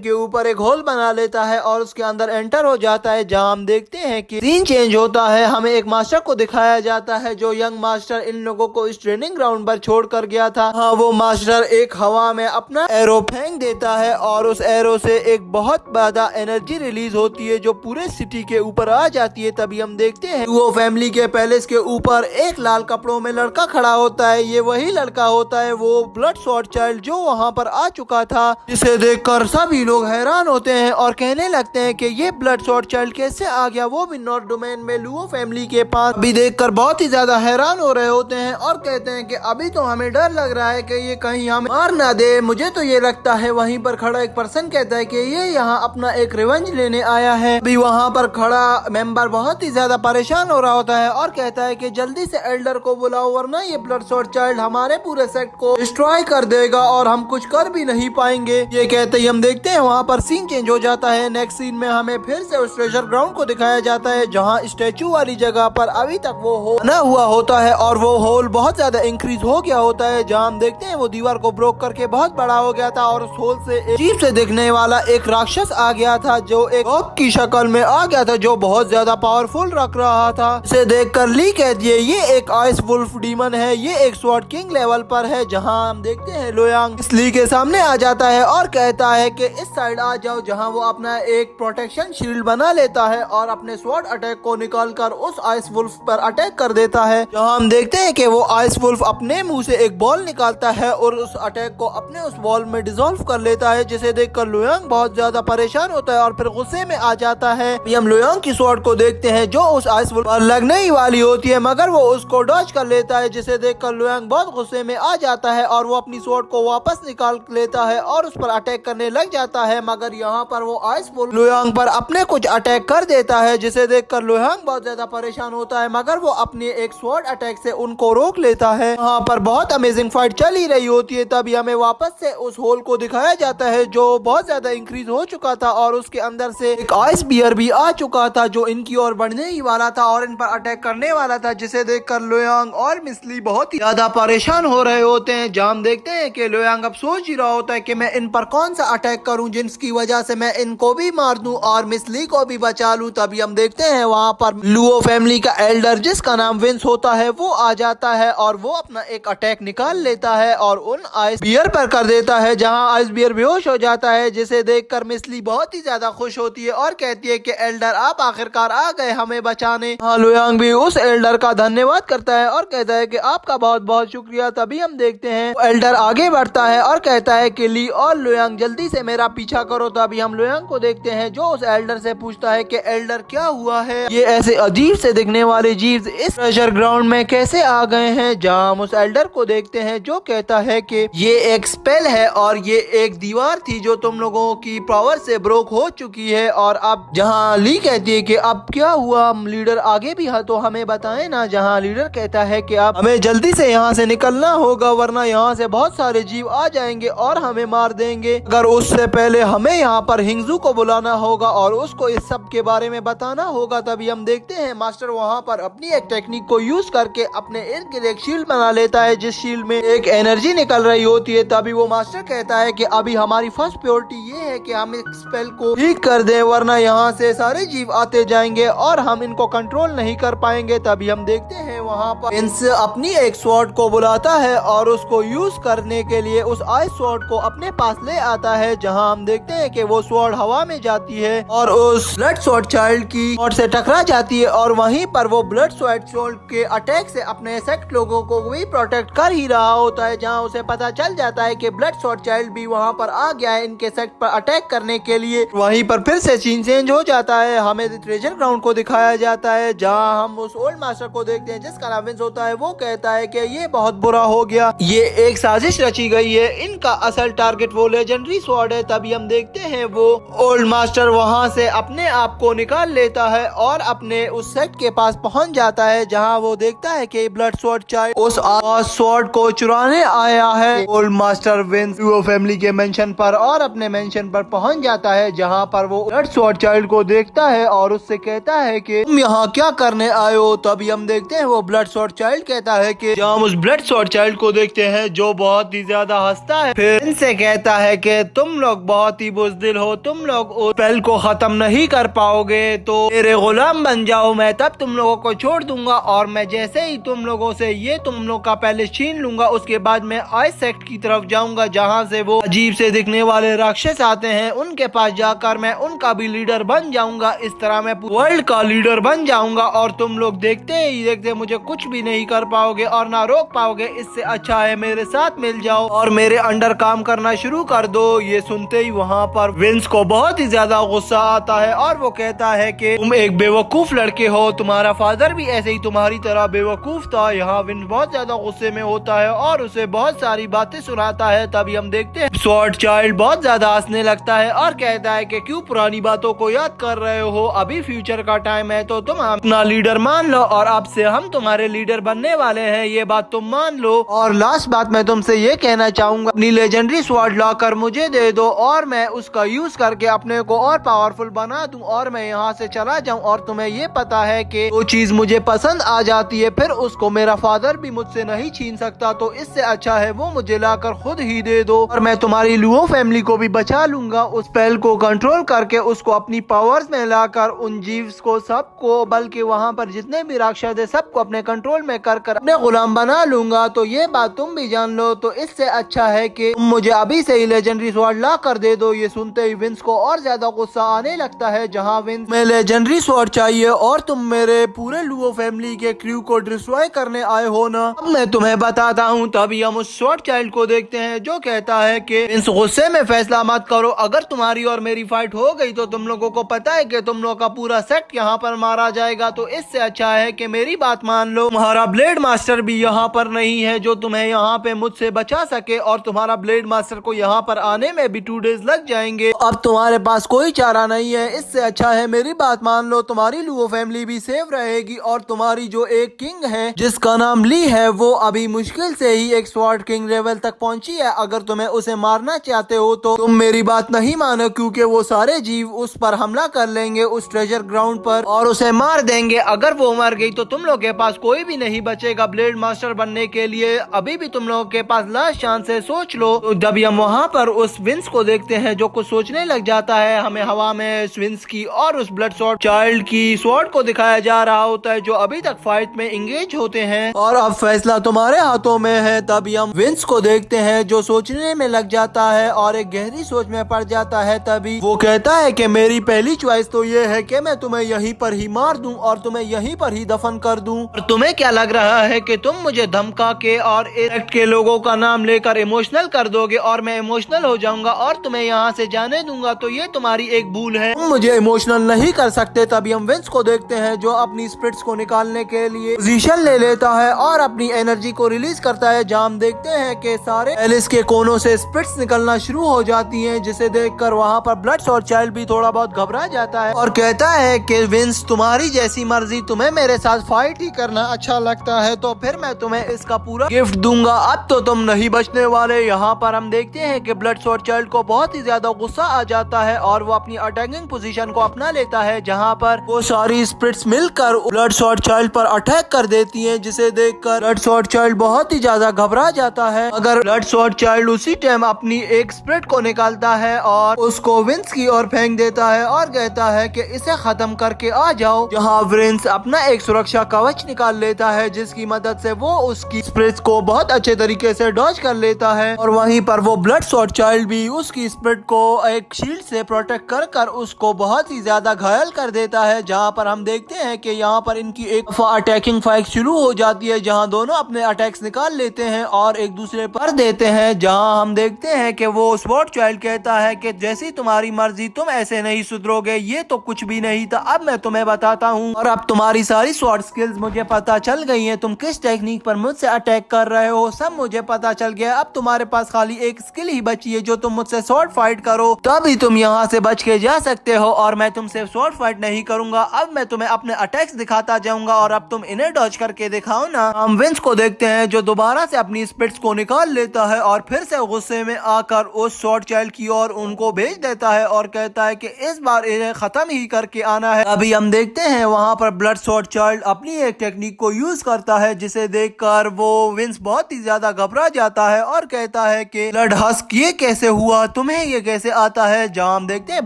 के ऊपर एक होल बना लेता है और उसके अंदर एंटर हो जाता है, जहाँ हम देखते हैं कि सीन चेंज होता है। हमें एक मास्टर को दिखाया जाता है जो यंग मास्टर इन लोगों को इस ट्रेनिंग ग्राउंड पर छोड़ कर गया था। हाँ, वो मास्टर एक हवा में अपना एरो फेंक देता है और उस एरो से एक बहुत ज्यादा एनर्जी रिलीज होती है जो पूरे सिटी के ऊपर आ जाती है। तभी हम देखते हैं वो फैमिली के पैलेस के ऊपर एक लाल कपड़ों में लड़का खड़ा होता है। ये वही लड़का होता है, वो ब्लड स्वॉर्ड चाइल्ड जो वहाँ पर आ चुका था, जिसे देखकर सभी लोग हैरान होते हैं और कहने लगते हैं कि ये ब्लड स्वॉर्ड चाइल्ड कैसे आ गया, वो भी नॉर्थ डोमेन में लुओ फैमिली के पास। अभी देखकर बहुत ही ज्यादा हैरान हो रहे होते हैं और कहते हैं कि अभी तो हमें डर लग रहा है कि ये कहीं हमें मार ना दे, मुझे तो ये लगता है। वहीं पर खड़ा एक पर्सन कहता है कि ये यहाँ अपना एक रिवेंज लेने आया है। अभी वहाँ पर खड़ा मेंबर बहुत ही ज्यादा परेशान हो रहा होता है और कहता है कि जल्दी से एल्डर को बुलाओ वरना ये ब्लड स्वॉर्ड चाइल्ड हमारे पूरे सेक्ट को डिस्ट्रॉय कर देगा और हम कुछ कर भी नहीं पाएंगे। ये कहते ही हम देखते हैं वहाँ पर सीन चेंज हो जाता है। नेक्स्ट सीन में हमें फिर से उस ट्रेजर ग्राउंड को दिखाया जाता है जहाँ स्टेचू वाली जगह पर अभी तक वो होल बना हुआ होता है और वो होल बहुत ज्यादा इंक्रीज हो गया होता है। जहाँ हम देखते हैं वो दीवार को ब्रोक करके बहुत बड़ा हो गया था और उस होल से अजीब से दिखने वाला एक राक्षस आ गया था जो एक डॉग की शक्ल में आ गया था जो बहुत ज्यादा पावरफुल लग रहा था। इसे देखकर ली कहती है ये एक आइस वुल्फ डीमन है, ये एक स्वॉर्ड किंग लेवल पर है। जहाँ हम देखते हैं लुयांग इस ली के सामने आ जाता है और कहता है कि इस साइड आ जाओ, जहाँ वो अपना एक प्रोटेक्शन शील्ड बना लेता है और अपने स्वॉर्ड अटैक को निकालकर उस आइस वुल्फ पर अटैक कर देता है। जहाँ हम देखते हैं कि वो आइस वुल्फ अपने मुंह से एक बॉल निकालता है और उस अटैक को अपने उस बॉल में डिसॉल्व कर लेता है, जिसे देखकर लुयांग बहुत ज्यादा परेशान होता है और फिर गुस्से में आ जाता है। हम लुयांग की स्वॉर्ड को देखते हैं जो उस आइस वुल्फ पर लगने ही वाली होती है, मगर वो उसको डॉज कर लेता है, जिसे देखकर लुयांग बहुत गुस्से में आ जाता है और वो अपनी स्वॉर्ड को वापस निकाल लेता है और उस पर अटैक करने लग जाता है। मगर यहाँ पर वो आइस वुल्फ लुयांग पर अपने कुछ अटैक कर देता है, जिसे देखकर लुयांग बहुत ज्यादा परेशान होता है, मगर वो अपने एक स्वॉर्ड अटैक से उनको रोक लेता है। यहाँ पर बहुत अमेजिंग फाइट चल ही रही होती है। तभी हमें वापस से उस होल को दिखाया जाता है जो बहुत ज्यादा इंक्रीज हो चुका था और उसके अंदर से एक आइस बियर भी आ चुका था जो इनकी ओर बढ़ने ही वाला था और इन पर अटैक करने वाला था, जिसे देखकर लुयांग और मिस ली बहुत ही ज्यादा परेशान हो रहे होते हैं। जहाँ हम देखते हैं कि लुयांग अब सोच ही रहा होता है कि मैं इन पर कौन सा अटैक करूं जिसकी वजह से मैं इनको भी मार दूं और मिस ली को भी बचा लूं। तभी हम देखते हैं वहाँ पर लुओ फैमिली का एल्डर जिसका नाम विंस होता है वो आ जाता है और वो अपना एक अटैक निकाल लेता है और उन आइस बियर पर कर देता है, जहाँ आइस बियर बेहोश हो जाता है, जिसे देखकर मिस ली बहुत ही ज्यादा खुश होती है और कहती है कि एल्डर आप आखिरकार आ गए हमें बचाने। हाँ, लुयांग भी उस एल्डर का धन्यवाद करता है और कहता है कि आपका बहुत बहुत शुक्रिया। तभी हम देखते हैं एल्डर आगे बढ़ता है और कहता है कि ली और लुयांग जल्दी से मेरा पीछा करो। तभी हम लुयांग को देखते हैं जो उस एल्डर से पूछता है कि एल्डर क्या हुआ है, ये ऐसे अजीब से दिखने वाले जीव इस ट्रेजर ग्राउंड में कैसे आ गए हैं। जहाँ हम उस एल्डर को देखते हैं जो कहता है कि ये एक स्पेल है और ये एक दीवार थी जो तुम लोगों की पावर से ब्रोक हो चुकी है। और अब जहाँ ली कहती है कि अब क्या हुआ लीडर, आगे भी तो हमें बताएं ना। जहाँ लीडर कहता है कि अब हमें जल्दी से यहाँ से निकलना होगा वरना यहाँ से बहुत सारे जीव आ जाएंगे और हमें मार देंगे। अगर उससे पहले हमें यहाँ पर हिंगजू को बुलाना होगा और उसको इस सब के बारे में बताना होगा। तभी हम देखते हैं मास्टर वहाँ पर अपनी एक टेक्निक को यूज करके अपने इर्द गिर्द एक शील्ड बना लेता है जिस शील्ड में एक एनर्जी निकल रही होती है। तभी वो मास्टर कहता है कि अभी हमारी फर्स्ट प्रायोरिटी ये है कि हम इस स्पेल को ठीक कर दें वरना यहाँ से सारे जीव आते जाएंगे और हम इनको कंट्रोल नहीं कर पाएंगे। तभी हम देखते हैं वहाँ पर विंस अपनी एक स्वॉर्ड को बुलाता है और उसको यूज करने के लिए उस आइस स्वॉर्ड को अपने पास ले आता है। जहाँ हम देखते हैं कि वो स्वॉर्ड हवा में जाती है और उस ब्लड स्वॉर्ड चाइल्ड की स्वॉर्ड से टकरा जाती है और वहीं पर वो ब्लड स्वॉर्ड चाइल्ड के अटैक से अपने सेक्ट लोगों को भी प्रोटेक्ट कर ही रहा होता है। जहाँ उसे पता चल जाता है कि ब्लड स्वॉर्ड चाइल्ड भी वहाँ पर आ गया है इनके सेक्ट पर अटैक करने के लिए। वहीं पर फिर से सीन चेंज हो जाता है, हमें ट्रेजर ग्राउंड को दिखाया जाता है जहाँ हम उस ओल्ड मास्टर को देखते हैं जिसका जिसका नाम विंस होता है वो कहता है कि ये बहुत बुरा हो गया, ये एक साजिश रची गई है, इनका असल टारगेट वो लेजेंडरी स्वॉर्ड है। तभी हम देखते हैं वो ओल्ड मास्टर वहाँ से अपने आप को निकाल लेता है और अपने उस सेट के पास पहुँच जाता है जहाँ वो देखता है कि ब्लड स्वॉर्ड चाइल्ड उस स्वॉर्ड को चुराने आया है। ओल्ड मास्टर विंस डुओ फैमिली के मेंशन पर और अपने मेंशन पर पहुंच जाता है जहां पर वो ब्लड स्वॉर्ड चाइल्ड को देखता है और उससे कहता है कि तुम यहाँ क्या करने आए हो। तभी हम देखते हैं वो ब्लड स्वॉर्ड चाइल्ड कहता है कि जब हम उस ब्लड स्वॉर्ड चाइल्ड को देखते हैं जो बहुत ही ज्यादा हंसता है, फिर इनसे कहता है कि तुम लोग बहुत ही बुज़दिल हो, तुम लोग उस स्पेल को खत्म नहीं कर पाओगे, तो मेरे गुलाम बन जाओ, मैं तब तुम लोगों को छोड़ दूंगा और मैं जैसे ही तुम लोगों से ये तुम लोग का पहले छीन लूंगा उसके बाद मैं आइस सेक्ट की तरफ जाऊंगा जहां से वो अजीब से दिखने वाले राक्षस आते हैं, उनके पास जाकर मैं उनका भी लीडर बन जाऊंगा। इस तरह मैं वर्ल्ड का लीडर बन जाऊंगा और तुम लोग देखते ही देखते मुझे कुछ भी नहीं कर पाओगे और ना रोक पाओगे। इससे अच्छा है मेरे साथ मिल जाओ और मेरे अंडर काम करना शुरू कर दो। ये सुनते ही वहाँ पर विंस को बहुत ही ज्यादा गुस्सा आता है और वो कहता है कि तुम एक बेवकूफ लड़के हो, तुम्हारा फादर भी ऐसे ही तुम्हारी तरह बेवकूफ था। यहाँ विंस बहुत ज्यादा गुस्से में होता है और उसे बहुत सारी बातें सुनाता है। तभी हम देखते हैं स्वॉर्ड चाइल्ड बहुत ज्यादा हंसने लगता है और कहता है कि क्यों पुरानी बातों को याद कर रहे हो, अभी फ्यूचर का टाइम है तो तुम अपना लीडर मान लो और अब से हम तुम्हारे लीडर बनने वाले हैं, ये बात तुम मान लो। और लास्ट बात मैं तुमसे ये कहना चाहूंगा, अपनी लेजेंडरी स्वॉर्ड लाकर मुझे दे दो और मैं उसका यूज करके अपने को और पावरफुल बना दूं और मैं यहाँ से चला जाऊं। और तुम्हें ये पता है कि वो चीज मुझे पसंद आ जाती है फिर उसको मेरा फादर भी मुझसे नहीं छीन सकता, तो इससे अच्छा है वो मुझे लाकर खुद ही दे दो और मैं तुम्हारी लुओ फैमिली को भी बचा लूंगा। उस स्पेल को कंट्रोल करके उसको अपनी पावर्स में लाकर उन जीव्स को सबको, बल्कि वहाँ पर जितने भी राक्षस है सबको अपने कंट्रोल में कर अपने गुलाम बना लूंगा। तो ये बात तुम भी जान लो, तो इससे अच्छा है कि तुम मुझे अभी से ही लेजेंडरी स्वॉर्ड ला कर दे दो। ये सुनते ही विंस को और ज्यादा गुस्सा आने लगता है, जहाँ विंस में लेजेंडरी स्वॉर्ड चाहिए और तुम मेरे पूरे लुओ फैमिली के क्रू को डिस्ट्रॉय करने आए हो ना, अब मैं तुम्हें बताता हूँ। तभी हम उस स्वॉर्ड चाइल्ड को देखते हैं जो कहता है कि इस गुस्से में फैसला मत करो, अगर तुम्हारी और मेरी फाइट हो गई तो तुम लोगों को पता है कि तुम लोगों का पूरा सेट यहाँ पर मारा जाएगा, तो इससे अच्छा है कि मेरी बात मान लो। तुम्हारा ब्लेड मास्टर भी यहाँ पर नहीं है जो तुम्हें यहाँ पे मुझसे बचा सके और तुम्हारा ब्लेड मास्टर को यहाँ पर आने में भी 2 डेज लग जाएंगे। अब तुम्हारे पास कोई चारा नहीं है, इससे अच्छा है मेरी बात मान लो, तुम्हारी लुओ फैमिली भी सेफ रहेगी और तुम्हारी जो एक किंग है जिसका नाम ली है वो अभी मुश्किल से ही एक स्वॉर्ड किंग लेवल तक पहुंची है। अगर तुम्हें उसे मारना चाहते हो तो तुम मेरी बात नहीं मानो, क्योंकि वो सारे जीव उस पर हमला कर लेंगे उस ट्रेजर ग्राउंड पर और उसे मार देंगे। अगर वो मर गई तो तुम लोग के पास कोई भी नहीं बचेगा ब्लेड मास्टर बनने के लिए। अभी भी तुम लोगों के पास लास्ट चांस है, सोच लो। तो जब हम वहाँ पर उस विंस को देखते हैं जो कुछ सोचने लग जाता है, हमें हवा में विंस की और उस ब्लड स्वॉर्ड चाइल्ड की स्वॉर्ड को दिखाया जा रहा होता है जो अभी तक फाइट में इंगेज होते हैं और अब फैसला तुम्हारे हाथों में है। तभी हम विंस को देखते हैं जो सोचने में लग जाता है और एक गहरी सोच में पड़ जाता है। तभी वो कहता है कि मेरी पहली चॉइस तो ये है कि मैं तुम्हें यहीं पर ही मार दूं और तुम्हें यहीं पर ही दफन कर दूं। और तुम्हें क्या लग रहा है कि तुम मुझे धमका के और एक्ट के लोगों का नाम लेकर इमोशनल कर दोगे और मैं इमोशनल हो जाऊंगा और तुम्हें यहाँ से जाने दूंगा, तो ये तुम्हारी एक भूल है, तुम मुझे इमोशनल नहीं कर सकते। तभी हम विंस को देखते हैं जो अपनी स्पिरिट्स को निकालने के लिए पोजीशन ले लेता है और अपनी एनर्जी को रिलीज करता है, जहाँ हम देखते हैं कि सारे एलिस के कोनों से स्पिरिट्स निकलना शुरू हो जाती हैं, जिसे देखकर वहाँ पर ब्लड स्वॉर्ड चाइल्ड भी थोड़ा बहुत घबरा जाता है और कहता है कि विंस तुम्हारी जैसी मर्जी, तुम्हें मेरे साथ फाइट ही करना अच्छा लगता है तो फिर मैं तुम्हें इसका पूरा गिफ्ट दूंगा, अब तो तुम नहीं बचने वाले। यहाँ पर हम देखते हैं कि ब्लड स्वॉर्ड चाइल्ड को बहुत ही ज्यादा गुस्सा आ जाता है और वो अपनी अटैकिंग पोजीशन को अपना लेता है, जहाँ पर वो सारी स्पिरिट्स मिलकर ब्लड स्वॉर्ड चाइल्ड पर अटैक कर देती हैं, जिसे देखकर ब्लड स्वॉर्ड चाइल्ड बहुत ही ज्यादा घबरा जाता है। अगर ब्लड स्वॉर्ड चाइल्ड उसी टाइम अपनी एक स्पिरिट को निकालता है और उसको विंस की ओर फेंक देता है और कहता है कि इसे खत्म करके आ जाओ, जहाँ विंस अपना एक सुरक्षा कवच निकाल लेता है जिसकी मदद से वो उसकी स्पिरिट्स को बहुत अच्छे तरीके से डॉज कर लेता है और वहीं पर वो ब्लड स्वॉर्ड चाइल्ड भी उसकी स्पिरिट को एक शील्ड से प्रोटेक्ट कर उसको बहुत ही ज्यादा घायल कर देता है। जहाँ पर हम देखते हैं कि यहाँ पर इनकी एक अटैकिंग फाइट शुरू हो जाती है, जहाँ दोनों अपने अटैक्स निकाल लेते हैं और एक दूसरे पर देते हैं, जहाँ हम देखते हैं कि वो स्वॉर्ड चाइल्ड कहता है कि जैसी तुम्हारी मर्जी, तुम ऐसे नहीं सुधरोगे, ये तो कुछ भी नहीं था, अब मैं तुम्हें बताता हूँ और अब तुम्हारी सारी स्वॉर्ड स्किल्स मुझे पता चल गई है तुम किस टेक्निक पर मुझसे अटैक कर रहे हो, सब मुझे पता चल गया। अब तुम्हारे पास खाली एक स्किल ही बची है जो तुम मुझसे शॉर्ट फाइट करो तभी तुम यहाँ से बच के जा सकते हो, और मैं तुमसे शॉर्ट फाइट नहीं करूंगा। अब मैं तुम्हें अपने अटैक्स दिखाता जाऊंगा और अब तुम इन्हें डॉज करके दिखाओ ना। हम विंस को देखते हैं जो दोबारा से अपनी स्पिट्स को निकाल लेता है और फिर से गुस्से में आकर उस शॉर्ट चाइल्ड की ओर उनको भेज देता है और कहता है कि इस बार इन्हें खत्म ही करके आना है। अभी हम देखते हैं वहाँ पर ब्लड शॉर्ट चाइल्ड अपनी एक टेक्निक को यूज करता है जिसे देखकर वो विंस बहुत ही ज्यादा घबरा जाता है और कहता है कि ब्लड हस्क ये कैसे हुआ, तुम्हें ये कैसे आता है। जहाँ हम देखते हैं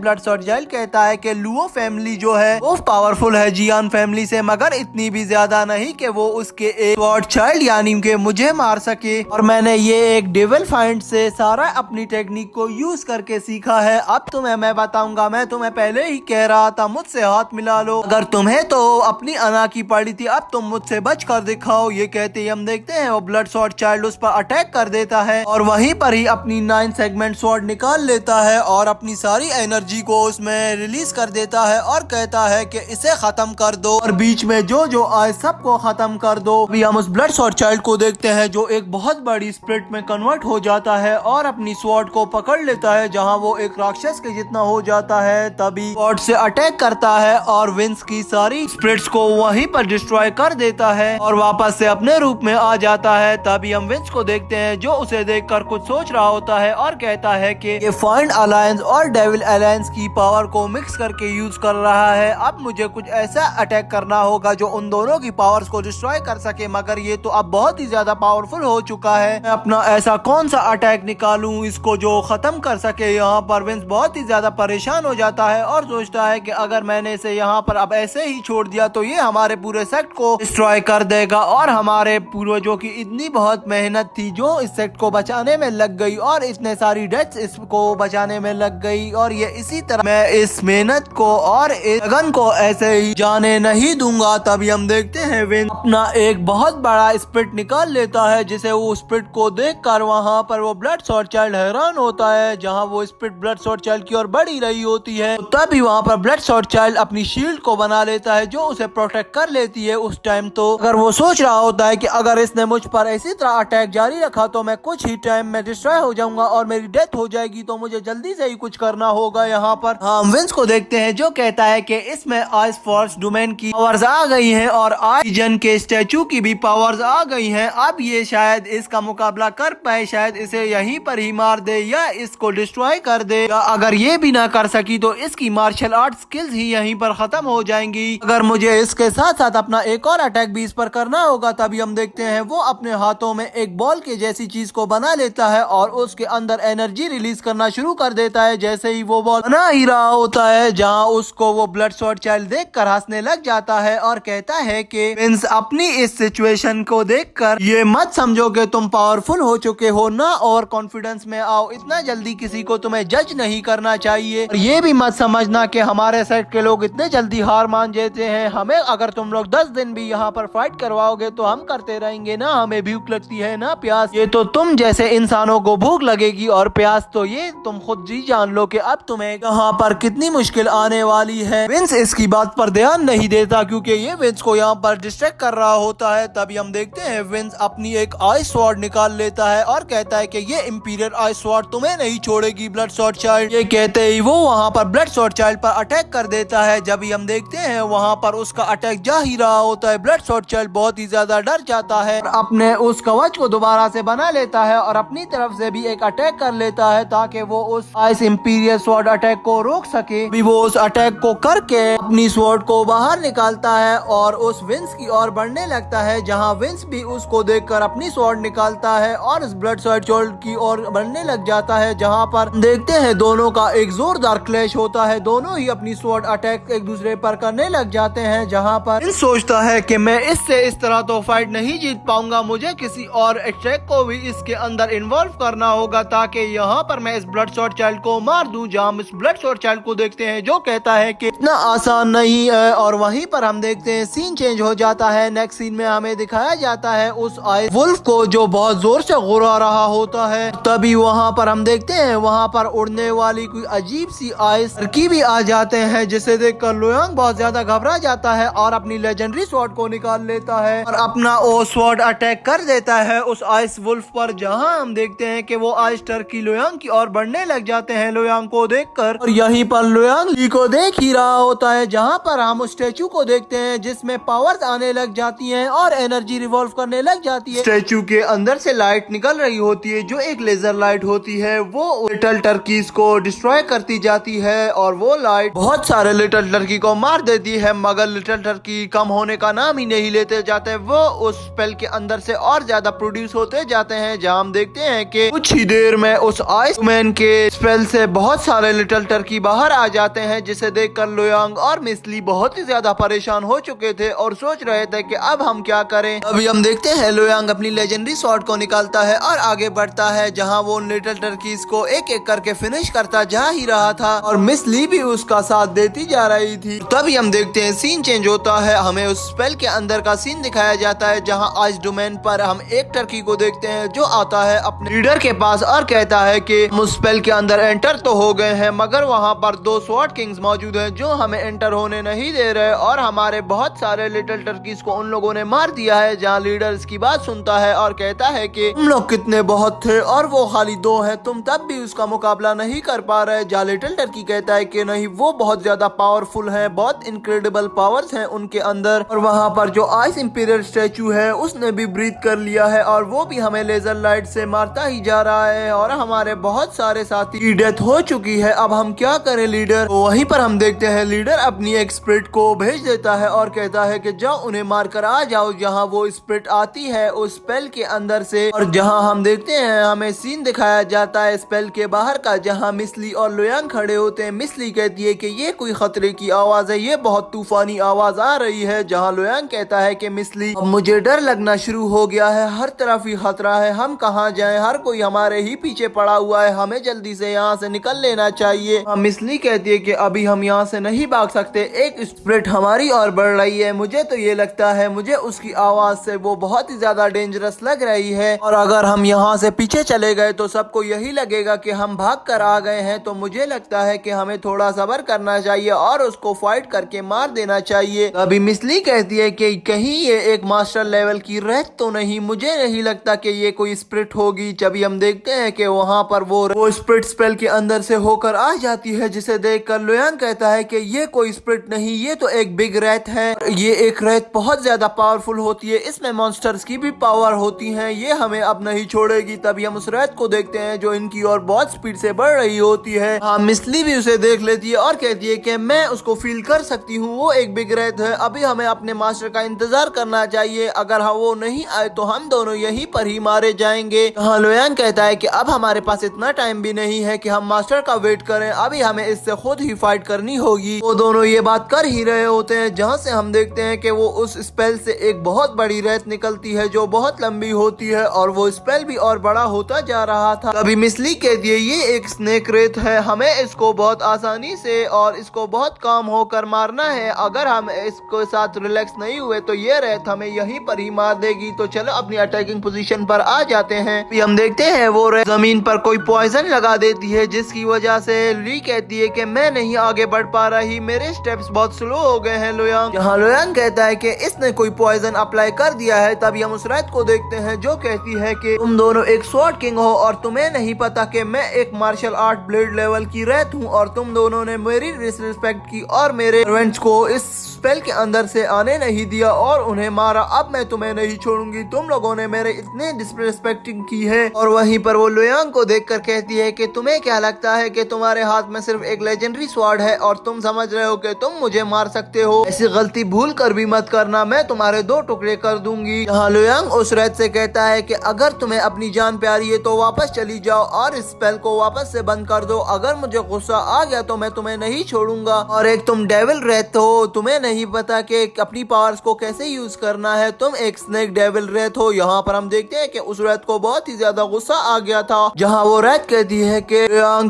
ब्लड शॉर्ट चाइल्ड कहता है कि लुओ फैमिली जो है वो पावरफुल है जियान फैमिली से, मगर इतनी भी ज्यादा नहीं कि वो उसके एक शॉर्ट चाइल्ड यानी कि मुझे मार सके, और मैंने ये एक डेविल फाइंड से सारा अपनी टेक्निक को यूज करके सीखा है। अब तुम्हें मैं बताऊंगा, मैं तुम्हें पहले ही कह रहा था मुझसे हाथ मिला लो, अगर तुम्हें तो अपनी अना की पड़ी थी, अब तुम मुझसे बच कर दिखाओ। ये कहते ही हम देखते हैं वो ब्लड शॉर्ट चाइल्ड उस पर अटैक कर देता है और वहीं पर ही अपनी 9 सेगमेंट स्वॉर्ड निकाल लेता है और अपनी सारी एनर्जी को उसमें रिलीज कर देता है और कहता है कि इसे खत्म कर दो और बीच में जो जो आए सबको खत्म कर दो। अभी हम उस ब्लड शॉर्ट चाइल्ड को देखते हैं जो एक बहुत बड़ी स्प्लिट में कन्वर्ट हो जाता है और अपनी स्वॉर्ड को पकड़ लेता है जहां वो एक राक्षस के जितना हो जाता है। तभी स्वॉर्ड से अटैक करता है और विंस की सारी स्प्रिट्स को वहीं पर डिस्ट्रॉय कर देता है और वापस से अपने रूप में आ जाता है। तभी हम विंस को देखते हैं जो उसे देखकर कुछ सोच रहा होता है और कहता है कि ये फाइंड अलायंस और डेविल अलायंस की पावर को मिक्स करके यूज कर रहा है। अब मुझे कुछ ऐसा अटैक करना होगा जो उन दोनों की पावर्स को डिस्ट्रॉय कर सके, मगर ये तो अब बहुत ही ज्यादा पावरफुल हो चुका है। मैं अपना ऐसा कौन सा अटैक निकालूं इसको जो खत्म कर सके। यहाँ पर विंस बहुत ही ज्यादा परेशान हो जाता है और सोचता है कि अगर मैंने इसे यहाँ पर अब ऐसे ही छोड़ दिया तो ये हमारे पूरे सेक्ट को डिस्ट्रॉय कर देगा और हमारे पूर्वजों की इतनी बहुत मेहनत थी जो इस सेक्ट को बचाने में लग गई और इतने सारी डेथ्स इसको बचाने में लग गई, और ये इसी तरह मैं इस मेहनत को और इस लगन को ऐसे ही जाने नहीं दूंगा। तभी हम देखते हैं विंस अपना एक बहुत बड़ा स्पिट निकाल लेता है जिसे वो स्पिट को देखकर वहाँ पर वो ब्लड शॉर्ट चाइल्ड हैरान होता है। जहाँ वो स्पिट ब्लड शॉर्ट चाइल्ड की ओर बढ़ ही रही होती है तभी वहाँ पर ब्लड शॉर्ट चाइल्ड अपनी शील्ड को बना लेता है जो उसे प्रोटेक्ट कर लेती है। उस टाइम तो अगर वो सोच रहा होता है कि अगर इसने मुझ पर इसी तरह अटैक जारी रखा तो मैं कुछ ही टाइम में डिस्ट्रॉय हो जाऊंगा और मेरी डेथ हो जाएगी, तो मुझे जल्दी से ही कुछ करना होगा। यहाँ पर हम विंस को देखते हैं जो कहता है कि इसमें आइस फोर्स डोमेन की पावर्स आ गई हैं और आइजन के स्टैचू की भी पावर्स आ गई हैं। अब ये शायद इसका मुकाबला कर पाए, शायद इसे यहीं पर ही मार दे या इसको डिस्ट्रॉय कर दे, या अगर ये भी ना कर सकी तो इसकी मार्शल आर्ट स्किल्स ही यहीं पर खत्म हो जाएंगी। अगर मुझे इसके साथ साथ अपना एक और अटैक भी इस पर करना होगा। तभी हम देखते हैं वो अपने हाथों में एक बॉल के जैसी चीज को बना लेता है और उसके अंदर एनर्जी रिलीज करना शुरू कर देता है। जैसे ही वो बॉल बना ही रहा होता है जहाँ उसको वो ब्लड शॉर्ट चाइल्ड देखकर हंसने लग जाता है और कहता है कि विंस अपनी इस सिचुएशन को देखकर ये मत समझो कि तुम पावरफुल हो चुके हो ना, और कॉन्फिडेंस में आओ, इतना जल्दी किसी को तुम्हें जज नहीं करना चाहिए। और ये भी मत समझना कि हमारे सेट के लोग इतने जल्दी हार मान जाते हैं, हमें अगर तुम लोग 10 दिन भी यहाँ पर फाइट करवाओगे तो हम करते रहेंगे ना, हमें भूख लगती है ना प्यास, ये तो तुम जैसे इंसानों को भूख लगेगी और प्यास तो ये तुम खुद जी जान लो कि अब तुम्हें यहाँ पर कितनी मुश्किल आने वाली है। विंस इसकी बात पर ध्यान नहीं देता क्योंकि ये विंस को यहाँ पर डिस्ट्रैक्ट कर रहा होता है। तभी हम देखते हैं विंस अपनी एक आइस स्वॉर्ड निकाल लेता है और कहता है कि ये इंपीरियल आइस स्वॉर्ड तुम्हें नहीं छोड़ेगी ब्लड शॉर्ट चाइल्ड। ये कहते ही वो वहाँ पर ब्लड शॉर्ट चाइल्ड पर अटैक कर देता है। जब ही हम देखते हैं वहाँ पर उसका अटैक जा ही रहा होता है, ब्लड शॉर्ट चाइल्ड बहुत ही ज्यादा डर जाता है और अपने उस कवच को दोबारा से बना लेता है और अपनी तरफ से भी एक अटैक कर लेता है ताकि वो उस आइस इंपीरियल स्वॉर्ड अटैक को रोक सके। भी वो उस अटैक को करके अपनी स्वॉर्ड को बाहर निकालता है और उस विंस की ओर बढ़ने लगता है, जहाँ विंस भी उसको देखकर अपनी स्वॉर्ड निकालता है और उस ब्लड शॉर्ट चाइल्ड की ओर बढ़ने लग जाता है। जहाँ पर देखते हैं दोनों का एक जोरदार क्लैश होता है, दोनों ही अपनी स्वॉर्ड अटैक एक दूसरे पर करने लग जाते हैं। जहाँ पर विंस सोचता है कि मैं इससे इस तरह तो फाइट नहीं जीत पाऊंगा, मुझे किसी और अटैक को भी इसके अंदर इन्वॉल्व करना होगा ताकि यहाँ पर मैं इस ब्लड शॉर्ट चाइल्ड को मार दूं। जहाँ हम इस ब्लड शॉर्ट चाइल्ड को देखते हैं जो कहता है कि इतना आसान नहीं है, और वहीं पर हम देखते हैं सीन चेंज हो जाता है। नेक्स्ट सीन में हमें दिखाया जाता है उस आइस वुल्फ को जो बहुत जोर से गुर्रा रहा होता है। तभी वहाँ पर हम देखते हैं वहाँ पर उड़ने वाली कोई अजीब सी आइस की भी आ जाते हैं, जिसे देखकर लुयांग बहुत ज्यादा घबरा जाता है और अपनी लेजेंडरी स्वॉर्ड स्वॉर्ड को निकाल लेता है और अपना वो स्वॉर्ड अटैक कर देता है उस आइस वुल्फ पर, जहां हम देखते हैं कि वो आइस टर्की लोयांग की ओर बढ़ने लग जाते हैं लोयांग को देखकर। और यहीं पर लोयांग ली को देख ही रहा होता है, जहां पर हम उस स्टेचू को देखते हैं जिसमें पावर्स आने लग जाती हैं और एनर्जी रिवॉल्व करने लग जाती है। स्टेचू के अंदर से लाइट निकल रही होती है जो एक लेजर लाइट होती है, वो लिटिल टर्कीज को डिस्ट्रॉय करती जाती है और वो लाइट बहुत सारे लिटिल टर्की को मार देती है, मगर लिटिल टर्की कम होने का नाम ही नहीं लेते जाते। वो उस स्पेल के अंदर से और ज्यादा प्रोड्यूस होते जाते हैं, जहां हम देखते हैं कि कुछ ही देर में उस आइस मैन के स्पेल से बहुत सारे लिटिल टर्की बाहर आ जाते हैं, जिसे देखकर लोयांग और मिसली बहुत ही ज्यादा परेशान हो चुके थे और सोच रहे थे कि अब हम क्या करें। अभी हम देखते हैं लोयांग अपनी लेजेंडरी स्वॉर्ड को निकालता है और आगे बढ़ता है, जहां वो लिटिल टर्कीज को एक एक करके फिनिश करता जा ही रहा था और मिस ली भी उसका साथ देती जा रही थी। तभी हम देखते हैं सीन चेंज होता है, हमें उस स्पेल के अंदर का सीन दिखाया जाता है, जहां आइस डोमेन पर हम एक टर्की को देखते हैं जो आता है अपने लीडर के पास और कहता है कि हम उस स्पेल के अंदर एंटर तो हो गए हैं, मगर वहां पर 2 स्वॉर्ड किंग्स मौजूद हैं जो हमें एंटर होने नहीं दे रहे और हमारे बहुत सारे लिटिल टर्कीज को उन लोगों ने मार दिया है। जहां लीडर इसकी बात सुनता है और कहता है कि तुम लोग कितने बहुत थे और वो खाली 2 हैं, तुम तब भी उसका मुकाबला नहीं कर पा रहे। जहां लिटिल टर्की कहता है कि नहीं, वो बहुत ज्यादा पावरफुल है, बहुत इनक्रेडिबल पावर्स हैं उनके अंदर। और वहां पर जो आइस इंपीरियल स्टैचू है उसने भी ब्रीथ कर लिया है और वो भी हमें लेजर लाइट से मारता ही जा रहा है और हमारे बहुत सारे साथी की डेथ हो चुकी है। अब हम क्या करें लीडर? तो वहीं पर हम देखते हैं लीडर अपनी एक स्पिरिट को भेज देता है और कहता है कि जाओ उन्हें मार कर आ जाओ। जहां वो स्पिरिट आती है उस स्पेल के अंदर से और जहां हम देखते हैं हमें सीन दिखाया जाता है स्पेल के बाहर का, जहां मिसली और लोयांग खड़े होते हैं। मिसली कहती है कि ये कोई खतरे की आवाज है, ये बहुत तूफानी आवाज आ रही है। जहां लोयांग कहता है कि मिसली, अब मुझे डर लगना शुरू हो गया है, हर तरफ ही खतरा है, हम कहाँ जाएं, हर कोई हमारे ही पीछे पड़ा हुआ है, हमें जल्दी से यहाँ से निकल लेना चाहिए। मिसली कहती है कि अभी हम यहाँ से नहीं भाग सकते, एक स्पिरिट हमारी ओर बढ़ रही है, मुझे तो ये लगता है, मुझे उसकी आवाज से वो बहुत ही ज्यादा डेंजरस लग रही है और अगर हम यहाँ से पीछे चले गए तो सबको यही लगेगा कि हम भाग कर आ गए हैं। तो मुझे लगता है कि हमें थोड़ा सब्र करना चाहिए और उसको फाइट करके मार देना चाहिए। अभी मिसली कहती है कि कहीं ये एक मास्टर लेवल की रेत तो नहीं, मुझे नहीं लगता कि ये कोई स्पिरिट होगी। जब हम देखते हैं कि वहाँ पर वो स्पिरिट स्पेल के अंदर से होकर आ जाती है, जिसे देखकर लोयांग कहता है कि ये कोई स्पिरिट नहीं, ये तो एक बिग रेत है। ये एक रेत बहुत ज्यादा पावरफुल होती है, इसमें मॉन्स्टर्स की भी पावर होती है, ये हमें अब नहीं छोड़ेगी। तभी हम उस रेत को देखते हैं जो इनकी ओर बहुत स्पीड से बढ़ रही होती है। हाँ, मिसली भी उसे देख लेती है और कहती है कि मैं उसको फील कर सकती हूँ, वो एक बिग रेत है, अभी हमें अपने मास्टर का इंतजार करना चाहिए, अगर वो नहीं आए तो हम दोनों यहीं पर ही मारे जाएंगे। हाँ, लोयांग कहता है कि अब हमारे पास इतना टाइम भी नहीं है कि हम मास्टर का वेट करें, अभी हमें इससे खुद ही फाइट करनी होगी। वो दोनों ये बात कर ही रहे होते हैं, जहाँ से हम देखते हैं कि वो उस स्पेल से एक बहुत बड़ी रेत निकलती है जो बहुत लंबी होती है और वो स्पेल भी और बड़ा होता जा रहा था। तभी मिसली कहती है ये एक स्नेक रेत है, हमें इसको बहुत आसानी से और इसको बहुत काम होकर मारना है, अगर हम इसके साथ रिलैक्स नहीं हुए तो ये रेत हमें यहीं पर ही मार देगी। तो चलो अपनी अटैकिंग पोजीशन पर आ जाते हैं। हम देखते हैं वो रेत जमीन पर कोई पॉइजन लगा देती है, जिसकी वजह से ली कहती है कि मैं नहीं आगे बढ़ पा रही, मेरे स्टेप्स बहुत स्लो हो गए हैं लोयांग। जहाँ लोयांग कहता है कि इसने कोई पॉइजन अप्लाई कर दिया है। तभी हम उस रेत को देखते हैं जो कहती है कि तुम दोनों एक स्वॉर्ड किंग हो और तुम्हें नहीं पता कि मैं एक मार्शल आर्ट ब्लेड लेवल की रेत हूँ और तुम दोनों ने मेरी डिसरिस्पेक्ट की और मेरे सर्वेंट्स को इस स्पेल के अंदर से आने नहीं दिया और उन्हें मारा। अब मैं तुम्हें नहीं छोड़ूंगी, तुम लोगों ने मेरे इतने डिसरिस्पेक्टिंग की है। और वहीं पर वो लोयांग को देखकर कहती है कि तुम्हें क्या लगता है कि तुम्हारे हाथ में सिर्फ एक लेजेंडरी स्वॉर्ड है और तुम समझ रहे हो कि तुम मुझे मार सकते हो? ऐसी गलती भूल कर भी मत करना, मैं तुम्हारे 2 टुकड़े कर दूंगी। यहाँ लोयांग उस रेत से कहता है कि अगर तुम्हें अपनी जान प्यारी है तो वापस चली जाओ और इस स्पेल को वापस से बंद कर दो, अगर मुझे गुस्सा आ गया तो मैं तुम्हें नहीं छोड़ूंगा। और एक तुम डेविल रेत हो, तुम्हें नहीं पता कि अपनी पावर्स को कैसे यूज करना है, तुम एक स्नेक डेविल रेत हो। यहाँ पर हम देखते हैं कि उस रेत को बहुत ही ज्यादा गुस्सा आ गया था, जहाँ वो रेत कहती है कि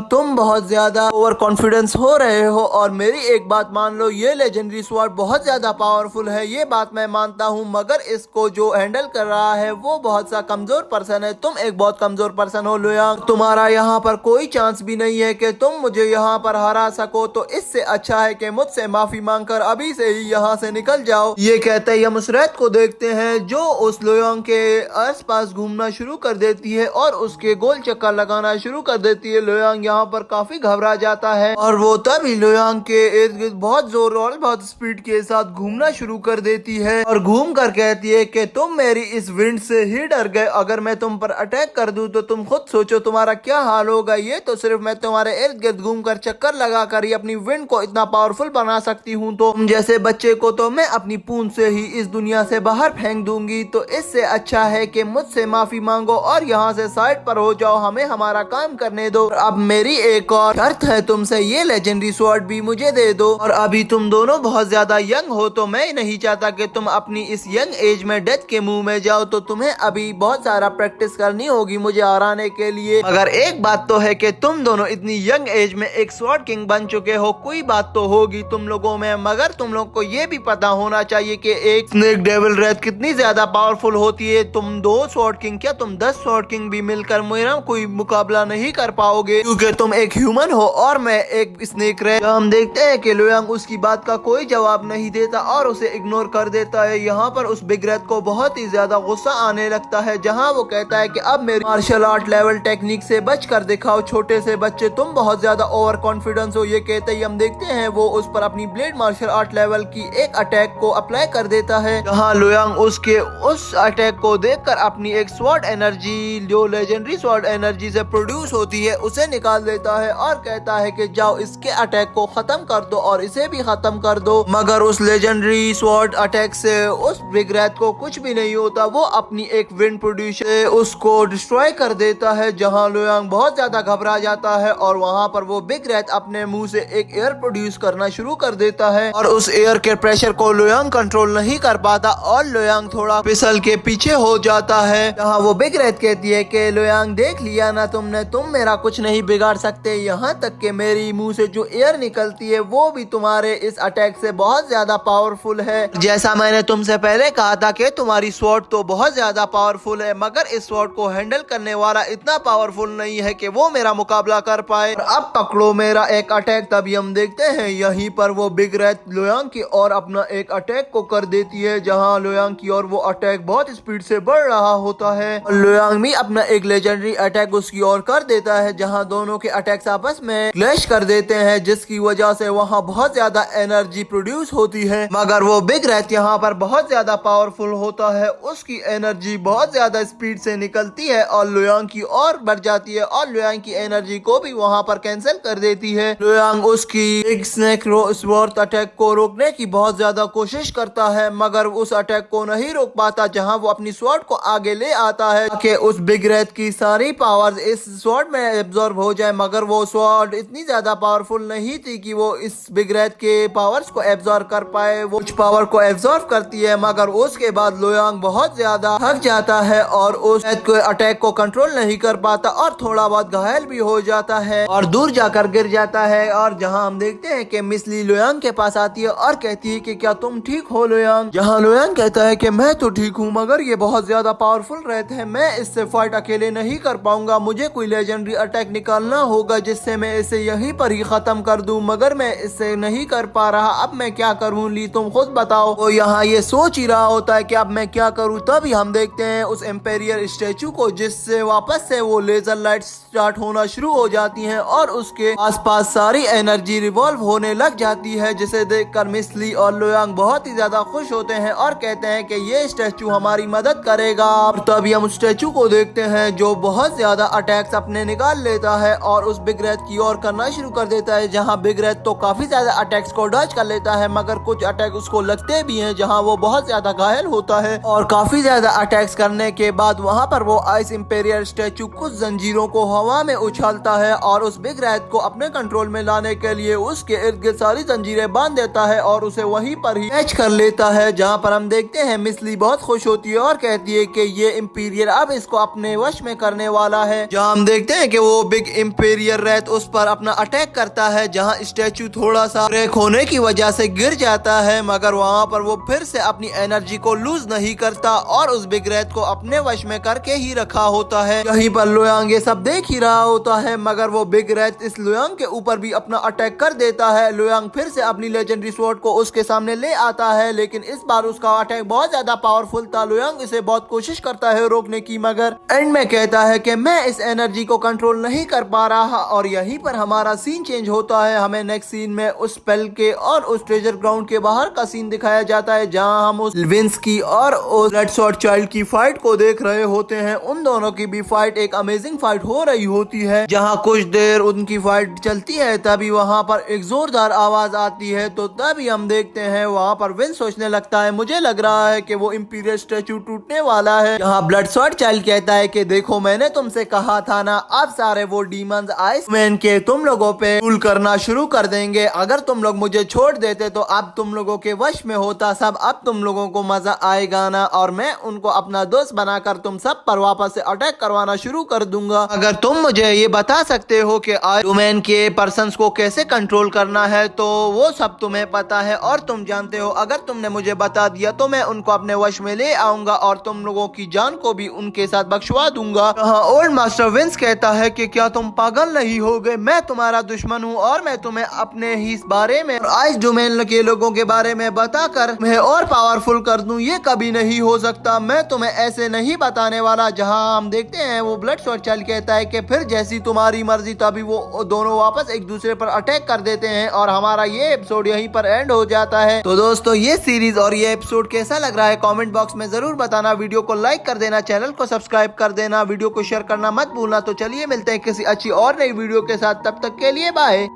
तुम बहुत ज्यादा ओवर कॉन्फिडेंस हो रहे हो और मेरी एक बात मान लो, ये लेजेंडरी स्वॉर्ड बहुत ज्यादा पावरफुल है, ये बात मैं मानता हूँ, मगर इसको जो हैंडल कर रहा है वो बहुत सा कमजोर पर्सन है, तुम एक बहुत कमजोर पर्सन हो लोयांग, तुम्हारा यहाँ पर कोई चांस भी नहीं है कि तुम मुझे यहाँ पर हरा सको। तो इससे अच्छा है कि मुझसे माफी मांगकर अभी से ही यहाँ से निकल जाओ। ये कहते ही हम उस रैत को देखते हैं जो उस लोयांग के आसपास घूमना शुरू कर देती है और उसके गोल चक्कर लगाना शुरू कर देती है। लोयांग यहाँ पर काफी घबरा जाता है और वो तभी लोयांग के इर्द गिर्द बहुत जोर और बहुत स्पीड के साथ घूमना शुरू कर देती है और घूम कर कहती है कि तुम मेरी इस विंड से ही डर गए, अगर मैं तुम पर अटैक कर दूं तो तुम खुद सोचो तुम्हारा क्या हाल होगा। ये तो सिर्फ मैं तुम्हारे इर्द गिर्द घूम कर चक्कर लगा कर ही अपनी विंड को इतना पावरफुल बना सकती हूँ, तो तुम जैसे बच्चे को तो मैं अपनी पूंछ से ही इस दुनिया से बाहर फेंक दूंगी। तो इससे अच्छा है कि मुझसे माफी मांगो और यहाँ से साइड पर हो जाओ, हमें हमारा काम करने दो। अब मेरी एक और शर्त है तुमसे, ये लेजेंडरी स्वॉर्ड भी मुझे दे दो। और अभी तुम दोनों बहुत ज्यादा यंग हो तो मैं नहीं चाहता कि तुम अपनी इस यंग एज में डेथ के मुंह में जाओ, तो तुम्हें अभी बहुत सारा प्रैक्टिस करनी होगी मुझे हराने के लिए। मगर एक बात तो है कि तुम दोनों इतनी यंग एज में एक स्वॉर्ड किंग बन चुके हो, कोई बात तो होगी तुम लोगों में, मगर तुम लोग को ये भी पता होना चाहिए कि एक स्नेक डेविल रेथ कितनी ज्यादा पावरफुल होती है। तुम 2 स्वॉर्ड किंग क्या तुम 10 स्वॉर्ड किंग भी मिलकर मेरा कोई मुकाबला नहीं कर पाओगे, क्योंकि तुम एक ह्यूमन हो और मैं एक स्नेक रेथ। हम देखते हैं कि लोयांग उसकी बात का कोई जवाब नहीं देता और उसे इग्नोर कर देता है। यहाँ पर उस बिग रेथ को बहुत ही ज्यादा गुस्सा आने लगता है, जहाँ वो कहता है कि अब मेरी मार्शल आर्ट लेवल टेक्निक से बच कर दिखाओ छोटे से बच्चे, तुम बहुत ज्यादा ओवर कॉन्फिडेंस हो। ये कहते ही हम देखते हैं वो उस पर अपनी ब्लेड मार्शल आर्ट लेवल की एक अटैक को अप्लाई कर देता है, जहाँ लोयांग उसके उस अटैक को देखकर अपनी एक स्वॉर्ड एनर्जी जो लेजेंडरी स्वॉर्ड एनर्जी से प्रोड्यूस होती है उसे निकाल देता है और कहता है कि जाओ इसके अटैक को खत्म कर दो और इसे भी खत्म कर दो। मगर उस लेजेंडरी स्वॉर्ड अटैक से उस बिग रैथ को कुछ भी नहीं होता, वो अपनी एक विंड प्रोड्यूस उसको डिस्ट्रॉय कर देता है, जहाँ लोयांग बहुत ज्यादा घबरा जाता है और वहाँ पर वो बिग रैथ अपने मुंह से एक एयर प्रोड्यूस करना शुरू कर देता है और उस एयर के प्रेशर को लोयांग कंट्रोल नहीं कर पाता और लोयांग थोड़ा फिसल के पीछे हो जाता है, जहाँ वो बिग रैथ कहती है कि लोयांग देख लिया ना तुमने, तुम मेरा कुछ नहीं बिगाड़ सकते, यहाँ तक कि मेरी मुंह से जो एयर निकलती है वो भी तुम्हारे इस अटैक से बहुत ज्यादा पावरफुल है। जैसा मैंने तुमसे पहले कहा था कि तुम्हारी स्वॉर्ड तो बहुत ज्यादा पावरफुल है, मगर इस स्वॉर्ड को हैंडल करने वाला इतना पावरफुल नहीं है कि वो मेरा मुकाबला कर पाए। अब पकड़ो मेरा एक अटैक। तभी हम देखते हैं यहीं पर वो बिग रैथ लोयांग की और अपना एक अटैक को कर देती है, जहां लोयांग की और वो अटैक बहुत स्पीड से बढ़ रहा होता है और लोयांग भी अपना एक लेजेंडरी अटैक उसकी ओर कर देता है, जहां दोनों के अटैक्स आपस में क्लैश कर देते हैं, जिसकी वजह से वहां बहुत ज्यादा एनर्जी प्रोड्यूस होती है। मगर वो बिग रैथ यहाँ पर बहुत ज्यादा पावरफुल होता है, उसकी एनर्जी बहुत ज्यादा स्पीड से निकलती है और लोयांग की और बढ़ जाती है और लोयांग की एनर्जी को भी वहाँ पर कैंसिल कर देती है। लोयांग उसकी एक स्नेक स्वॉर्ड अटैक को रोकने की बहुत ज्यादा कोशिश करता है, मगर उस अटैक को नहीं रोक पाता, जहाँ वो अपनी स्वॉर्ड को आगे ले आता है कि उस बिग रैथ की सारी पावर्स इस स्वॉर्ड में एब्जॉर्ब हो जाए, मगर वो स्वॉर्ड इतनी ज्यादा पावरफुल नहीं थी कि वो इस बिग रैथ के पावर्स को एब्जॉर्ब कर पाए। वो कुछ पावर को एब्जॉर्ब करती है, मगर उसके बाद लोयांग बहुत ज्यादा थक जाता है और उस अटैक को कंट्रोल नहीं कर पाता और थोड़ा बहुत घायल भी हो जाता है और दूर जाकर गिर जाता है। और जहां हम देखते हैं कि मिस ली लोयांग के पास आती है और कहती है कि क्या तुम ठीक हो लोयांग, जहां लोयांग कहता है कि मैं तो ठीक हूँ, मगर ये बहुत ज्यादा पावरफुल रहते हैं, मैं इससे फाइट अकेले नहीं कर पाऊंगा, मुझे कोई लेजेंडरी अटैक निकालना होगा जिससे मैं इसे यहीं पर ही खत्म कर दूं, मगर मैं इससे नहीं कर पा रहा, अब मैं क्या करूं ली तुम खुद बताओ। वो यहाँ ये सोच ही रहा होता है कि अब मैं क्या करूं, तभी हम देखते हैं उस एम्पेरियर स्टेचू को, जिससे वापस से वो लेजर लाइट स्टार्ट होना शुरू हो जाती हैं और उसके आसपास सारी एनर्जी रिवॉल्व होने लग जाती है, जिसे देखकर मिस ली और लोयांग बहुत ही ज्यादा खुश होते हैं और कहते हैं कि ये स्टेचू हमारी मदद करेगा। और तभी हम उस स्टेचू को देखते हैं जो बहुत ज्यादा अटैक्स अपने निकाल लेता है और उस बिग रैथ की ओर करना शुरू कर देता है, जहाँ बिग रैथ तो काफी ज्यादा अटैक्स को डॉज कर लेता है, मगर कुछ अटैक उसको लगते भी हैं, जहाँ वो बहुत ज्यादा घायल होता है और काफी ज्यादा अटैक्स करने के बाद वहाँ पर वो आइस इंपेरियर स्टेचू कुछ जंजीरों को हवा में उछालता है और उस बिग रैथ को अपने कंट्रोल में लाने के लिए उसके इर्द गिर्द सारी जंजीरें बांध देता है और उसे वहीं पर ही कैच कर लेता है, जहाँ पर हम देखते हैं मिस ली बहुत खुश होती है और कहती है कि ये इंपीरियर अब इसको अपने वश में करने वाला है। जहाँ हम देखते हैं कि वो बिग इंपीरियर रैथ उस पर अपना अटैक करता है, जहाँ स्टेचू थोड़ा सा ब्रेक होने की वजह से गिर जाता है, मगर वहाँ पर वो फिर से अपनी एनर्जी को लूज नहीं करता और उस बिग रैथ को अपने वश में करके ही रखा होता है। यहीं पर लोयांग ये सब देख ही रहा होता है, मगर वो बिग रैथ इस लोयांग के ऊपर भी अपना अटैक कर देता है। लोयांग फिर से अपनी लेजेंडरी स्वॉर्ड स्वॉर्ड को उसके सामने ले आता है, लेकिन इस बार उसका अटैक बहुत ज्यादा पावरफुल था। लुयांग इसे बहुत कोशिश करता है रोकने की, मगर एंड में कहता है कि मैं इस एनर्जी को कंट्रोल नहीं कर पा रहा। और यहीं पर हमारा सीन चेंज होता है। हमें नेक्स्ट सीन में उस स्पेल के और उस ट्रेजर ग्राउंड के बाहर का सीन दिखाया जाता है, जहां हम उस विंस की और उस ब्लड स्वॉर्ड चाइल्ड की फाइट को देख रहे होते हैं। उन दोनों की भी फाइट एक अमेजिंग फाइट हो रही होती है। जहां कुछ देर उनकी फाइट चलती है, तभी वहां पर एक जोरदार आवाज आती है। तो तभी हम देखते हैं वहां पर विंस सोचने लगता है, मुझे लग रहा है कि वो इंपीरियल स्टैचू टूटने वाला है। जहां ब्लड स्वॉर्ड चाइल्ड कहता है कि देखो, मैंने तुमसे कहा था ना, अब सारे वो डीमंस आइसमैन के तुम लोगों पे रूल करना शुरू कर देंगे। अगर तुम लोग मुझे छोड़ देते तो अब तुम लोगों के वश में होता सब। अब तुम लोगों को मजा आएगा ना, और मैं उनको अपना दोस्त बनाकर तुम सब पर वापस से अटैक करवाना शुरू कर दूंगा। अगर तुम मुझे ये बता सकते हो कि ह्यूमन के पर्सन्स को कैसे कंट्रोल करना है, तो वो सब तुम्हें पता है और तुम जानते हो। अगर तुमने मुझे बता दिया तो मैं उनको अपने वश में ले आऊंगा और तुम लोगों की जान को भी उनके साथ बख्शवा दूंगा। ओल्ड मास्टर विंस कहता है कि क्या तुम पागल नहीं हो गए? मैं तुम्हारा दुश्मन हूँ और मैं तुम्हें अपने ही बारे में आइस डोमेन के लोगों के बारे में बताकर मैं और पावरफुल कर दूं, ये कभी नहीं हो सकता। मैं तुम्हें ऐसे नहीं बताने वाला। जहां हम देखते हैं वो ब्लड स्वॉर्ड चाइल्ड कहता है कि फिर जैसी तुम्हारी मर्जी। तभी वो दोनों वापस एक दूसरे पर अटैक कर देते हैं और हमारा ये एपिसोड यहीं पर एंड हो जाता है। तो दोस्तों, ये सीरीज और ये एपिसोड कैसा लग रहा है कमेंट बॉक्स में जरूर बताना। वीडियो को लाइक कर देना, चैनल को सब्सक्राइब कर देना, वीडियो को शेयर करना मत भूलना। तो चलिए मिलते हैं किसी अच्छी और नई वीडियो के साथ, तब तक के लिए बाय।